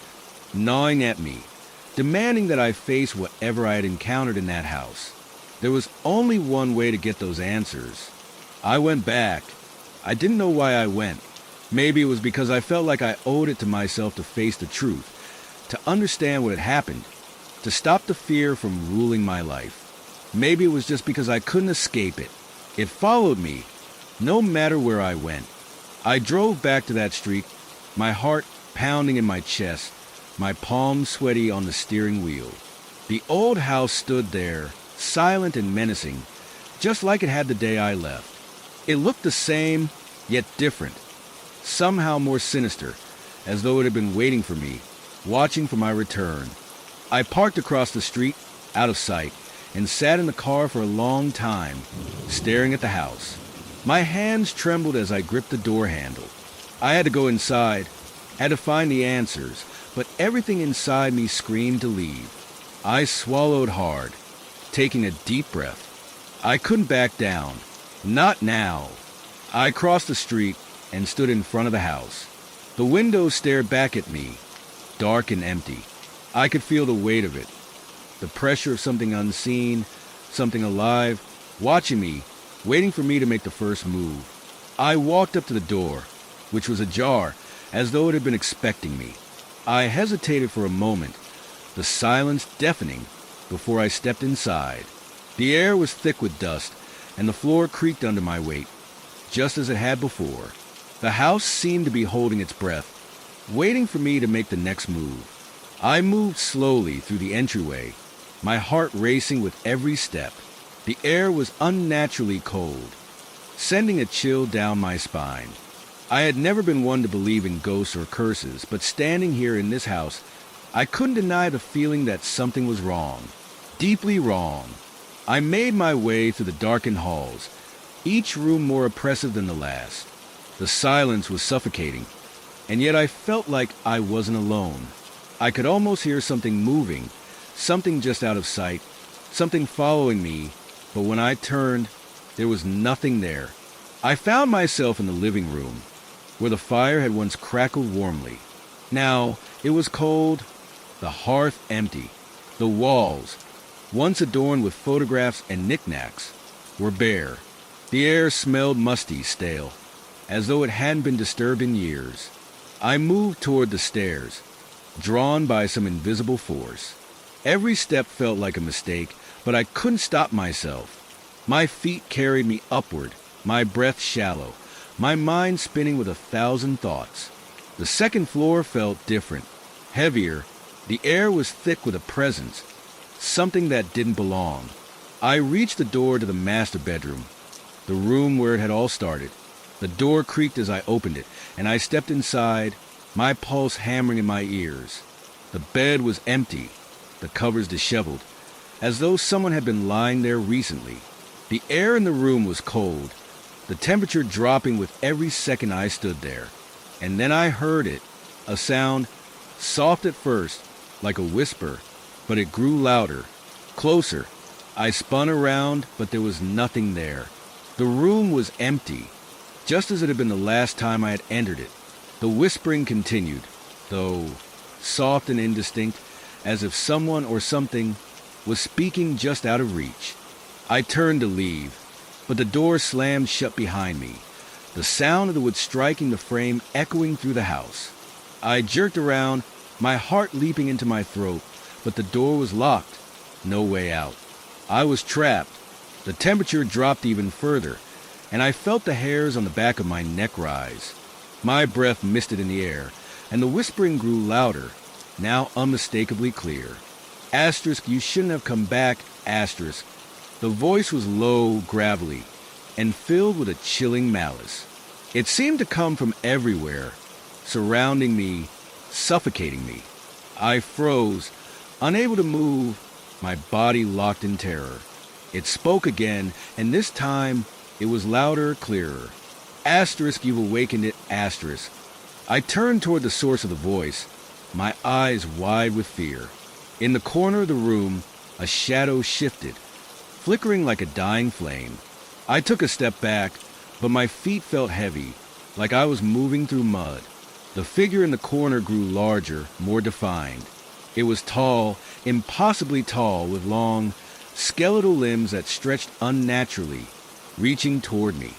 gnawing at me, demanding that I face whatever I had encountered in that house. There was only one way to get those answers. I went back. I didn't know why I went. Maybe it was because I felt like I owed it to myself to face the truth, to understand what had happened, to stop the fear from ruling my life. Maybe it was just because I couldn't escape it. It followed me, no matter where I went. I drove back to that street, my heart pounding in my chest, my palms sweaty on the steering wheel. The old house stood there, silent and menacing, just like it had the day I left. It looked the same, yet different, somehow more sinister, as though it had been waiting for me, watching for my return. I parked across the street, out of sight, and sat in the car for a long time, staring at the house. My hands trembled as I gripped the door handle. I had to go inside, had to find the answers, but everything inside me screamed to leave. I swallowed hard, taking a deep breath. I couldn't back down. Not now. I crossed the street and stood in front of the house. The windows stared back at me, dark and empty. I could feel the weight of it, the pressure of something unseen, something alive, watching me, waiting for me to make the first move. I walked up to the door, which was ajar, as though it had been expecting me. I hesitated for a moment, the silence deafening, before I stepped inside. The air was thick with dust, and the floor creaked under my weight, just as it had before. The house seemed to be holding its breath, waiting for me to make the next move. I moved slowly through the entryway, my heart racing with every step. The air was unnaturally cold, sending a chill down my spine. I had never been one to believe in ghosts or curses, but standing here in this house, I couldn't deny the feeling that something was wrong, deeply wrong. I made my way through the darkened halls, each room more oppressive than the last. The silence was suffocating, and yet I felt like I wasn't alone. I could almost hear something moving, something just out of sight, something following me, but when I turned, there was nothing there. I found myself in the living room, where the fire had once crackled warmly. Now it was cold, the hearth empty. The walls, once adorned with photographs and knickknacks, were bare. The air smelled musty, stale, as though it hadn't been disturbed in years. I moved toward the stairs, drawn by some invisible force. Every step felt like a mistake, but I couldn't stop myself. My feet carried me upward, my breath shallow, my mind spinning with 1,000 thoughts. The second floor felt different, heavier. The air was thick with a presence, something that didn't belong. I reached the door to the master bedroom, the room where it had all started. The door creaked as I opened it, and I stepped inside, my pulse hammering in my ears. The bed was empty, the covers disheveled, as though someone had been lying there recently. The air in the room was cold, the temperature dropping with every second I stood there. And then I heard it, a sound, soft at first, like a whisper, but it grew louder, closer. I spun around, but there was nothing there. The room was empty, just as it had been the last time I had entered it. The whispering continued, though soft and indistinct, as if someone or something was speaking just out of reach. I turned to leave, but the door slammed shut behind me, the sound of the wood striking the frame echoing through the house. I jerked around, my heart leaping into my throat, but the door was locked. No way out. I was trapped. The temperature dropped even further, and I felt the hairs on the back of my neck rise. My breath misted in the air, and the whispering grew louder, now unmistakably clear. Asterisk, you shouldn't have come back, asterisk. The voice was low, gravelly, and filled with a chilling malice. It seemed to come from everywhere, surrounding me, suffocating me. I froze, unable to move, my body locked in terror. It spoke again, and this time it was louder, clearer. Asterisk, you've awakened it, asterisk. I turned toward the source of the voice, my eyes wide with fear. In the corner of the room, a shadow shifted, flickering like a dying flame. I took a step back, but my feet felt heavy, like I was moving through mud. The figure in the corner grew larger, more defined. It was tall, impossibly tall, with long, skeletal limbs that stretched unnaturally, reaching toward me.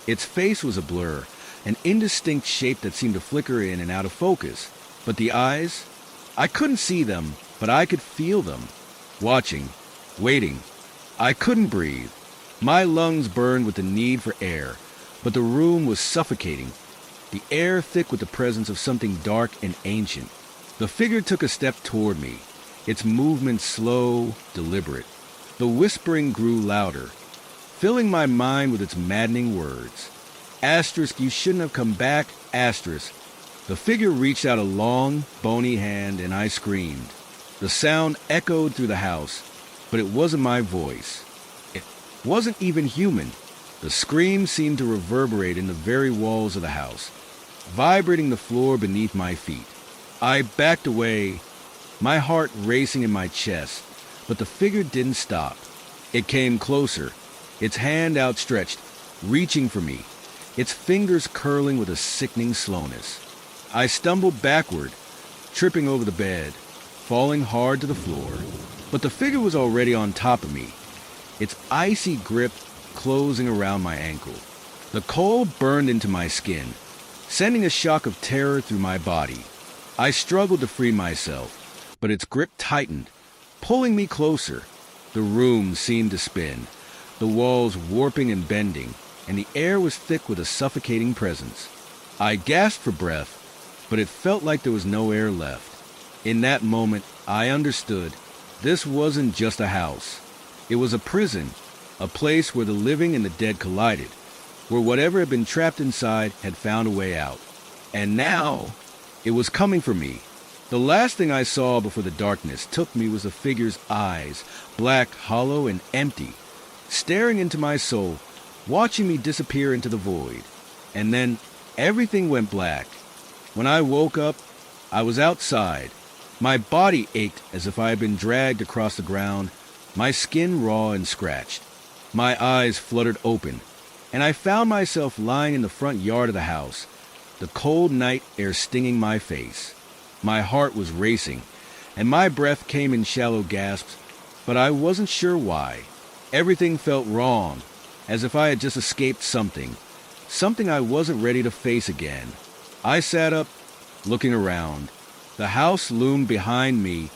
Its face was a blur, an indistinct shape that seemed to flicker in and out of focus. But the eyes? I couldn't see them, but I could feel them. Watching, waiting. I couldn't breathe. My lungs burned with the need for air, but the room was suffocating, the air thick with the presence of something dark and ancient. The figure took a step toward me, its movement slow, deliberate. The whispering grew louder, filling my mind with its maddening words. Asterisk, you shouldn't have come back, asterisk. The figure reached out a long, bony hand, and I screamed. The sound echoed through the house, but it wasn't my voice. It wasn't even human. The scream seemed to reverberate in the very walls of the house, vibrating the floor beneath my feet. I backed away, my heart racing in my chest, but the figure didn't stop. It came closer, its hand outstretched, reaching for me, its fingers curling with a sickening slowness. I stumbled backward, tripping over the bed, falling hard to the floor. but the figure was already on top of me, its icy grip closing around my ankle. The cold burned into my skin, sending a shock of terror through my body. I struggled to free myself, but its grip tightened, pulling me closer. The room seemed to spin, the walls warping and bending, and the air was thick with a suffocating presence. I gasped for breath, but it felt like there was no air left. In that moment, I understood this wasn't just a house. It was a prison, a place where the living and the dead collided, where whatever had been trapped inside had found a way out. And now, it was coming for me. The last thing I saw before the darkness took me was the figure's eyes, black, hollow, and empty, staring into my soul, watching me disappear into the void. And then everything went black. When I woke up, I was outside. My body ached as if I had been dragged across the ground, my skin raw and scratched. My eyes fluttered open, and I found myself lying in the front yard of the house, the cold night air stinging my face. My heart was racing, and my breath came in shallow gasps, but I wasn't sure why. Everything felt wrong, as if I had just escaped something I wasn't ready to face again. I sat up, looking around. The house loomed behind me,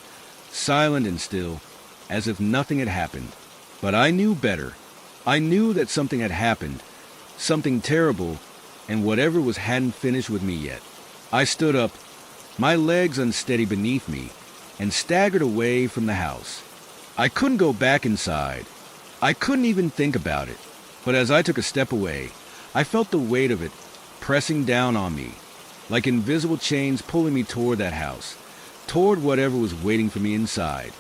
silent and still, as if nothing had happened. But I knew better. I knew that something had happened, something terrible, and whatever was hadn't finished with me yet. I stood up, my legs unsteady beneath me, and staggered away from the house. I couldn't go back inside. I couldn't even think about it. But as I took a step away, I felt the weight of it pressing down on me, like invisible chains pulling me toward that house, toward whatever was waiting for me inside.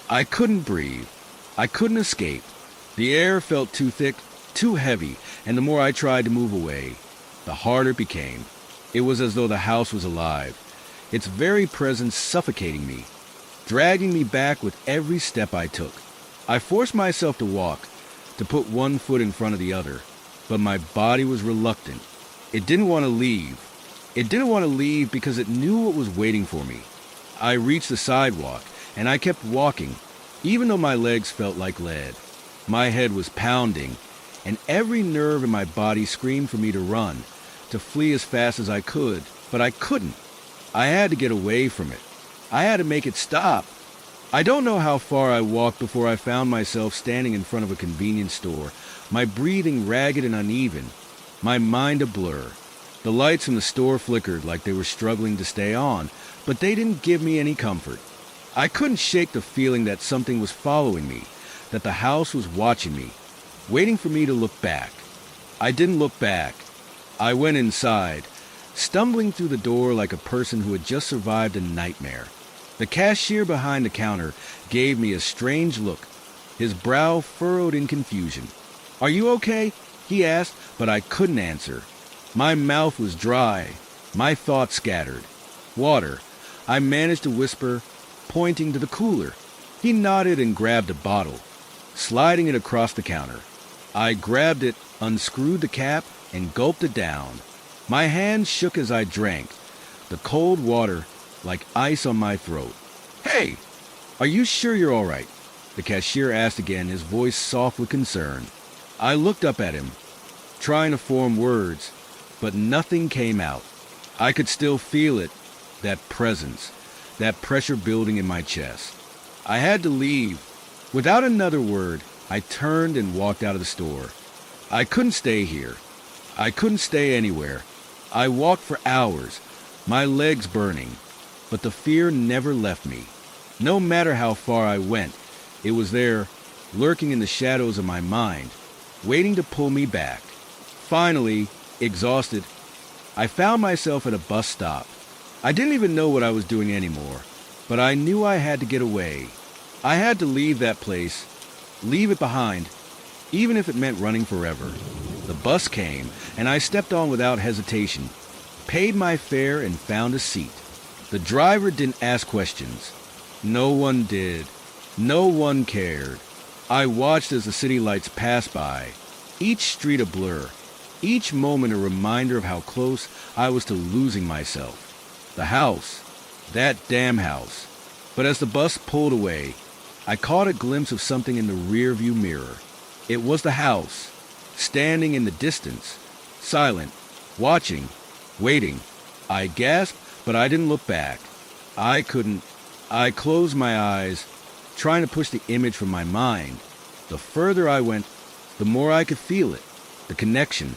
I couldn't breathe. I couldn't escape. The air felt too thick, too heavy, and the more I tried to move away, the harder it became. It was as though the house was alive, its very presence suffocating me, dragging me back with every step I took. I forced myself to walk, to put one foot in front of the other, but my body was reluctant. It didn't want to leave. It didn't want to leave because it knew what was waiting for me. I reached the sidewalk, and I kept walking, even though my legs felt like lead. My head was pounding, and every nerve in my body screamed for me to run, to flee as fast as I could, but I couldn't. I had to get away from it. I had to make it stop. I don't know how far I walked before I found myself standing in front of a convenience store, my breathing ragged and uneven, my mind a blur. The lights in the store flickered like they were struggling to stay on, but they didn't give me any comfort. I couldn't shake the feeling that something was following me, that the house was watching me, waiting for me to look back. I didn't look back. I went inside, stumbling through the door like a person who had just survived a nightmare. The cashier behind the counter gave me a strange look, his brow furrowed in confusion. "Are you okay?" he asked, but I couldn't answer. My mouth was dry, my thoughts scattered. "Water," I managed to whisper, pointing to the cooler. He nodded and grabbed a bottle, sliding it across the counter. I grabbed it, unscrewed the cap, and gulped it down. My hands shook as I drank, the cold water like ice on my throat. "Hey, are you sure you're all right?" the cashier asked again, his voice soft with concern. I looked up at him, trying to form words, but nothing came out. I could still feel it, that presence, that pressure building in my chest. I had to leave. Without another word, I turned and walked out of the store. I couldn't stay here. I couldn't stay anywhere. I walked for hours, my legs burning, but the fear never left me. No matter how far I went, it was there, lurking in the shadows of my mind, waiting to pull me back. Finally, exhausted, I found myself at a bus stop. I didn't even know what I was doing anymore, but I knew I had to get away. I had to leave that place, leave it behind, even if it meant running forever. The bus came, and I stepped on without hesitation, paid my fare, and found a seat. The driver didn't ask questions. No one did. No one cared. I watched as the city lights passed by, each street a blur, each moment a reminder of how close I was to losing myself. The house, that damn house. But as the bus pulled away, I caught a glimpse of something in the rearview mirror. It was the house, standing in the distance, silent, watching, waiting. I gasped, but I didn't look back. I couldn't. I closed my eyes, trying to push the image from my mind. The further I went, the more I could feel it. The connection,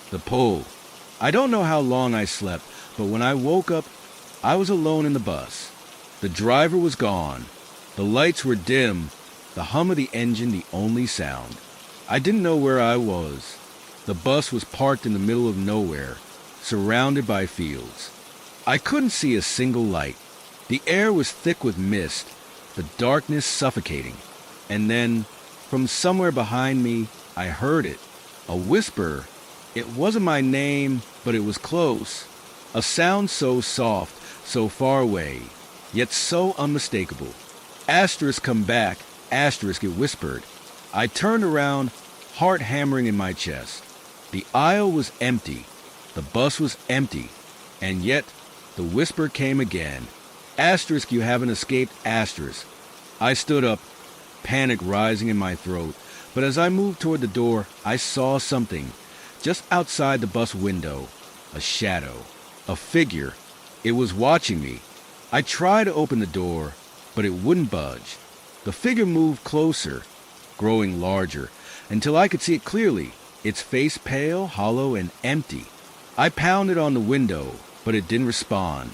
the pull. I don't know how long I slept, but when I woke up, I was alone in the bus. The driver was gone. The lights were dim, the hum of the engine the only sound. I didn't know where I was. The bus was parked in the middle of nowhere, surrounded by fields. I couldn't see a single light. The air was thick with mist, the darkness suffocating. And then, from somewhere behind me, I heard it. A whisper. It wasn't my name, but it was close. A sound so soft, so far away, yet so unmistakable. Asterisk come back, asterisk it whispered. I turned around, heart hammering in my chest. The aisle was empty. The bus was empty. And yet, the whisper came again. Asterisk, you haven't escaped, asterisk. I stood up, panic rising in my throat. But as I moved toward the door, I saw something. Just outside the bus window. A shadow. A figure. It was watching me. I tried to open the door, but it wouldn't budge. The figure moved closer, growing larger, until I could see it clearly, its face pale, hollow, and empty. I pounded on the window, but it didn't respond.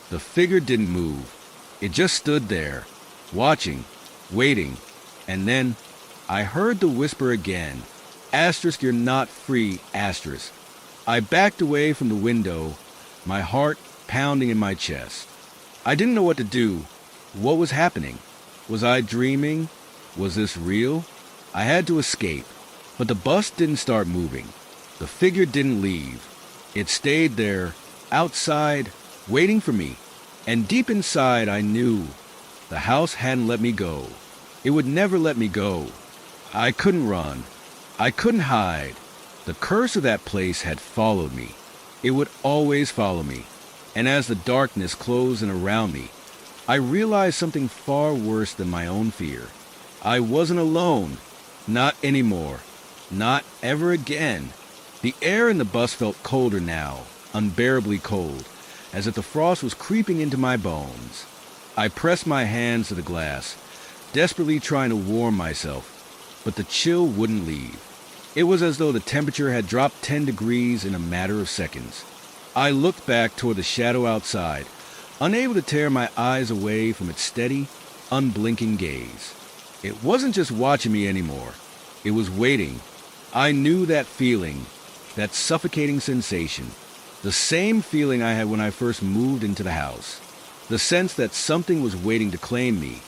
The figure didn't move. It just stood there, watching, waiting, and then I heard the whisper again. Asterisk, you're not free, asterisk. I backed away from the window, my heart pounding in my chest. I didn't know what to do. What was happening? Was I dreaming? Was this real? I had to escape, but the bus didn't start moving. The figure didn't leave. It stayed there, outside, waiting for me. And deep inside I knew the house hadn't let me go. It would never let me go. I couldn't run. I couldn't hide. The curse of that place had followed me. It would always follow me. And as the darkness closed in around me, I realized something far worse than my own fear. I wasn't alone. Not anymore. Not ever again. The air in the bus felt colder now, unbearably cold, as if the frost was creeping into my bones. I pressed my hands to the glass, desperately trying to warm myself, but the chill wouldn't leave. It was as though the temperature had dropped 10 degrees in a matter of seconds. I looked back toward the shadow outside, unable to tear my eyes away from its steady, unblinking gaze. It wasn't just watching me anymore. It was waiting. I knew that feeling, that suffocating sensation, the same feeling I had when I first moved into the house. The sense that something was waiting to claim me,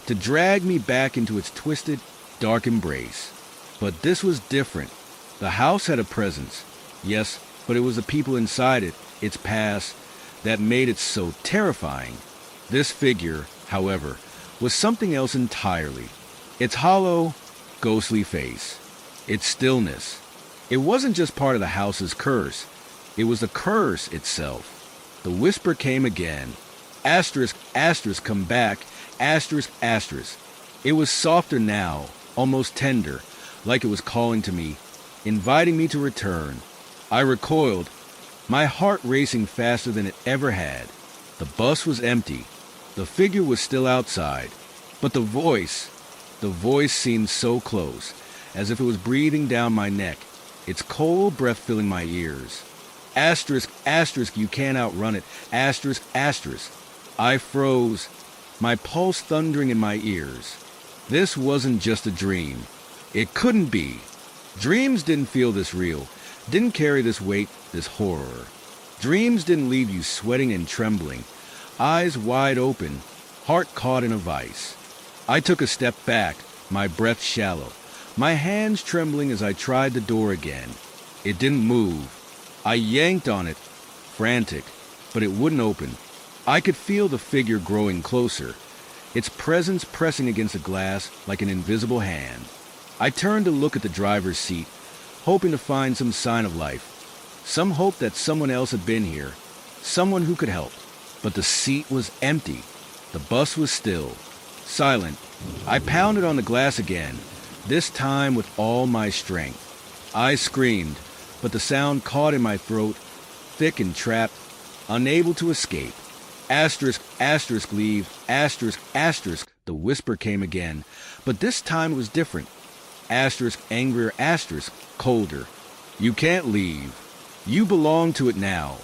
to drag me back into its twisted, dark embrace. But this was different. The house had a presence, yes, but it was the people inside it, its past, that made it so terrifying. This figure, however, was something else entirely. Its hollow, ghostly face, its stillness. It wasn't just part of the house's curse. It was the curse itself. The whisper came again. Asterisk, asterisk, come back, asterisk, asterisk. It was softer now, almost tender, like it was calling to me, inviting me to return. I recoiled, my heart racing faster than it ever had. The bus was empty. The figure was still outside. But the voice seemed so close, as if it was breathing down my neck, its cold breath filling my ears. Asterisk, asterisk, you can't outrun it. Asterisk, asterisk. I froze, my pulse thundering in my ears. This wasn't just a dream. It couldn't be. Dreams didn't feel this real, didn't carry this weight, this horror. Dreams didn't leave you sweating and trembling, eyes wide open, heart caught in a vice. I took a step back, my breath shallow, my hands trembling as I tried the door again. It didn't move. I yanked on it, frantic, but it wouldn't open. I could feel the figure growing closer, its presence pressing against the glass like an invisible hand. I turned to look at the driver's seat, hoping to find some sign of life, some hope that someone else had been here, someone who could help. But the seat was empty. The bus was still, silent, I pounded on the glass again, this time with all my strength. I screamed, but the sound caught in my throat, thick and trapped, unable to escape. Asterisk, asterisk, leave, asterisk, asterisk, the whisper came again, but this time it was different. Asterisk, angrier, asterisk, colder. You can't leave. You belong to it now.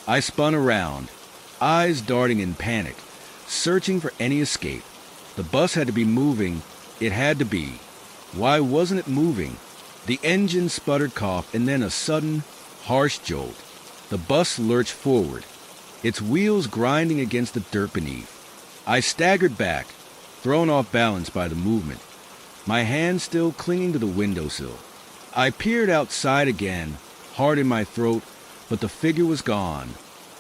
I spun around, eyes darting in panic, searching for any escape. The bus had to be moving. It had to be. Why wasn't it moving? The engine sputtered, coughed, and then a sudden, harsh jolt. The bus lurched forward, its wheels grinding against the dirt beneath. I staggered back, thrown off balance by the movement, my hand still clinging to the windowsill. I peered outside again, heart in my throat, but the figure was gone.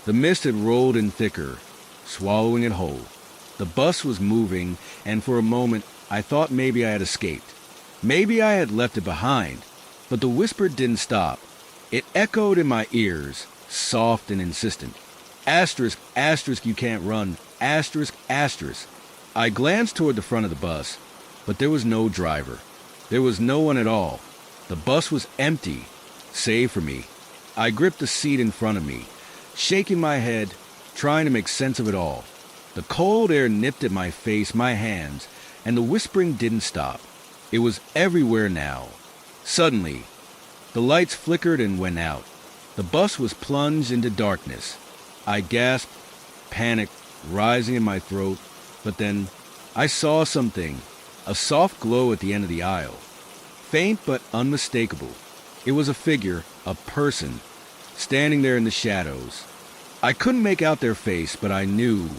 The mist had rolled in thicker, swallowing it whole. The bus was moving, and for a moment I thought maybe I had escaped. Maybe I had left it behind, but the whisper didn't stop. It echoed in my ears, soft and insistent. Asterisk, asterisk, you can't run. Asterisk, asterisk. I glanced toward the front of the bus, but there was no driver. There was no one at all. The bus was empty, save for me. I gripped the seat in front of me, shaking my head, trying to make sense of it all. The cold air nipped at my face, my hands, and the whispering didn't stop. It was everywhere now. Suddenly, the lights flickered and went out. The bus was plunged into darkness. I gasped, panic rising in my throat, but then I saw something, a soft glow at the end of the aisle. Faint but unmistakable. It was a figure, a person, standing there in the shadows. I couldn't make out their face, but I knew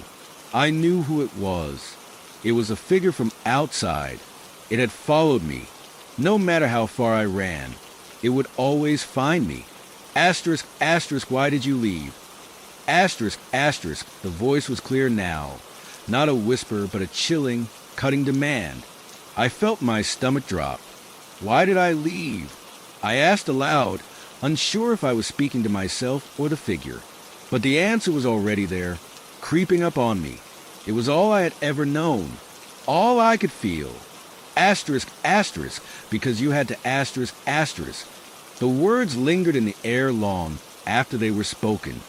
who it was. It was a figure from outside. It had followed me. No matter how far I ran, it would always find me. Asterisk, asterisk, why did you leave? Asterisk, asterisk, the voice was clear now. Not a whisper, but a chilling, cutting demand. I felt my stomach drop. Why did I leave? I asked aloud, unsure if I was speaking to myself or the figure. But the answer was already there, creeping up on me. It was all I had ever known, all I could feel. Asterisk, asterisk, because you had to asterisk, asterisk. The words lingered in the air long after they were spoken.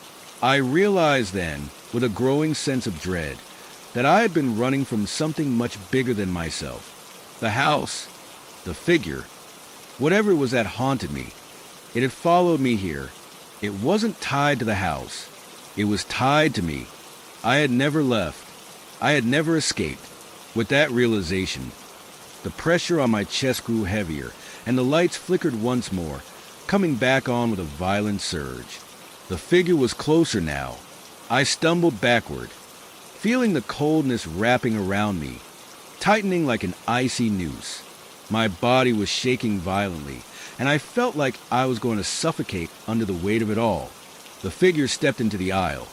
I realized then, with a growing sense of dread, that I had been running from something much bigger than myself. The house, the figure, whatever it was that haunted me. It had followed me here. It wasn't tied to the house. It was tied to me. I had never left. I had never escaped. With that realization, the pressure on my chest grew heavier, and the lights flickered once more, coming back on with a violent surge. The figure was closer now. I stumbled backward, feeling the coldness wrapping around me, tightening like an icy noose. My body was shaking violently, and I felt like I was going to suffocate under the weight of it all. The figure stepped into the aisle,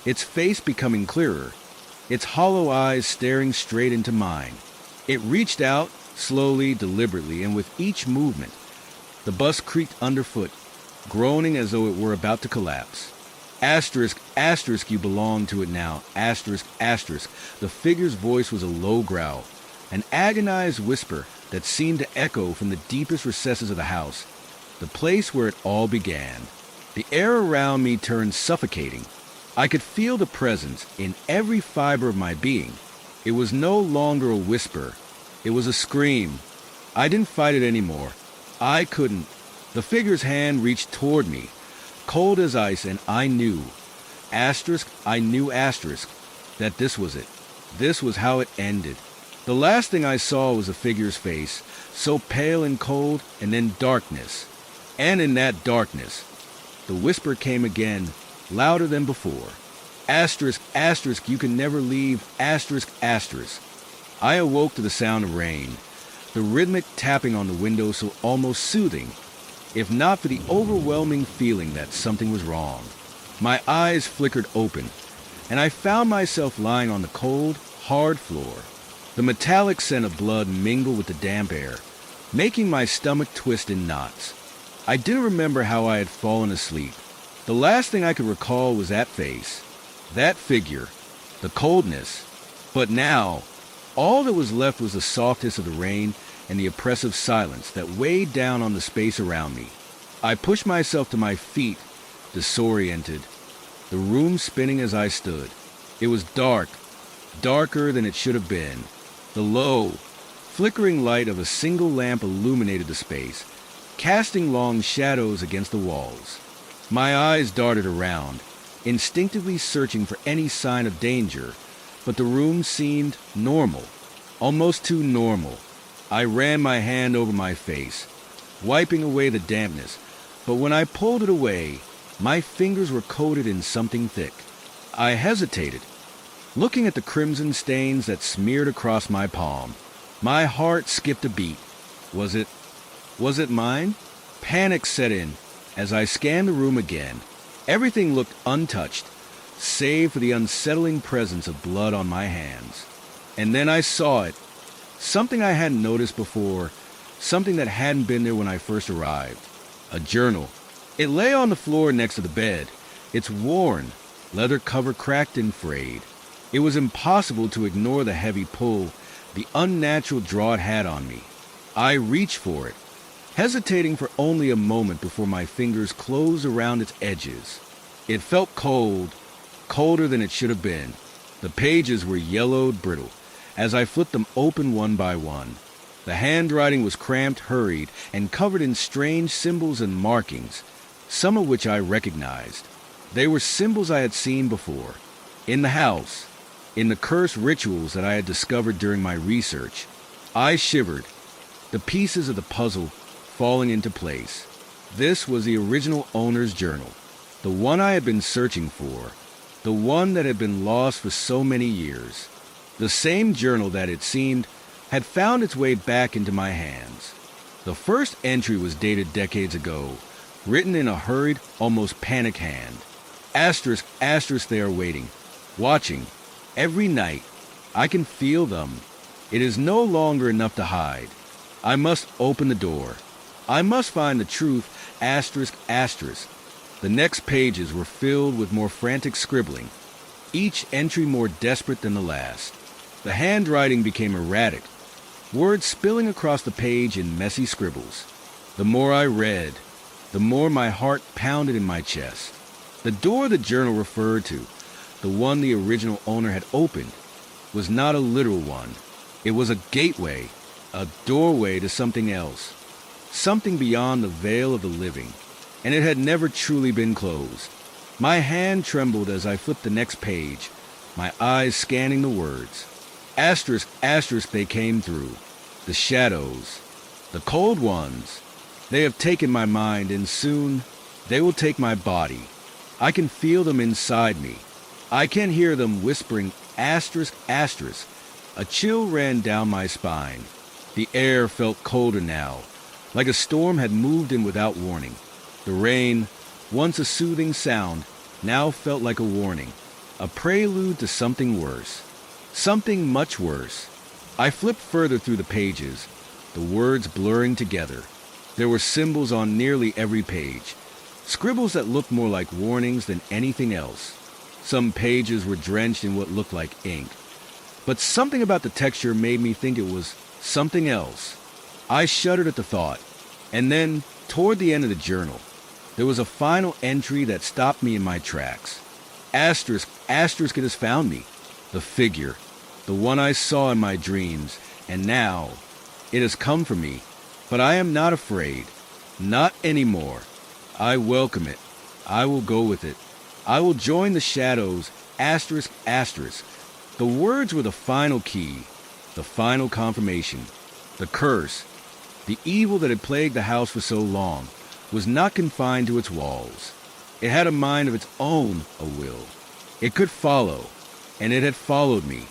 its face becoming clearer, its hollow eyes staring straight into mine. It reached out, slowly, deliberately, and with each movement, the bus creaked underfoot, groaning as though it were about to collapse. Asterisk, asterisk, you belong to it now. Asterisk, asterisk. The figure's voice was a low growl, an agonized whisper that seemed to echo from the deepest recesses of the house, the place where it all began. The air around me turned suffocating. I could feel the presence in every fiber of my being. It was no longer a whisper. It was a scream. I didn't fight it anymore. I couldn't. The figure's hand reached toward me, cold as ice, and I knew, I knew, that this was it. This was how it ended. The last thing I saw was the figure's face, so pale and cold, and then darkness. And in that darkness, the whisper came again, louder than before. Asterisk, asterisk, you can never leave. Asterisk, asterisk. I awoke to the sound of rain, the rhythmic tapping on the window so almost soothing, if not for the overwhelming feeling that something was wrong. My eyes flickered open, and I found myself lying on the cold, hard floor. The metallic scent of blood mingled with the damp air, making my stomach twist in knots. I didn't remember how I had fallen asleep. The last thing I could recall was that face, that figure, the coldness. But now, All that was left was the softness of the rain and the oppressive silence that weighed down on the space around me. I pushed myself to my feet, disoriented, the room spinning as I stood. It was dark, darker than it should have been. The low, flickering light of a single lamp illuminated the space, casting long shadows against the walls. My eyes darted around, instinctively searching for any sign of danger, but the room seemed normal, almost too normal. I ran my hand over my face, wiping away the dampness, but when I pulled it away, my fingers were coated in something thick. I hesitated, looking at the crimson stains that smeared across my palm. My heart skipped a beat. Was it mine? Panic set in as I scanned the room again. Everything looked untouched, save for the unsettling presence of blood on my hands. And then I saw it. Something I hadn't noticed before, something that hadn't been there when I first arrived. A journal. It lay on the floor next to the bed, its worn, leather cover cracked and frayed. It was impossible to ignore the heavy pull, the unnatural draw it had on me. I reached for it, hesitating for only a moment before my fingers closed around its edges. It felt cold, colder than it should have been. The pages were yellowed brittle as I flipped them open one by one. The handwriting was cramped, hurried, and covered in strange symbols and markings, some of which I recognized. They were symbols I had seen before, in the house, in the cursed rituals that I had discovered during my research. I shivered, the pieces of the puzzle falling into place. This was the original owner's journal, the one I had been searching for, the one that had been lost for so many years. The same journal that, it seemed, had found its way back into my hands. The first entry was dated decades ago, written in a hurried, almost panic hand. Asterisk, asterisk, they are waiting, watching. Every night, I can feel them. It is no longer enough to hide. I must open the door. I must find the truth, asterisk, asterisk. The next pages were filled with more frantic scribbling, each entry more desperate than the last. The handwriting became erratic, words spilling across the page in messy scribbles. The more I read, the more my heart pounded in my chest. The door the journal referred to, the one the original owner had opened, was not a literal one. It was a gateway, a doorway to something else, something beyond the veil of the living, and it had never truly been closed. My hand trembled as I flipped the next page, my eyes scanning the words. Asterisk, asterisk, they came through. The shadows, the cold ones, they have taken my mind, and soon they will take my body. I can feel them inside me. I can hear them whispering, asterisk, asterisk. A chill ran down my spine. The air felt colder now, like a storm had moved in without warning. The rain, once a soothing sound, now felt like a warning, a prelude to something worse. Something much worse. I flipped further through the pages, the words blurring together. There were symbols on nearly every page, scribbles that looked more like warnings than anything else. Some pages were drenched in what looked like ink, but something about the texture made me think it was something else. I shuddered at the thought, and then, toward the end of the journal, there was a final entry that stopped me in my tracks. Asterisk, asterisk, it has found me. The figure, the one I saw in my dreams, and now it has come for me. But I am not afraid, not anymore. I welcome it. I will go with it. I will join the shadows, asterisk, asterisk. The words were the final key, the final confirmation. The curse, the evil that had plagued the house for so long, was not confined to its walls. It had a mind of its own, a will. It could follow, and it had followed me.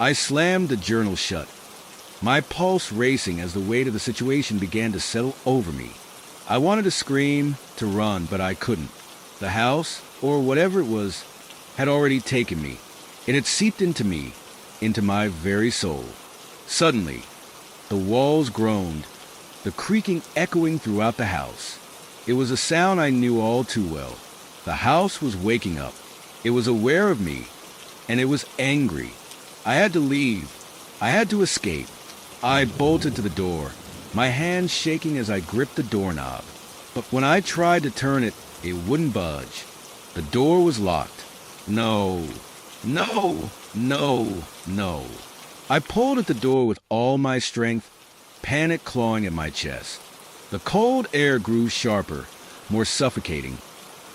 I slammed the journal shut, my pulse racing as the weight of the situation began to settle over me. I wanted to scream, to run, but I couldn't. The house, or whatever it was, had already taken me. It had seeped into me, into my very soul. Suddenly, the walls groaned, the creaking echoing throughout the house. It was a sound I knew all too well. The house was waking up. It was aware of me, and it was angry. I had to leave. I had to escape. I bolted to the door, my hands shaking as I gripped the doorknob. But when I tried to turn it, it wouldn't budge. The door was locked. No, no, no, no. I pulled at the door with all my strength, panic clawing at my chest. The cold air grew sharper, more suffocating,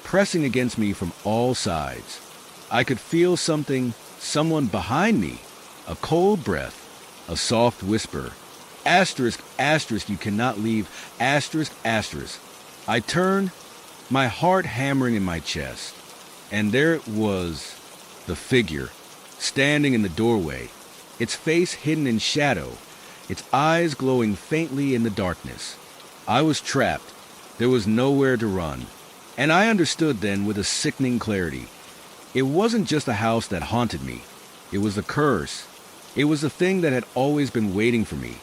pressing against me from all sides. I could feel someone behind me, a cold breath, a soft whisper. Asterisk, asterisk, you cannot leave, asterisk, asterisk. I turned, my heart hammering in my chest, and there it was, the figure, standing in the doorway, its face hidden in shadow, its eyes glowing faintly in the darkness. I was trapped. There was nowhere to run. And I understood then with a sickening clarity. It wasn't just a house that haunted me. It was a curse. It was the thing that had always been waiting for me.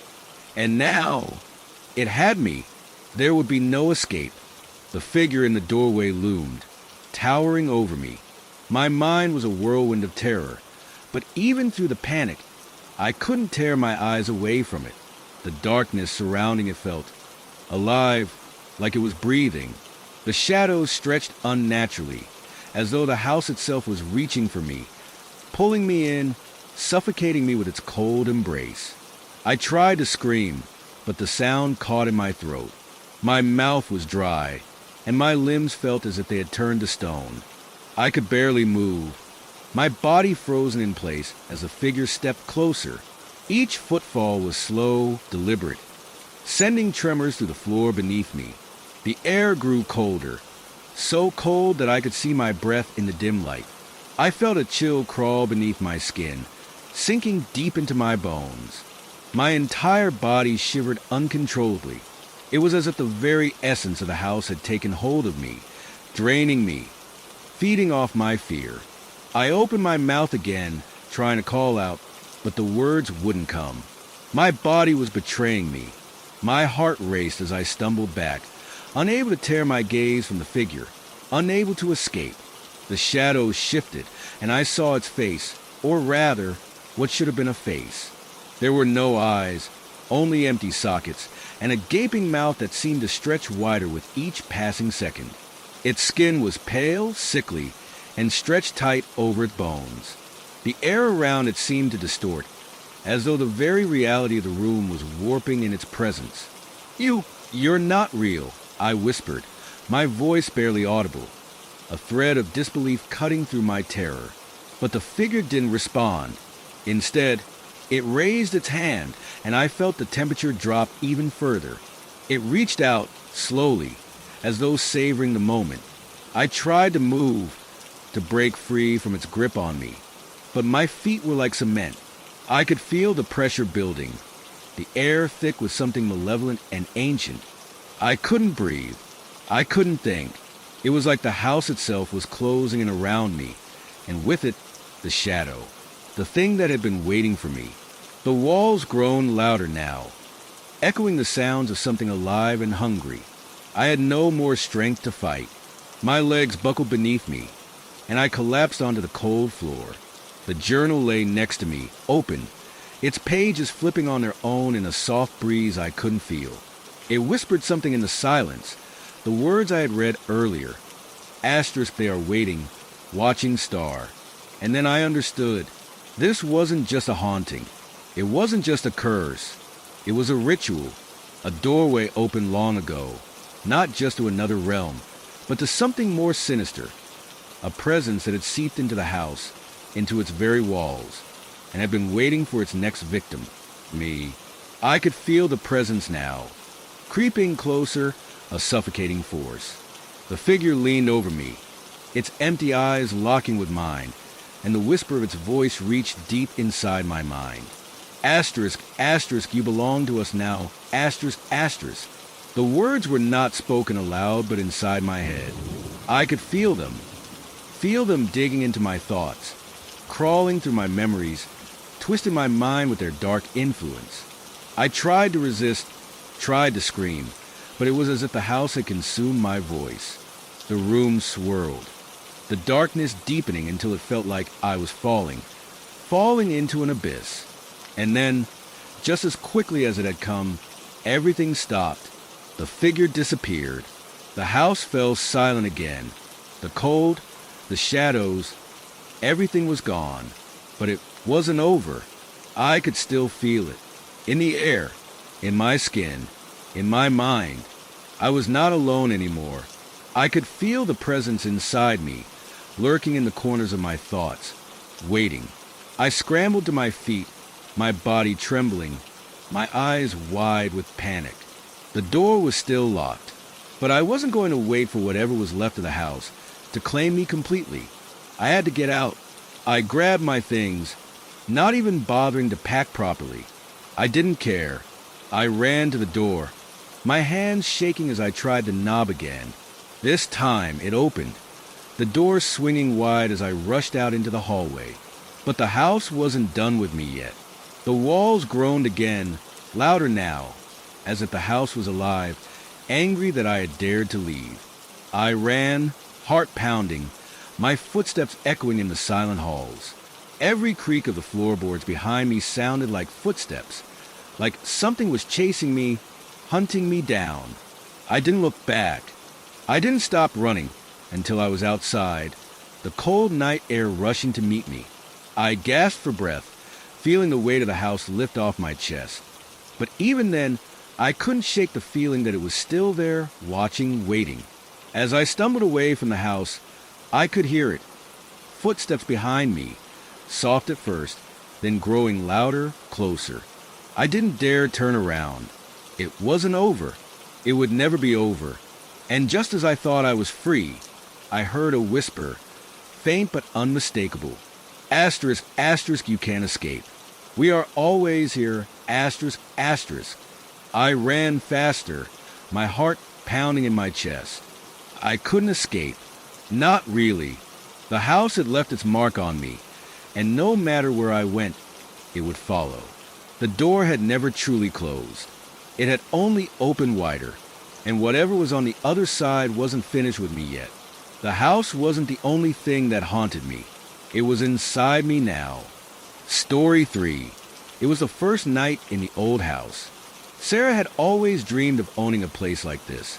And now, it had me. There would be no escape. The figure in the doorway loomed, towering over me. My mind was a whirlwind of terror. But even through the panic, I couldn't tear my eyes away from it. The darkness surrounding it felt alive, like it was breathing. The shadows stretched unnaturally, as though the house itself was reaching for me, pulling me in, suffocating me with its cold embrace. I tried to scream, but the sound caught in my throat. My mouth was dry, and my limbs felt as if they had turned to stone. I could barely move, my body frozen in place as the figure stepped closer. Each footfall was slow, deliberate, sending tremors through the floor beneath me. The air grew colder, so cold that I could see my breath in the dim light. I felt a chill crawl beneath my skin, sinking deep into my bones. My entire body shivered uncontrollably. It was as if the very essence of the house had taken hold of me, draining me, feeding off my fear. I opened my mouth again, trying to call out, but the words wouldn't come. My body was betraying me. My heart raced as I stumbled back, unable to tear my gaze from the figure, unable to escape. The shadows shifted, and I saw its face, or rather, what should have been a face. There were no eyes, only empty sockets, and a gaping mouth that seemed to stretch wider with each passing second. Its skin was pale, sickly, and stretched tight over its bones. The air around it seemed to distort, as though the very reality of the room was warping in its presence. You're not real," I whispered, my voice barely audible, a thread of disbelief cutting through my terror. But the figure didn't respond. Instead, it raised its hand, and I felt the temperature drop even further. It reached out, slowly, as though savoring the moment. I tried to move, to break free from its grip on me, but my feet were like cement. I could feel the pressure building, the air thick with something malevolent and ancient. I couldn't breathe. I couldn't think. It was like the house itself was closing in around me, and with it, the shadow, the thing that had been waiting for me. The walls groaned louder now, echoing the sounds of something alive and hungry. I had no more strength to fight. My legs buckled beneath me, and I collapsed onto the cold floor. The journal lay next to me, open, its pages flipping on their own in a soft breeze I couldn't feel. It whispered something in the silence, the words I had read earlier. Asterisk, they are waiting, watching star. And then I understood. This wasn't just a haunting. It wasn't just a curse. It was a ritual, a doorway opened long ago, not just to another realm, but to something more sinister, a presence that had seeped into the house, into its very walls, and had been waiting for its next victim, me. I could feel the presence now, creeping closer, a suffocating force. The figure leaned over me, its empty eyes locking with mine, and the whisper of its voice reached deep inside my mind. Asterisk, asterisk, you belong to us now, asterisk, asterisk. The words were not spoken aloud, but inside my head. I could feel them digging into my thoughts, crawling through my memories, twisting my mind with their dark influence. I tried to resist, tried to scream, but it was as if the house had consumed my voice. The room swirled, the darkness deepening until it felt like I was falling into an abyss. And then, just as quickly as it had come, everything stopped. The figure disappeared. The house fell silent again. The cold, the shadows, everything was gone. But it wasn't over. I could still feel it. In the air, in my skin, in my mind. I was not alone anymore. I could feel the presence inside me, lurking in the corners of my thoughts, waiting. I scrambled to my feet, my body trembling, my eyes wide with panic. The door was still locked, but I wasn't going to wait for whatever was left of the house to claim me completely. I had to get out. I grabbed my things, not even bothering to pack properly. I didn't care. I ran to the door, my hands shaking as I tried the knob again. This time it opened, the door swinging wide as I rushed out into the hallway. But the house wasn't done with me yet. The walls groaned again, louder now, as if the house was alive, angry that I had dared to leave. I ran, heart pounding, my footsteps echoing in the silent halls. Every creak of the floorboards behind me sounded like footsteps, like something was chasing me, hunting me down. I didn't look back. I didn't stop running until I was outside, the cold night air rushing to meet me. I gasped for breath, feeling the weight of the house lift off my chest. But even then, I couldn't shake the feeling that it was still there, watching, waiting. As I stumbled away from the house, I could hear it. Footsteps behind me, soft at first, then growing louder, closer. I didn't dare turn around. It wasn't over. It would never be over. And just as I thought I was free, I heard a whisper, faint but unmistakable. Asterisk, asterisk, you can't escape. We are always here, asterisk, asterisk. I ran faster, my heart pounding in my chest. I couldn't escape. Not really. The house had left its mark on me, and no matter where I went, it would follow. The door had never truly closed. It had only opened wider, and whatever was on the other side wasn't finished with me yet. The house wasn't the only thing that haunted me. It was inside me now. Story 3. It was the first night in the old house. Sarah had always dreamed of owning a place like this,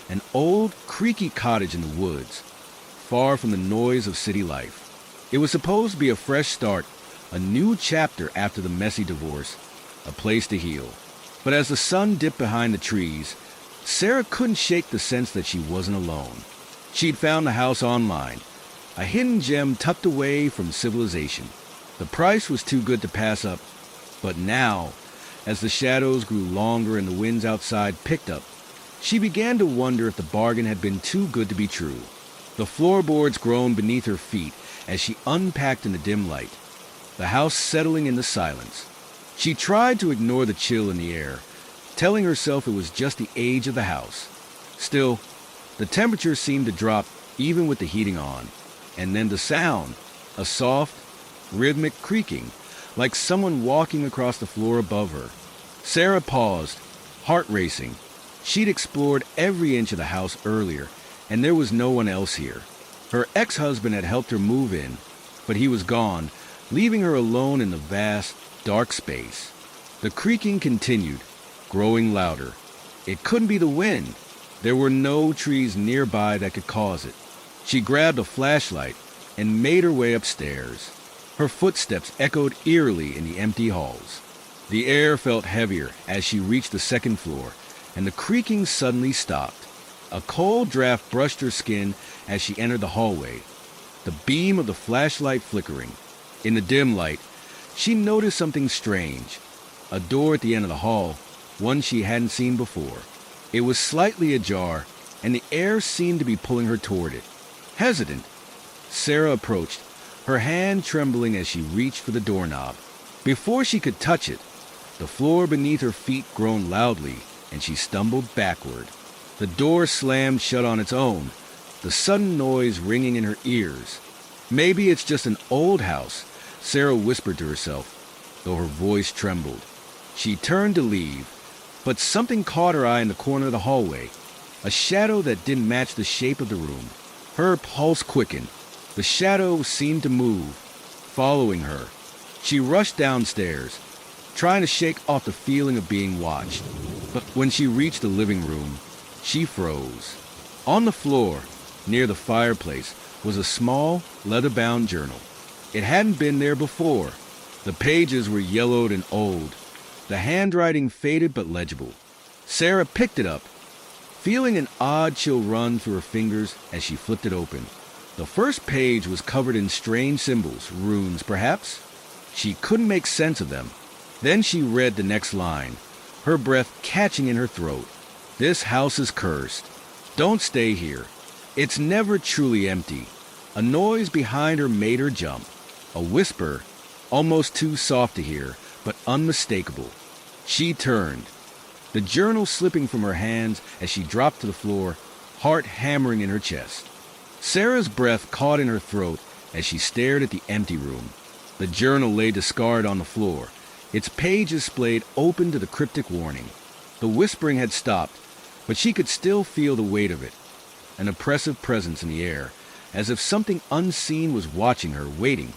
an old, creaky cottage in the woods, far from the noise of city life. It was supposed to be a fresh start, a new chapter after the messy divorce, a place to heal. But as the sun dipped behind the trees, Sarah couldn't shake the sense that she wasn't alone. She'd found the house online, a hidden gem tucked away from civilization. The price was too good to pass up, but now, as the shadows grew longer and the winds outside picked up, she began to wonder if the bargain had been too good to be true. The floorboards groaned beneath her feet as she unpacked in the dim light, the house settling into silence. She tried to ignore the chill in the air, telling herself it was just the age of the house. Still, the temperature seemed to drop even with the heating on, and then the sound, a soft, rhythmic creaking, like someone walking across the floor above her. Sarah paused, heart racing. She'd explored every inch of the house earlier, and there was no one else here. Her ex-husband had helped her move in, but he was gone, leaving her alone in the vast, dark space. The creaking continued, growing louder. It couldn't be the wind. There were no trees nearby that could cause it. She grabbed a flashlight and made her way upstairs. Her footsteps echoed eerily in the empty halls. The air felt heavier as she reached the second floor, and the creaking suddenly stopped. A cold draft brushed her skin as she entered the hallway, the beam of the flashlight flickering. In the dim light, she noticed something strange. A door at the end of the hall, one she hadn't seen before. It was slightly ajar, and the air seemed to be pulling her toward it. Hesitant, Sarah approached, her hand trembling as she reached for the doorknob. Before she could touch it, the floor beneath her feet groaned loudly, and she stumbled backward. The door slammed shut on its own, the sudden noise ringing in her ears. Maybe it's just an old house, Sarah whispered to herself, though her voice trembled. She turned to leave, but something caught her eye in the corner of the hallway, a shadow that didn't match the shape of the room. Her pulse quickened. The shadow seemed to move, following her. She rushed downstairs, trying to shake off the feeling of being watched. But when she reached the living room, she froze. On the floor, near the fireplace, was a small, leather-bound journal. It hadn't been there before. The pages were yellowed and old, the handwriting faded but legible. Sarah picked it up, feeling an odd chill run through her fingers as she flipped it open. The first page was covered in strange symbols, runes perhaps. She couldn't make sense of them. Then she read the next line, her breath catching in her throat. This house is cursed. Don't stay here. It's never truly empty. A noise behind her made her jump. A whisper, almost too soft to hear, but unmistakable. She turned, the journal slipping from her hands as she dropped to the floor, heart hammering in her chest. Sarah's breath caught in her throat as she stared at the empty room. The journal lay discarded on the floor, its pages splayed open to the cryptic warning. The whispering had stopped, but she could still feel the weight of it, an oppressive presence in the air, as if something unseen was watching her, waiting.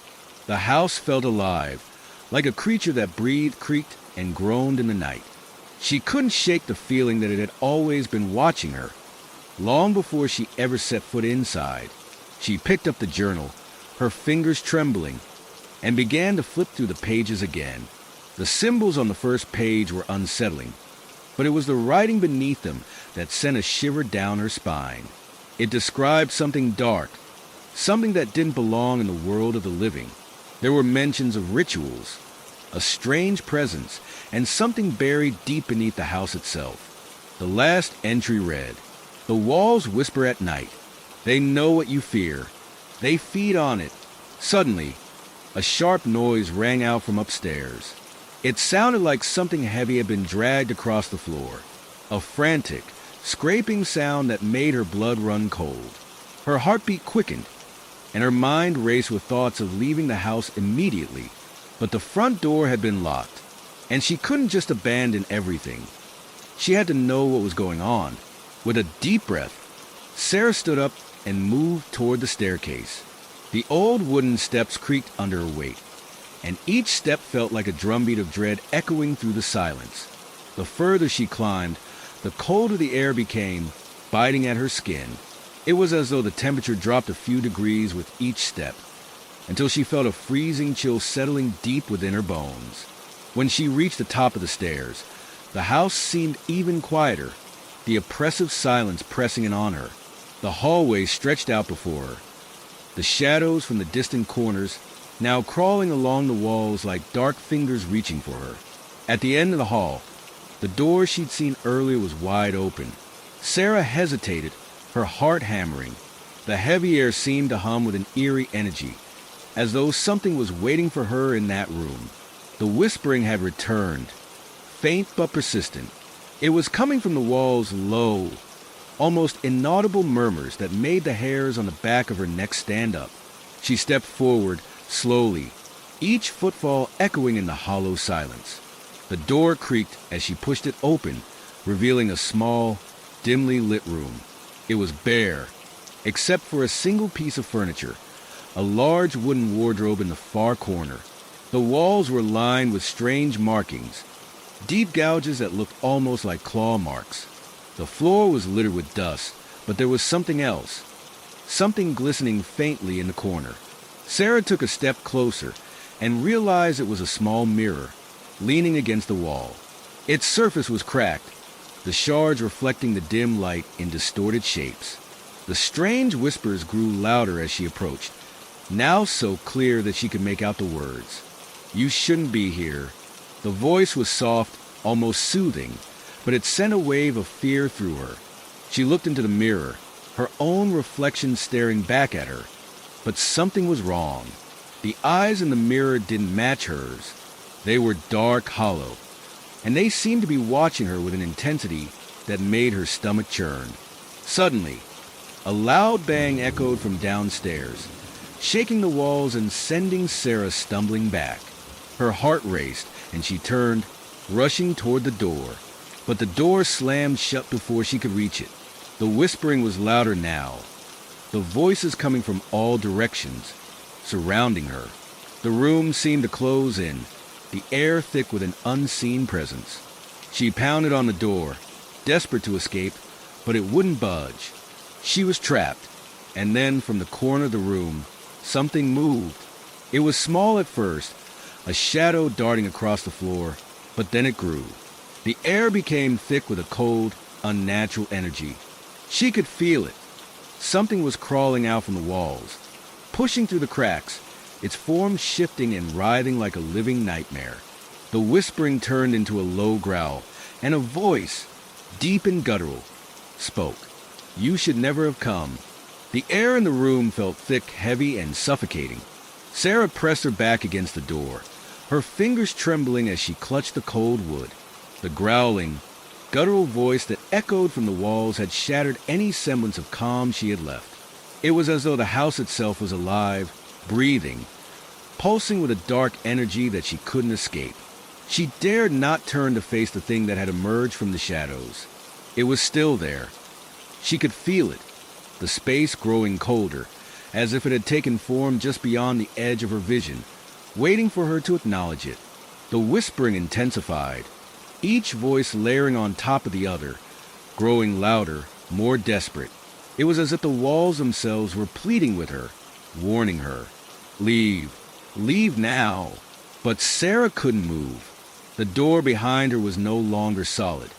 The house felt alive, like a creature that breathed, creaked, and groaned in the night. She couldn't shake the feeling that it had always been watching her. Long before she ever set foot inside, she picked up the journal, her fingers trembling, and began to flip through the pages again. The symbols on the first page were unsettling, but it was the writing beneath them that sent a shiver down her spine. It described something dark, something that didn't belong in the world of the living. There were mentions of rituals, a strange presence, and something buried deep beneath the house itself. The last entry read, "The walls whisper at night. They know what you fear. They feed on it." Suddenly, a sharp noise rang out from upstairs. It sounded like something heavy had been dragged across the floor. A frantic, scraping sound that made her blood run cold. Her heartbeat quickened, and her mind raced with thoughts of leaving the house immediately. But the front door had been locked, and she couldn't just abandon everything. She had to know what was going on. With a deep breath, Sarah stood up and moved toward the staircase. The old wooden steps creaked under her weight, and each step felt like a drumbeat of dread echoing through the silence. The further she climbed, the colder the air became, biting at her skin. It was as though the temperature dropped a few degrees with each step, until she felt a freezing chill settling deep within her bones. When she reached the top of the stairs, the house seemed even quieter, the oppressive silence pressing in on her. The hallway stretched out before her, the shadows from the distant corners now crawling along the walls like dark fingers reaching for her. At the end of the hall, the door she'd seen earlier was wide open. Sarah hesitated, her heart hammering. The heavy air seemed to hum with an eerie energy, as though something was waiting for her in that room. The whispering had returned, faint but persistent. It was coming from the walls, low, almost inaudible murmurs that made the hairs on the back of her neck stand up. She stepped forward, slowly, each footfall echoing in the hollow silence. The door creaked as she pushed it open, revealing a small, dimly lit room. It was bare, except for a single piece of furniture, a large wooden wardrobe in the far corner. The walls were lined with strange markings, deep gouges that looked almost like claw marks. The floor was littered with dust, but there was something else, something glistening faintly in the corner. Sarah took a step closer and realized it was a small mirror, leaning against the wall. Its surface was cracked, the shards reflecting the dim light in distorted shapes. The strange whispers grew louder as she approached, now so clear that she could make out the words. "You shouldn't be here." The voice was soft, almost soothing, but it sent a wave of fear through her. She looked into the mirror, her own reflection staring back at her. But something was wrong. The eyes in the mirror didn't match hers. They were dark, hollow, and they seemed to be watching her with an intensity that made her stomach churn. Suddenly, a loud bang echoed from downstairs, shaking the walls and sending Sarah stumbling back. Her heart raced, and she turned, rushing toward the door. But the door slammed shut before she could reach it. The whispering was louder now, the voices coming from all directions, surrounding her. The room seemed to close in, the air thick with an unseen presence. She pounded on the door, desperate to escape, but it wouldn't budge. She was trapped, and then from the corner of the room, something moved. It was small at first, a shadow darting across the floor, but then it grew. The air became thick with a cold, unnatural energy. She could feel it. Something was crawling out from the walls, pushing through the cracks, its form shifting and writhing like a living nightmare. The whispering turned into a low growl, and a voice, deep and guttural, spoke. You should never have come. The air in the room felt thick, heavy, and suffocating. Sarah pressed her back against the door, her fingers trembling as she clutched the cold wood. The growling, guttural voice that echoed from the walls had shattered any semblance of calm she had left. It was as though the house itself was alive, breathing, pulsing with a dark energy that she couldn't escape. She dared not turn to face the thing that had emerged from the shadows. It was still there. She could feel it, the space growing colder, as if it had taken form just beyond the edge of her vision, waiting for her to acknowledge it. The whispering intensified, each voice layering on top of the other, growing louder, more desperate. It was as if the walls themselves were pleading with her, warning her. Leave. Leave now. But Sarah couldn't move. The door behind her was no longer solid.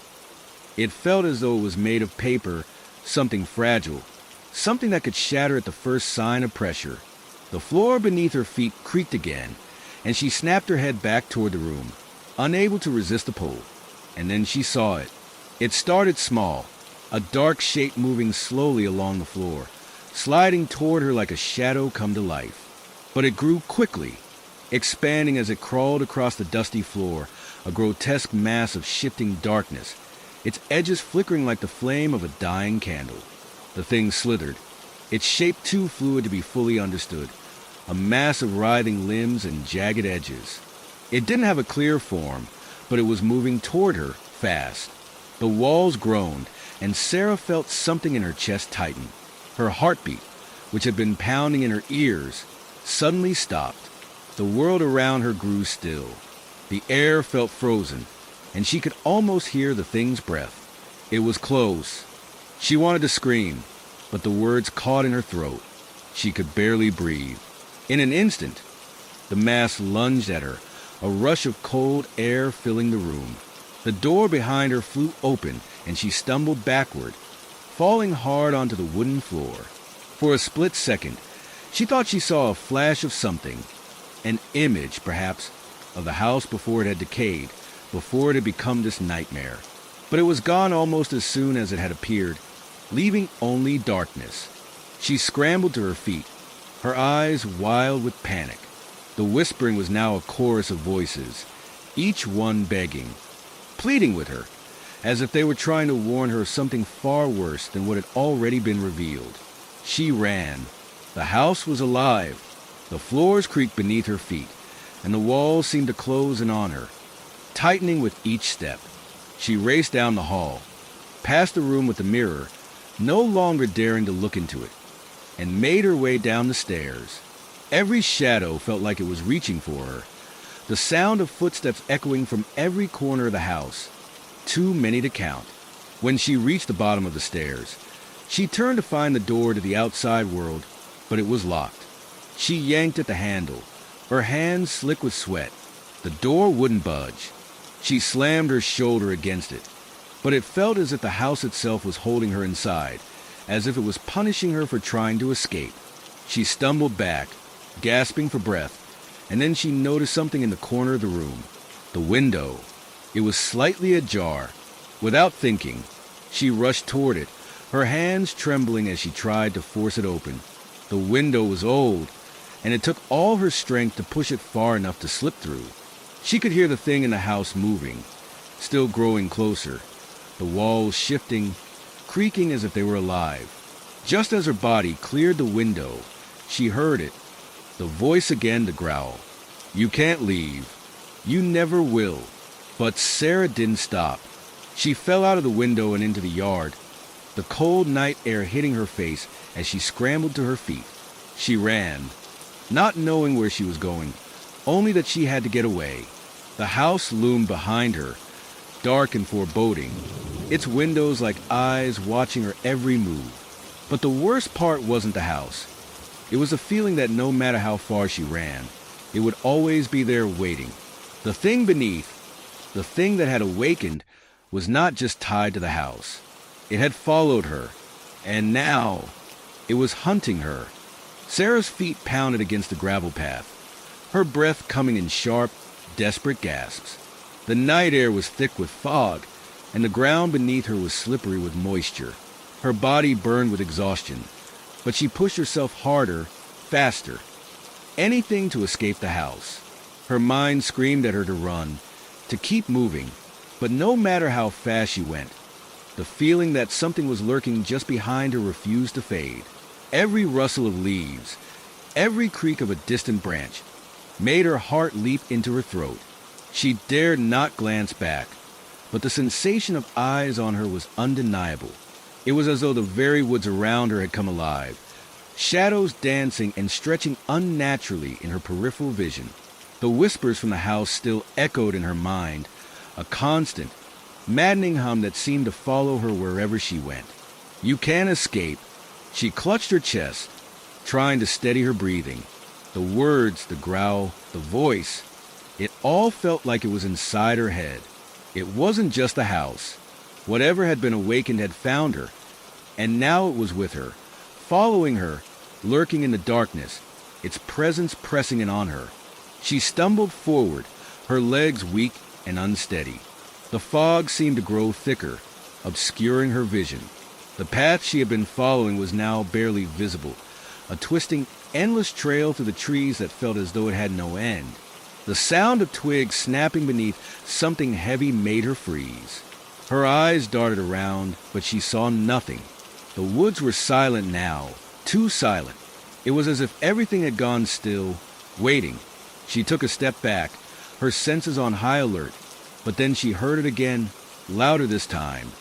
It felt as though it was made of paper, something fragile, something that could shatter at the first sign of pressure. The floor beneath her feet creaked again, and she snapped her head back toward the room, unable to resist the pull. And then she saw it. It started small, a dark shape moving slowly along the floor, sliding toward her like a shadow come to life. But it grew quickly, expanding as it crawled across the dusty floor, a grotesque mass of shifting darkness, its edges flickering like the flame of a dying candle. The thing slithered, its shape too fluid to be fully understood, a mass of writhing limbs and jagged edges. It didn't have a clear form, but it was moving toward her, fast. The walls groaned, and Sarah felt something in her chest tighten. Her heartbeat, which had been pounding in her ears, suddenly stopped. The world around her grew still. The air felt frozen, and she could almost hear the thing's breath. It was close. She wanted to scream, but the words caught in her throat. She could barely breathe. In an instant, the mass lunged at her, a rush of cold air filling the room. The door behind her flew open, and she stumbled backward, falling hard onto the wooden floor. For a split second, she thought she saw a flash of something, an image, perhaps, of the house before it had decayed, before it had become this nightmare. But it was gone almost as soon as it had appeared, leaving only darkness. She scrambled to her feet, her eyes wild with panic. The whispering was now a chorus of voices, each one begging, pleading with her, as if they were trying to warn her of something far worse than what had already been revealed. She ran. The house was alive. The floors creaked beneath her feet, and the walls seemed to close in on her, tightening with each step. She raced down the hall, past the room with the mirror, no longer daring to look into it, and made her way down the stairs. Every shadow felt like it was reaching for her, the sound of footsteps echoing from every corner of the house, too many to count. When she reached the bottom of the stairs, she turned to find the door to the outside world, but it was locked. She yanked at the handle, her hands slick with sweat. The door wouldn't budge. She slammed her shoulder against it, but it felt as if the house itself was holding her inside, as if it was punishing her for trying to escape. She stumbled back, gasping for breath, and then she noticed something in the corner of the room. The window. It was slightly ajar. Without thinking, she rushed toward it, her hands trembling as she tried to force it open. The window was old, and it took all her strength to push it far enough to slip through. She could hear the thing in the house moving, still growing closer, the walls shifting, creaking as if they were alive. Just as her body cleared the window, she heard it, the voice again to growl. You can't leave. You never will. But Sarah didn't stop. She fell out of the window and into the yard, the cold night air hitting her face as she scrambled to her feet. She ran, not knowing where she was going, only that she had to get away. The house loomed behind her, dark and foreboding, its windows like eyes watching her every move. But the worst part wasn't the house. It was a feeling that no matter how far she ran, it would always be there waiting. The thing beneath, the thing that had awakened, was not just tied to the house. It had followed her, and now it was hunting her. Sarah's feet pounded against the gravel path, her breath coming in sharp, desperate gasps. The night air was thick with fog, and the ground beneath her was slippery with moisture. Her body burned with exhaustion, but she pushed herself harder, faster. Anything to escape the house. Her mind screamed at her to run, to keep moving, but no matter how fast she went, the feeling that something was lurking just behind her refused to fade. Every rustle of leaves, every creak of a distant branch, made her heart leap into her throat. She dared not glance back, but the sensation of eyes on her was undeniable. It was as though the very woods around her had come alive, shadows dancing and stretching unnaturally in her peripheral vision. The whispers from the house still echoed in her mind, a constant, maddening hum that seemed to follow her wherever she went. "You can't escape." She clutched her chest, trying to steady her breathing. The words, the growl, the voice, it all felt like it was inside her head. It wasn't just the house. Whatever had been awakened had found her, and now it was with her, following her, lurking in the darkness, its presence pressing in on her. She stumbled forward, her legs weak and unsteady. The fog seemed to grow thicker, obscuring her vision. The path she had been following was now barely visible, a twisting, endless trail through the trees that felt as though it had no end. The sound of twigs snapping beneath something heavy made her freeze. Her eyes darted around, but she saw nothing. The woods were silent now, too silent. It was as if everything had gone still, waiting. She took a step back, her senses on high alert, but then she heard it again, louder this time.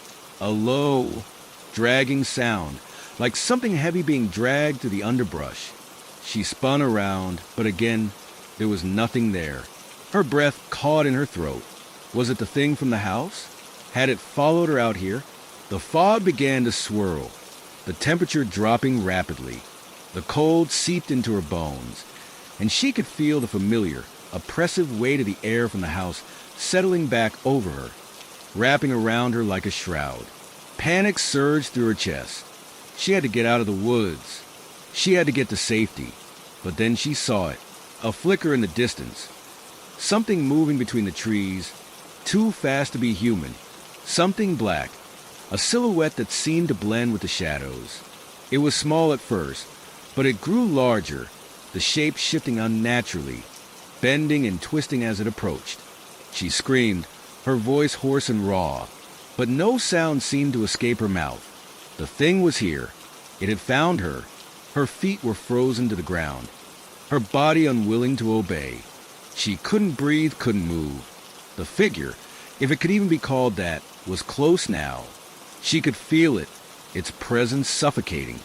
A low, dragging sound, like something heavy being dragged through the underbrush. She spun around, but again, there was nothing there. Her breath caught in her throat. Was it the thing from the house? Had it followed her out here? The fog began to swirl, the temperature dropping rapidly. The cold seeped into her bones, and she could feel the familiar, oppressive weight of the air from the house settling back over her, wrapping around her like a shroud. Panic surged through her chest. She had to get out of the woods. She had to get to safety. But then she saw it, a flicker in the distance. Something moving between the trees, too fast to be human. Something black, a silhouette that seemed to blend with the shadows. It was small at first, but it grew larger, the shape shifting unnaturally, bending and twisting as it approached. She screamed, her voice hoarse and raw, but no sound seemed to escape her mouth. The thing was here. It had found her. Her feet were frozen to the ground, her body unwilling to obey. She couldn't breathe, couldn't move. The figure, if it could even be called that, was close now. She could feel it, its presence suffocating.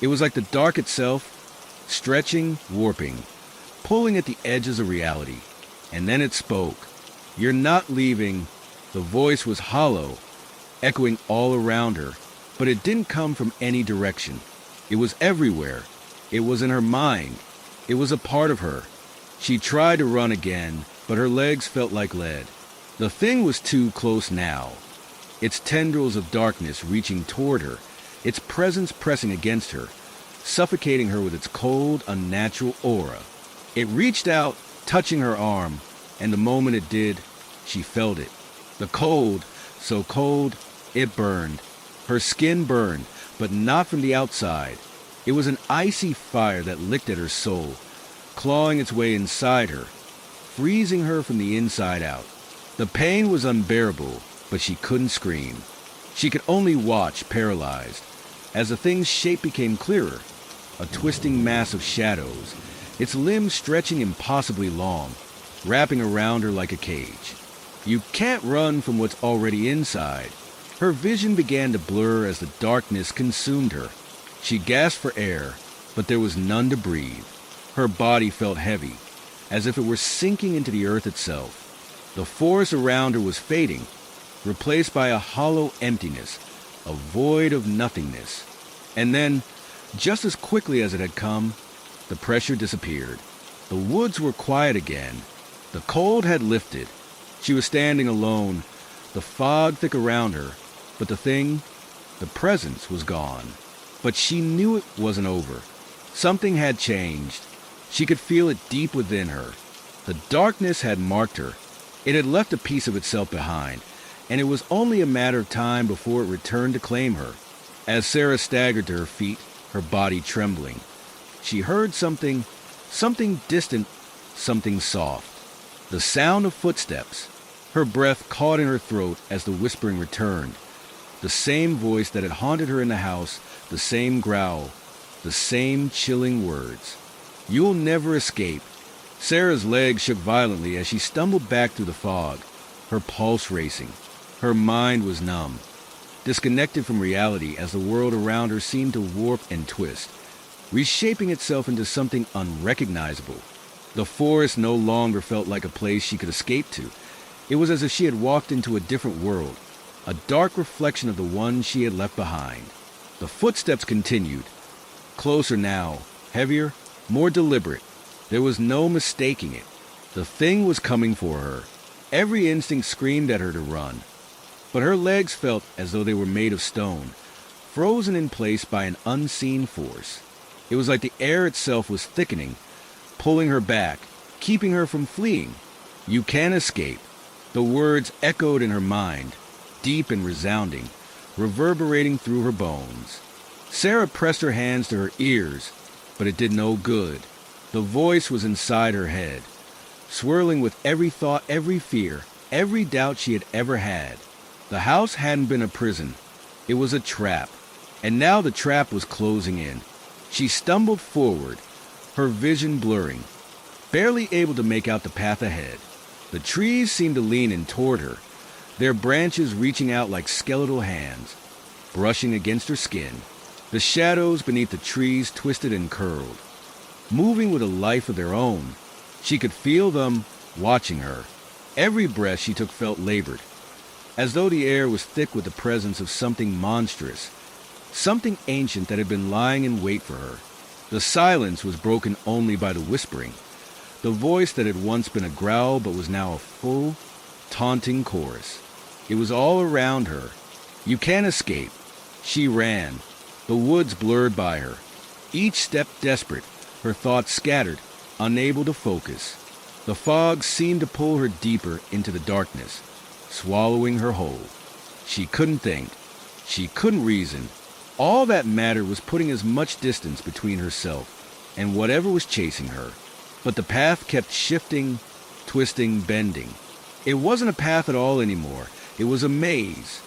It was like the dark itself, stretching, warping, pulling at the edges of reality. And then it spoke. "You're not leaving." The voice was hollow, echoing all around her, but it didn't come from any direction. It was everywhere. It was in her mind. It was a part of her. She tried to run again, but her legs felt like lead. The thing was too close now, its tendrils of darkness reaching toward her, its presence pressing against her, suffocating her with its cold, unnatural aura. It reached out, touching her arm, and the moment it did, she felt it. The cold, so cold, it burned. Her skin burned, but not from the outside. It was an icy fire that licked at her soul, clawing its way inside her, freezing her from the inside out. The pain was unbearable, but she couldn't scream. She could only watch, paralyzed, as the thing's shape became clearer, a twisting mass of shadows, its limbs stretching impossibly long, wrapping around her like a cage. You can't run from what's already inside. Her vision began to blur as the darkness consumed her. She gasped for air, but there was none to breathe. Her body felt heavy, as if it were sinking into the earth itself. The forest around her was fading, replaced by a hollow emptiness, a void of nothingness. And then, just as quickly as it had come, the pressure disappeared. The woods were quiet again. The cold had lifted. She was standing alone, the fog thick around her, but the presence was gone. But she knew it wasn't over. Something had changed. She could feel it deep within her. The darkness had marked her. It had left a piece of itself behind, and it was only a matter of time before it returned to claim her. As Sarah staggered to her feet, her body trembling, she heard something distant, something soft. The sound of footsteps. Her breath caught in her throat as the whispering returned. The same voice that had haunted her in the house, the same growl, the same chilling words. "You'll never escape." Sarah's legs shook violently as she stumbled back through the fog, her pulse racing. Her mind was numb, disconnected from reality as the world around her seemed to warp and twist, reshaping itself into something unrecognizable. The forest no longer felt like a place she could escape to. It was as if she had walked into a different world, a dark reflection of the one she had left behind. The footsteps continued, closer now, heavier, more deliberate. There was no mistaking it. The thing was coming for her. Every instinct screamed at her to run. But her legs felt as though they were made of stone, frozen in place by an unseen force. It was like the air itself was thickening, pulling her back, keeping her from fleeing. "You can't escape." The words echoed in her mind, deep and resounding, reverberating through her bones. Sarah pressed her hands to her ears, but it did no good. The voice was inside her head, swirling with every thought, every fear, every doubt she had ever had. The house hadn't been a prison. It was a trap. And now the trap was closing in. She stumbled forward, her vision blurring, barely able to make out the path ahead. The trees seemed to lean in toward her, their branches reaching out like skeletal hands, brushing against her skin. The shadows beneath the trees twisted and curled, moving with a life of their own. She could feel them watching her. Every breath she took felt labored, as though the air was thick with the presence of something monstrous, something ancient that had been lying in wait for her. The silence was broken only by the whispering, the voice that had once been a growl but was now a full, taunting chorus. It was all around her. "You can't escape." She ran, the woods blurred by her, each step desperate, her thoughts scattered, unable to focus. The fog seemed to pull her deeper into the darkness, swallowing her whole. She couldn't think. She couldn't reason. All that mattered was putting as much distance between herself and whatever was chasing her. But the path kept shifting, twisting, bending. It wasn't a path at all anymore. It was a maze.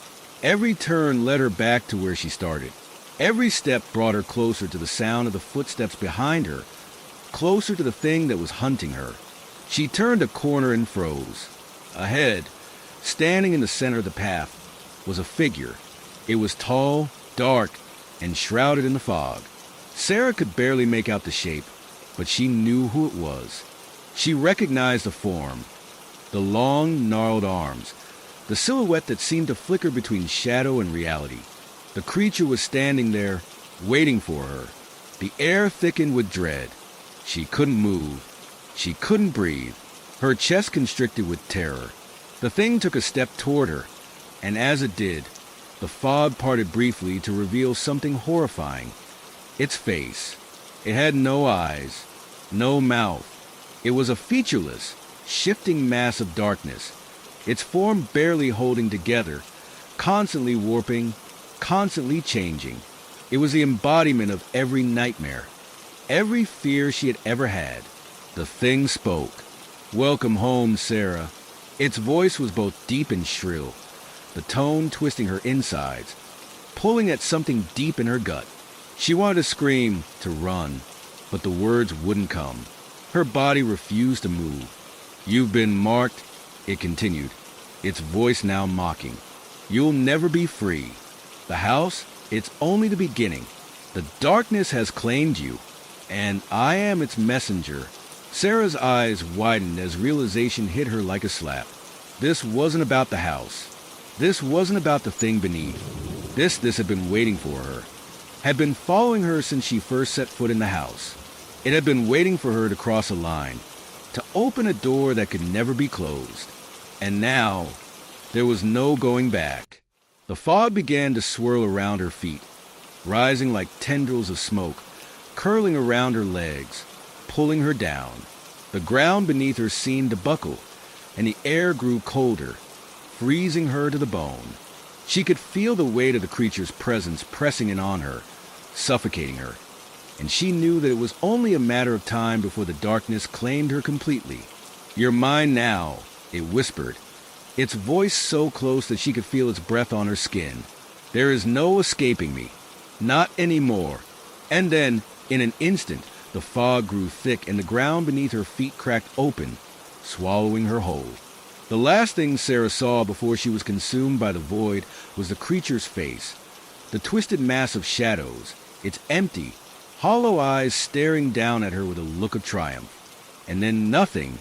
Every turn led her back to where she started. Every step brought her closer to the sound of the footsteps behind her, closer to the thing that was hunting her. She turned a corner and froze. Ahead, standing in the center of the path, was a figure. It was tall, dark, and shrouded in the fog. Sarah could barely make out the shape, but she knew who it was. She recognized the form, the long, gnarled arms, the silhouette that seemed to flicker between shadow and reality. The creature was standing there, waiting for her. The air thickened with dread. She couldn't move. She couldn't breathe. Her chest constricted with terror. The thing took a step toward her, and as it did, the fog parted briefly to reveal something horrifying. Its face. It had no eyes, no mouth. It was a featureless, shifting mass of darkness, its form barely holding together, constantly warping, constantly changing. It was the embodiment of every nightmare, every fear she had ever had. The thing spoke. "Welcome home, Sarah." Its voice was both deep and shrill, the tone twisting her insides, pulling at something deep in her gut. She wanted to scream, to run, but the words wouldn't come. Her body refused to move. "You've been marked," it continued, its voice now mocking. "You'll never be free. The house, it's only the beginning. The darkness has claimed you, and I am its messenger." Sarah's eyes widened as realization hit her like a slap. This wasn't about the house. This wasn't about the thing beneath. This had been waiting for her. Had been following her since she first set foot in the house. It had been waiting for her to cross a line, to open a door that could never be closed. And now, there was no going back. The fog began to swirl around her feet, rising like tendrils of smoke, curling around her legs, pulling her down. The ground beneath her seemed to buckle, and the air grew colder, freezing her to the bone. She could feel the weight of the creature's presence pressing in on her, suffocating her, and she knew that it was only a matter of time before the darkness claimed her completely. "You're mine now," it whispered, its voice so close that she could feel its breath on her skin. "There is no escaping me. Not anymore." And then, in an instant, the fog grew thick and the ground beneath her feet cracked open, swallowing her whole. The last thing Sarah saw before she was consumed by the void was the creature's face, the twisted mass of shadows, its empty, hollow eyes staring down at her with a look of triumph. And then nothing